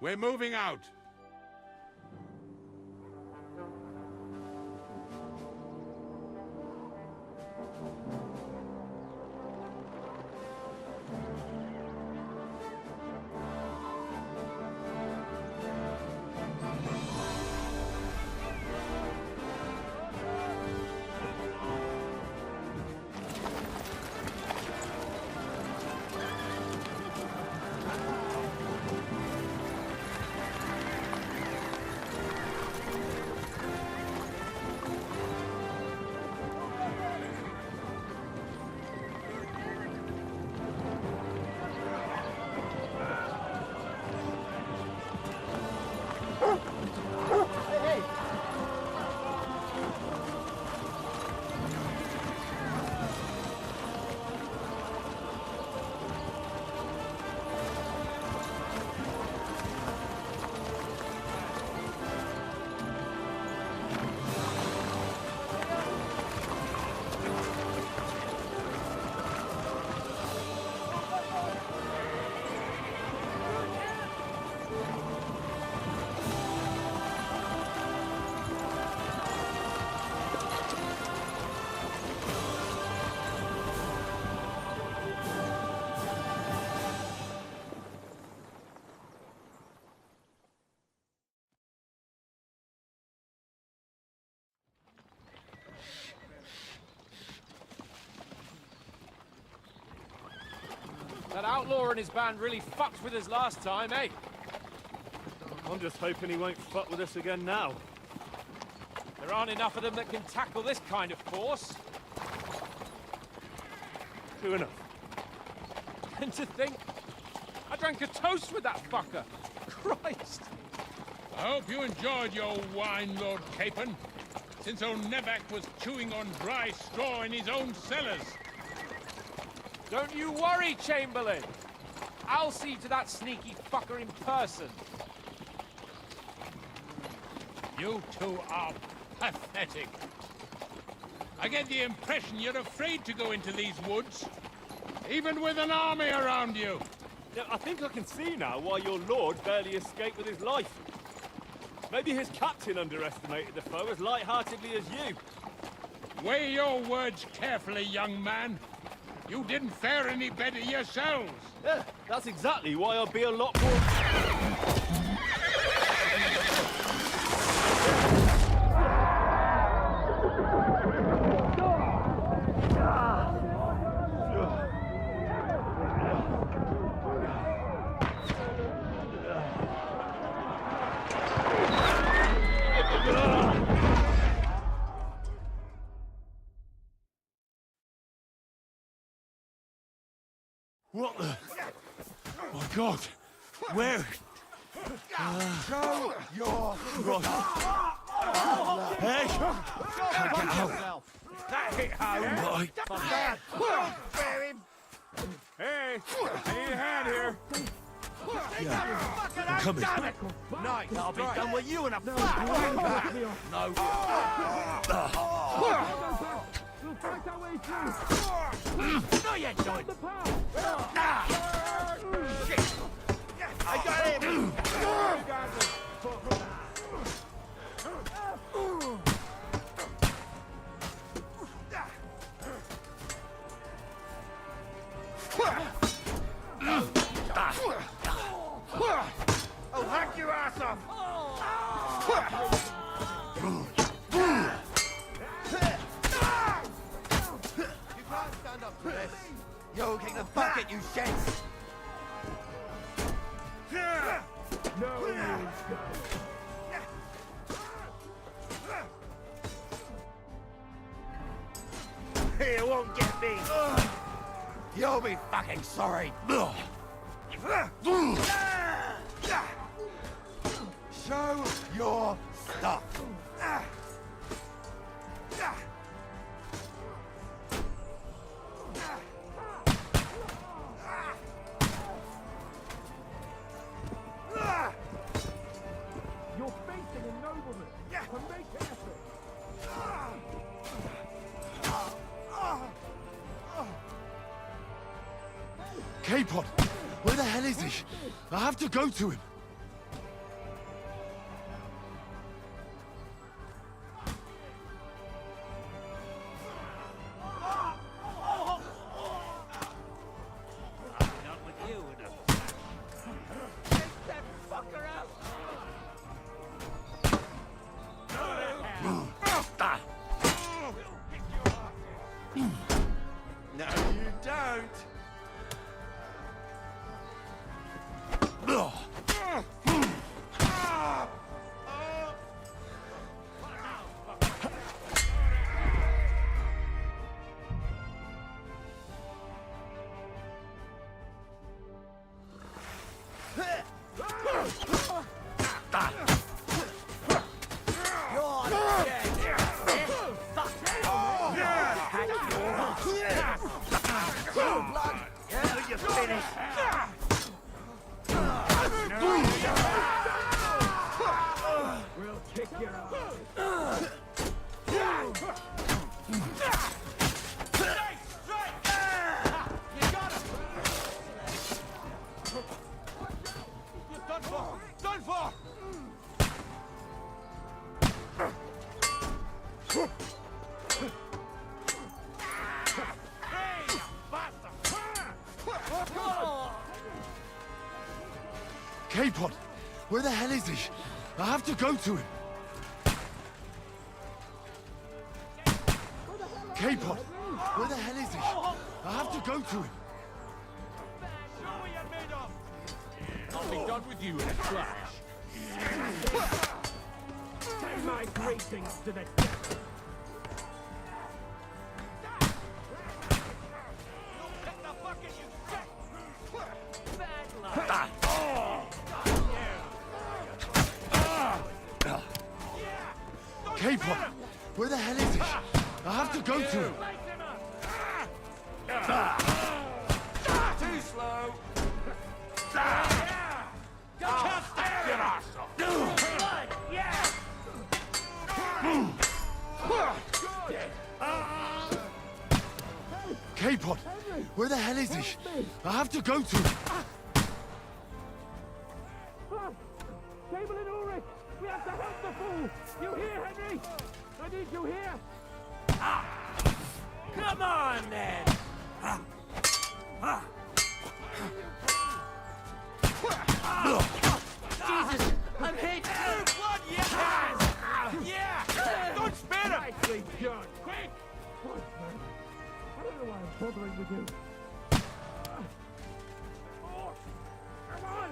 We're moving out. That outlaw and his band really fucked with us last time, eh? I'm just hoping he won't fuck with us again now. There aren't enough of them that can tackle this kind of force. True enough. And to think, I drank a toast with that fucker. Christ! I hope you enjoyed your wine, Lord Capon, since old Nevak was chewing on dry straw in his own cellars. Don't you worry, Chamberlain. I'll see to that sneaky fucker in person. You two are pathetic. I get the impression you're afraid to go into these woods, even with an army around you. Yeah, I think I can see now why your lord barely escaped with his life. Maybe his captain underestimated the foe as light-heartedly as you. Weigh your words carefully, young man. You didn't fare any better yourselves. Yeah, that's exactly why I'll be a lot more... What the... My God! Where? Show your... Hey! Can't get out. That hit home. Right. Spare him. Hey, I need a hand here. Yeah. I'm coming. Nice, I'll be done with you in a flash. No. No, you don't. Shit. I got him. I'll hack your ass off. get you shits! You won't get me! You'll be fucking sorry! Show your stuff! You're facing a nobleman. So make an effort. Capon! Where the hell is he? I have to go to him. Not with you enough. Take that fucker out. No, you don't! We'll kick your ass. You got him! You're done for! Done for! Hey, bastard! Capon! Where the hell is he? I have to go to him. Capon! Where the hell is he? I have to go to him. Show what you're made of! I'll be done with you in a flash. Take my greetings to the devil. Get the bucket, you shit! Bad luck! Capon! Where the hell is he? I have to go to him. Too slow! Cast your ass off! Blood, yeah! Capon! Where the hell is he? I have to go to him. Chamberlain Ulrich! We have to help the fool! You hear, Henry? I need you here! Come on, then! Jesus! I'm hit! Blood, yes! Yeah! Don't spare him! Nicely done! Quick! What, man? I don't know why I'm bothering with you. Oh, come on!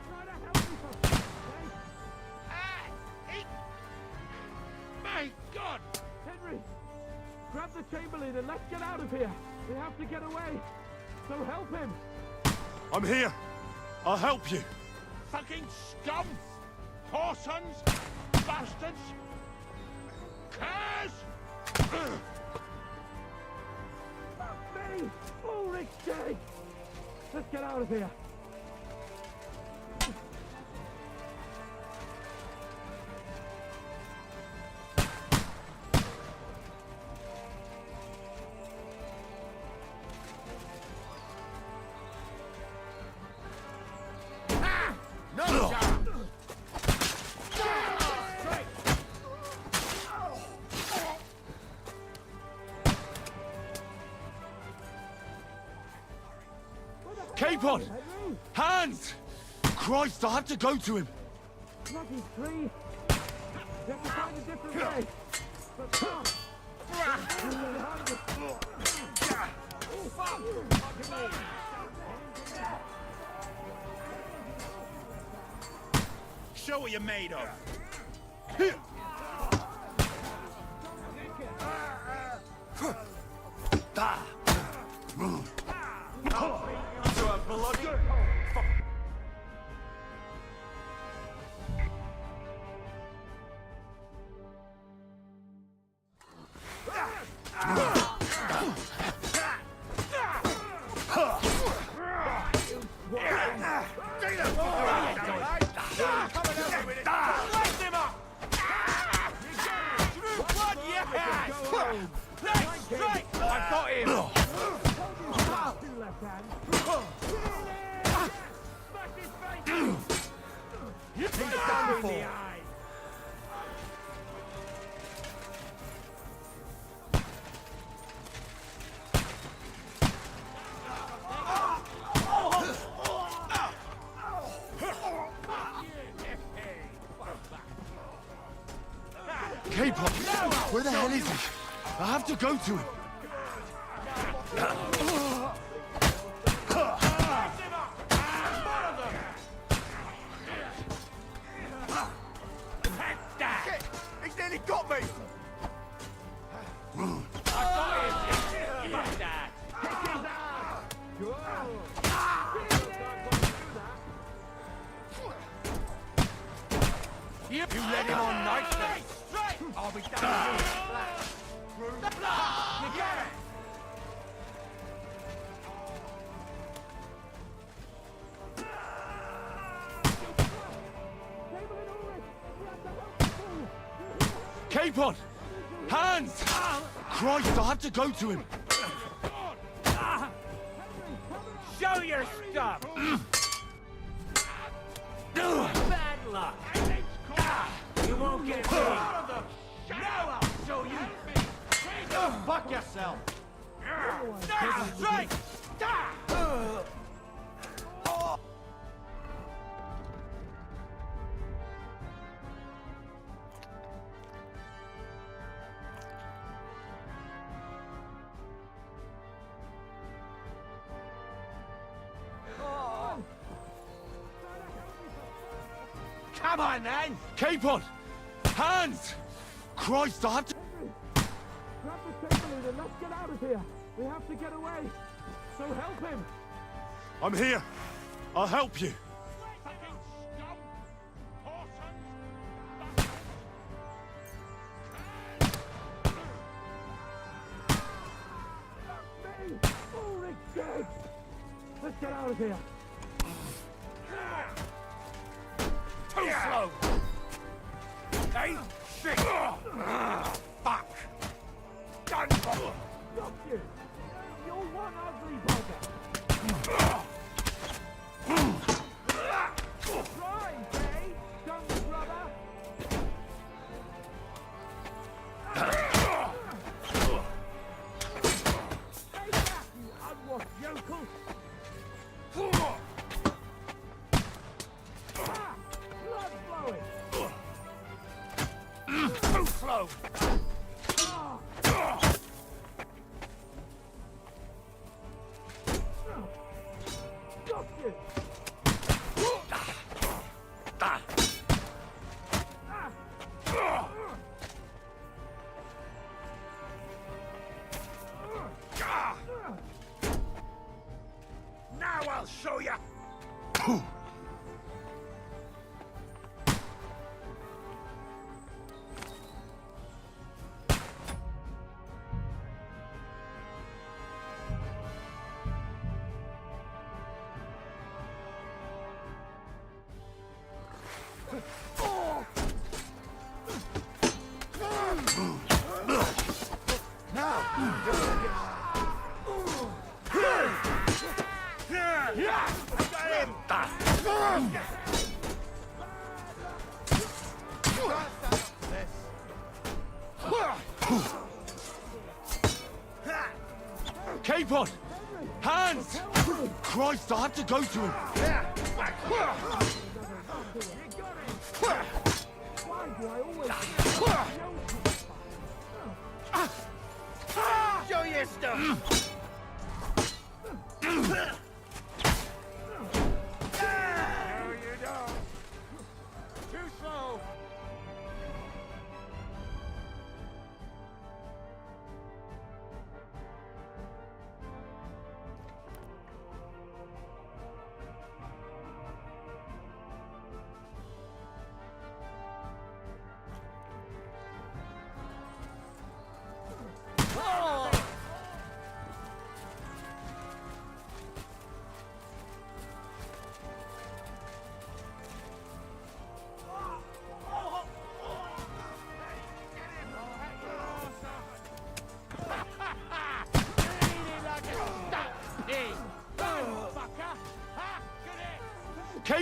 Try to help me for fuck's sake. My God! Henry! Grab the Chamberlain and let's get out of here! We have to get away! So help him! I'm here. I'll help you. Fucking scum! Whoresons! Bastards! Curs! Fuck me! Ulrich's dead! Let's get out of here! Capon! Hands! Christ, I have to go to him. Lucky tree! You have to find a different way! But come! what you're made of. I've got him! He's done for! K-pop! Where the hell is he? I have to go to him! He's nearly got me! You let him on nicely! I'll be done with you! You get it! Capon! Hands! Christ, I have to go to him! Show your stuff! Bad luck! You won't get me! Now I'll show you! Go fuck yourself! Strike! Come on, then! Capon! Hands! Christ, I have to... Grab the table and let's get out of here. We have to get away. So help him. I'm here. I'll help you. Ulrich's dead. Let's get out of here. Too slow! Hey, shit! Fuck! Done for! Stop you! You're one ugly bugger! Try, eh? Dumb brother! Take that, you unwashed yokel! Blood flowing! Too slow! Got you! Now I'll show you! Capon! Hands! Christ, I have to go to him! Show your stuff! No, you don't! Too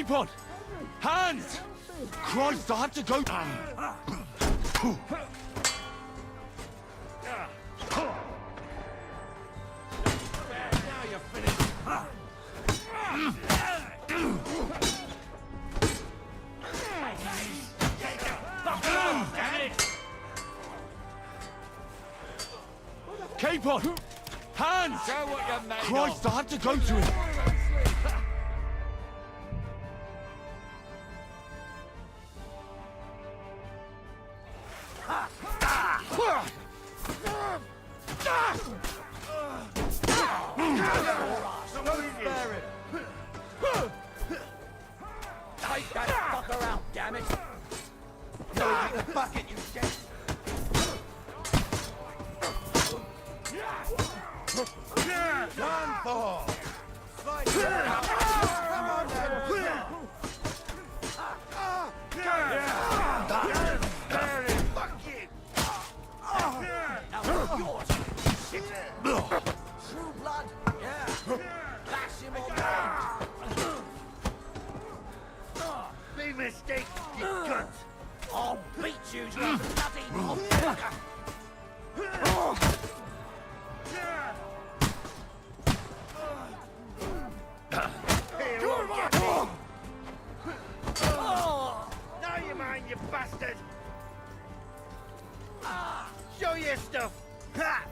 Capon! Hands! Christ, I have to go... Now you're finished. Capon! Hands! Show what you're made Christ, of. I have to go to him! Take that fucker out, damn it! No, take the bucket, you shit! Done for! Come on, then! Fuck you! Now yours! Shit! True blood? Yeah! Lash him on the Big mistake, you cunt! I'll beat you, you bloody motherfucker! Here, won't get me! Now you mind, you bastard! Show your stuff! Ha!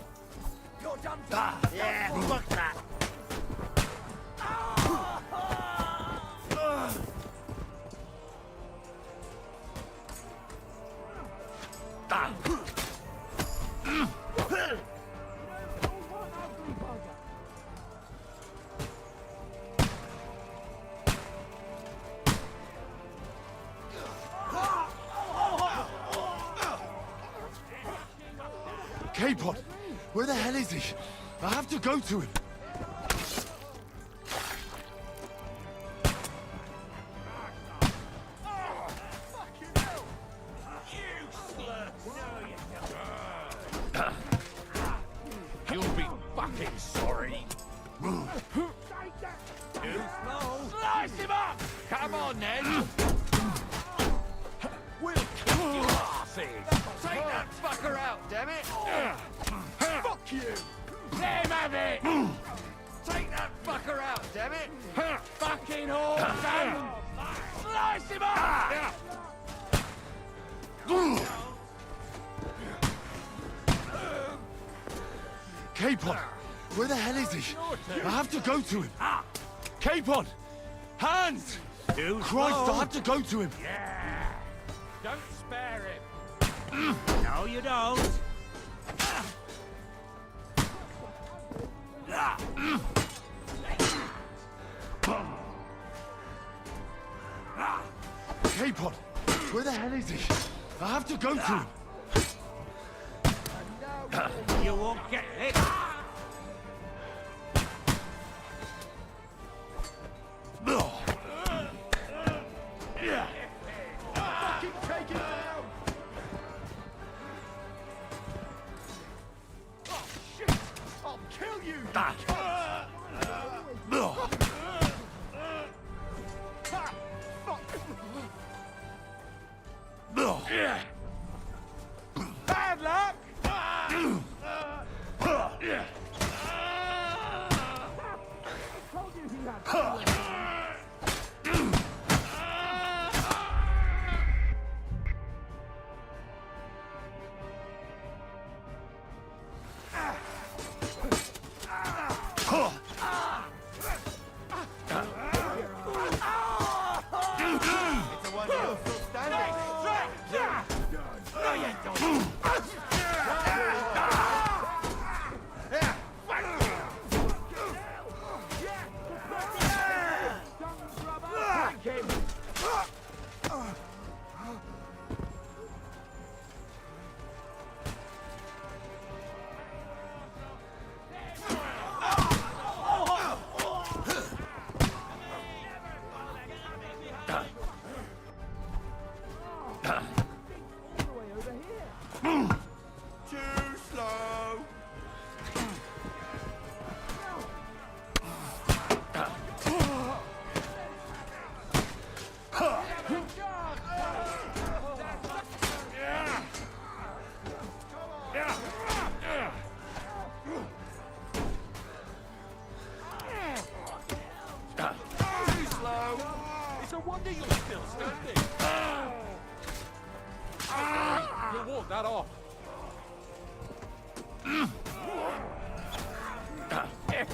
You're done for! Yeah, fuck that! Capon! Where the hell is he? I have to go to him! You'll be fucking sorry. Too slow! Slice him up! Come on, then. We'll kick your asses. Take that fucker out, damn it. Fuck you. Let him have it. Take that fucker out, damn it. Fucking horse. Slice him up. Capon! Where the hell is he? I have to go to him! Capon! Hands! Christ, I have to go to him! Yeah. Don't spare him. No, you don't! Capon! Where the hell is he? I have to go to him! You won't get it! Fucking take him down. Oh, shit. I'll kill you. Bad luck!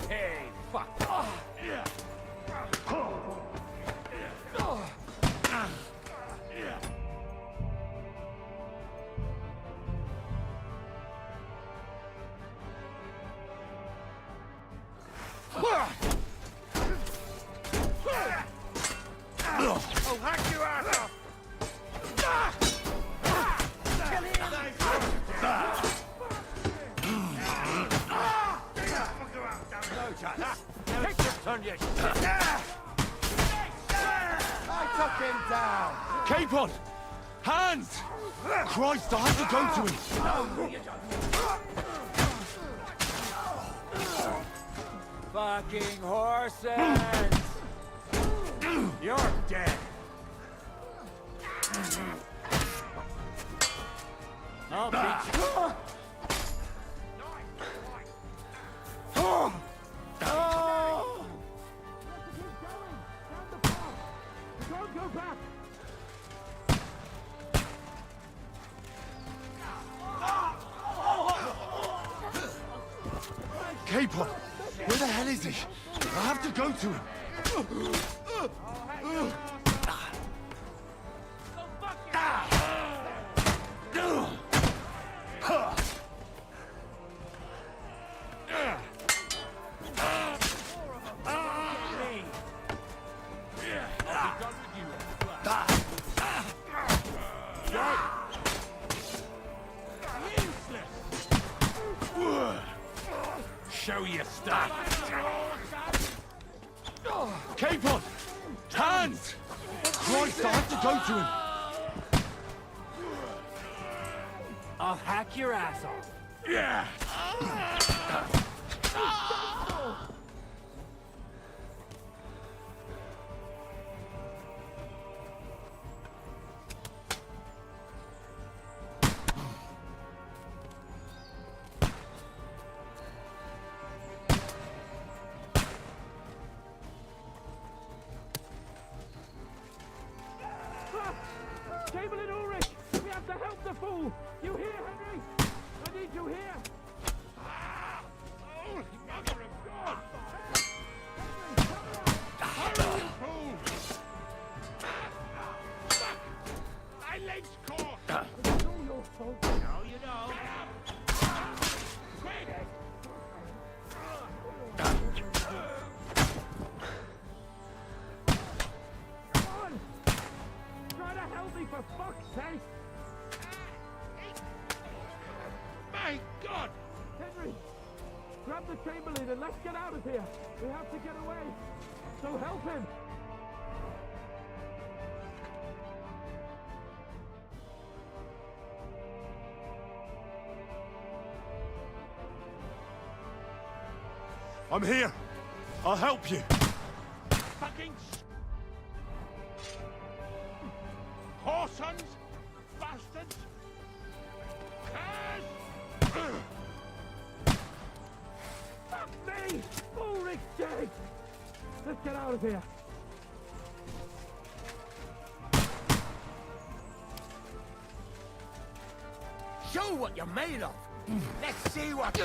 Hey, fuck. I'll hack your ass off! I took him down! Capon! Hands! Christ, I have to go to him! Fucking horses! You're dead. I'll beat you. Don't go back! Capon! Where the hell is he? I have to go to him! Show your stuff. Capon! Hands! Christ, I have to go to him! I'll hack your ass off. Yeah! Chamberlain Ulrich! We have to help the fool! You hear, Henry? I need you here! Holy mother of God! Hurry, you fool! Fuck! My leg's caught! It's all your fault. No, you don't. Quick! Come on! Try to help me, for fuck's sake! My God! Henry! Grab the Chamberlain and let's get out of here! We have to get away! So help him! I'm here! I'll help you! Fucking whoresons! Bastards! Curse! Fuck me! Ulrich's dead! Let's get out of here! Show what you're made of. Let's see what.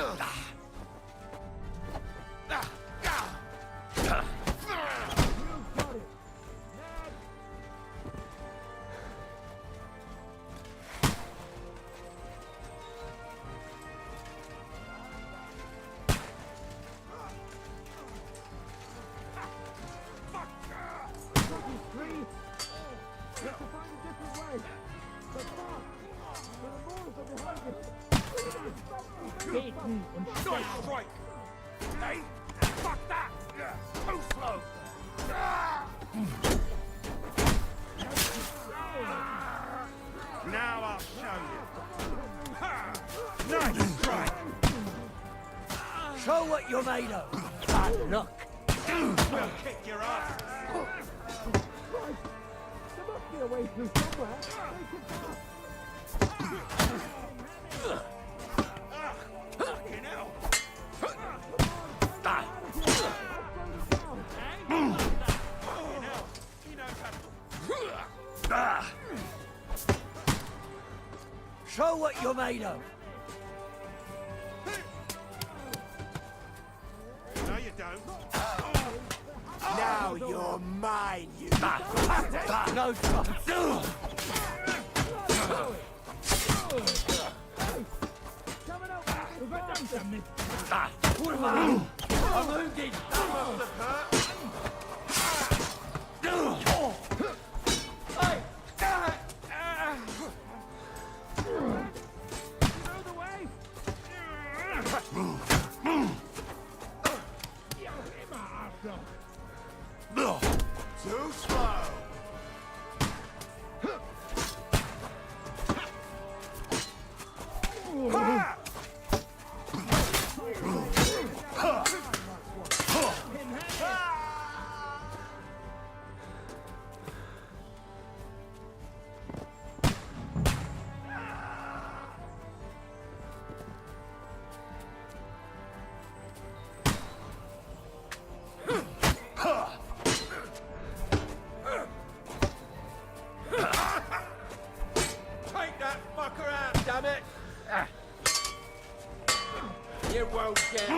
Nice strike! Hey! Fuck that! Too slow! Now I'll show you. Nice strike! Show what you're made of. Bad luck. We'll kick your ass! There must be a way through somewhere! Fucking hell! Show what you're made of. Now you're mine, you bastard! No chance! I'm wounded! Too slow. You won't get...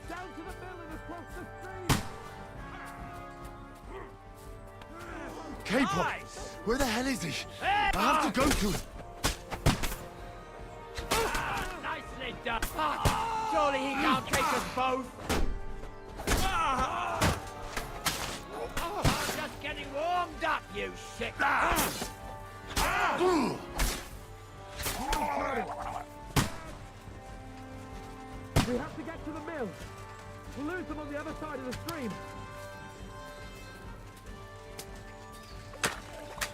Down to the mill and across the stream! Capon! Where the hell is he? I have to go to him! Nicely done! Surely he can't take us both! I'm just getting warmed up, you shit! We have to get to the mill. We'll lose them on the other side of the stream.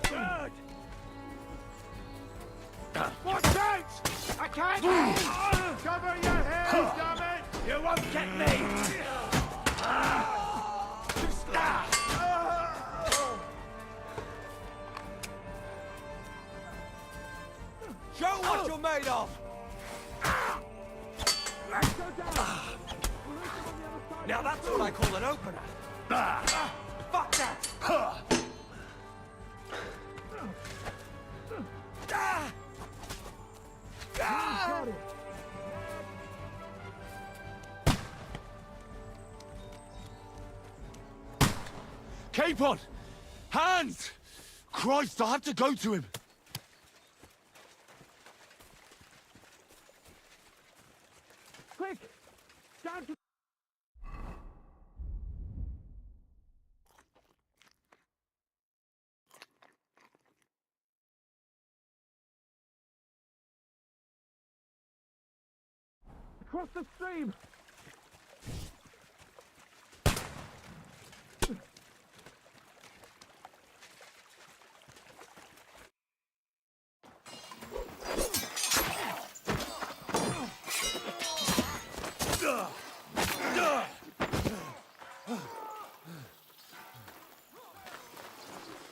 Good! Watch out! I can't! Cover your head, damn it! You won't get me! Show what you're made of! Now that's what I call an opener. Fuck that! Capon! Hands! Christ, I have to go to him! Quick! Down to... Across the stream!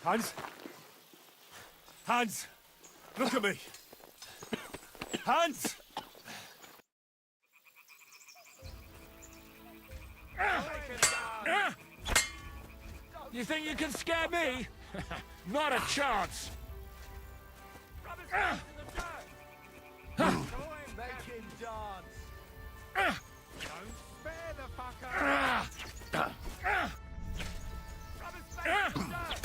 Hans? Hans! Look at me! Hans! You think you can scare me? Not a chance! Make him dance! Don't spare the fucker!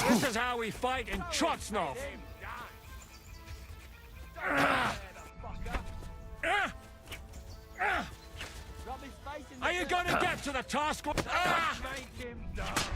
This is how we fight in Trotsnov! Are you gonna get to the task? Make him dance!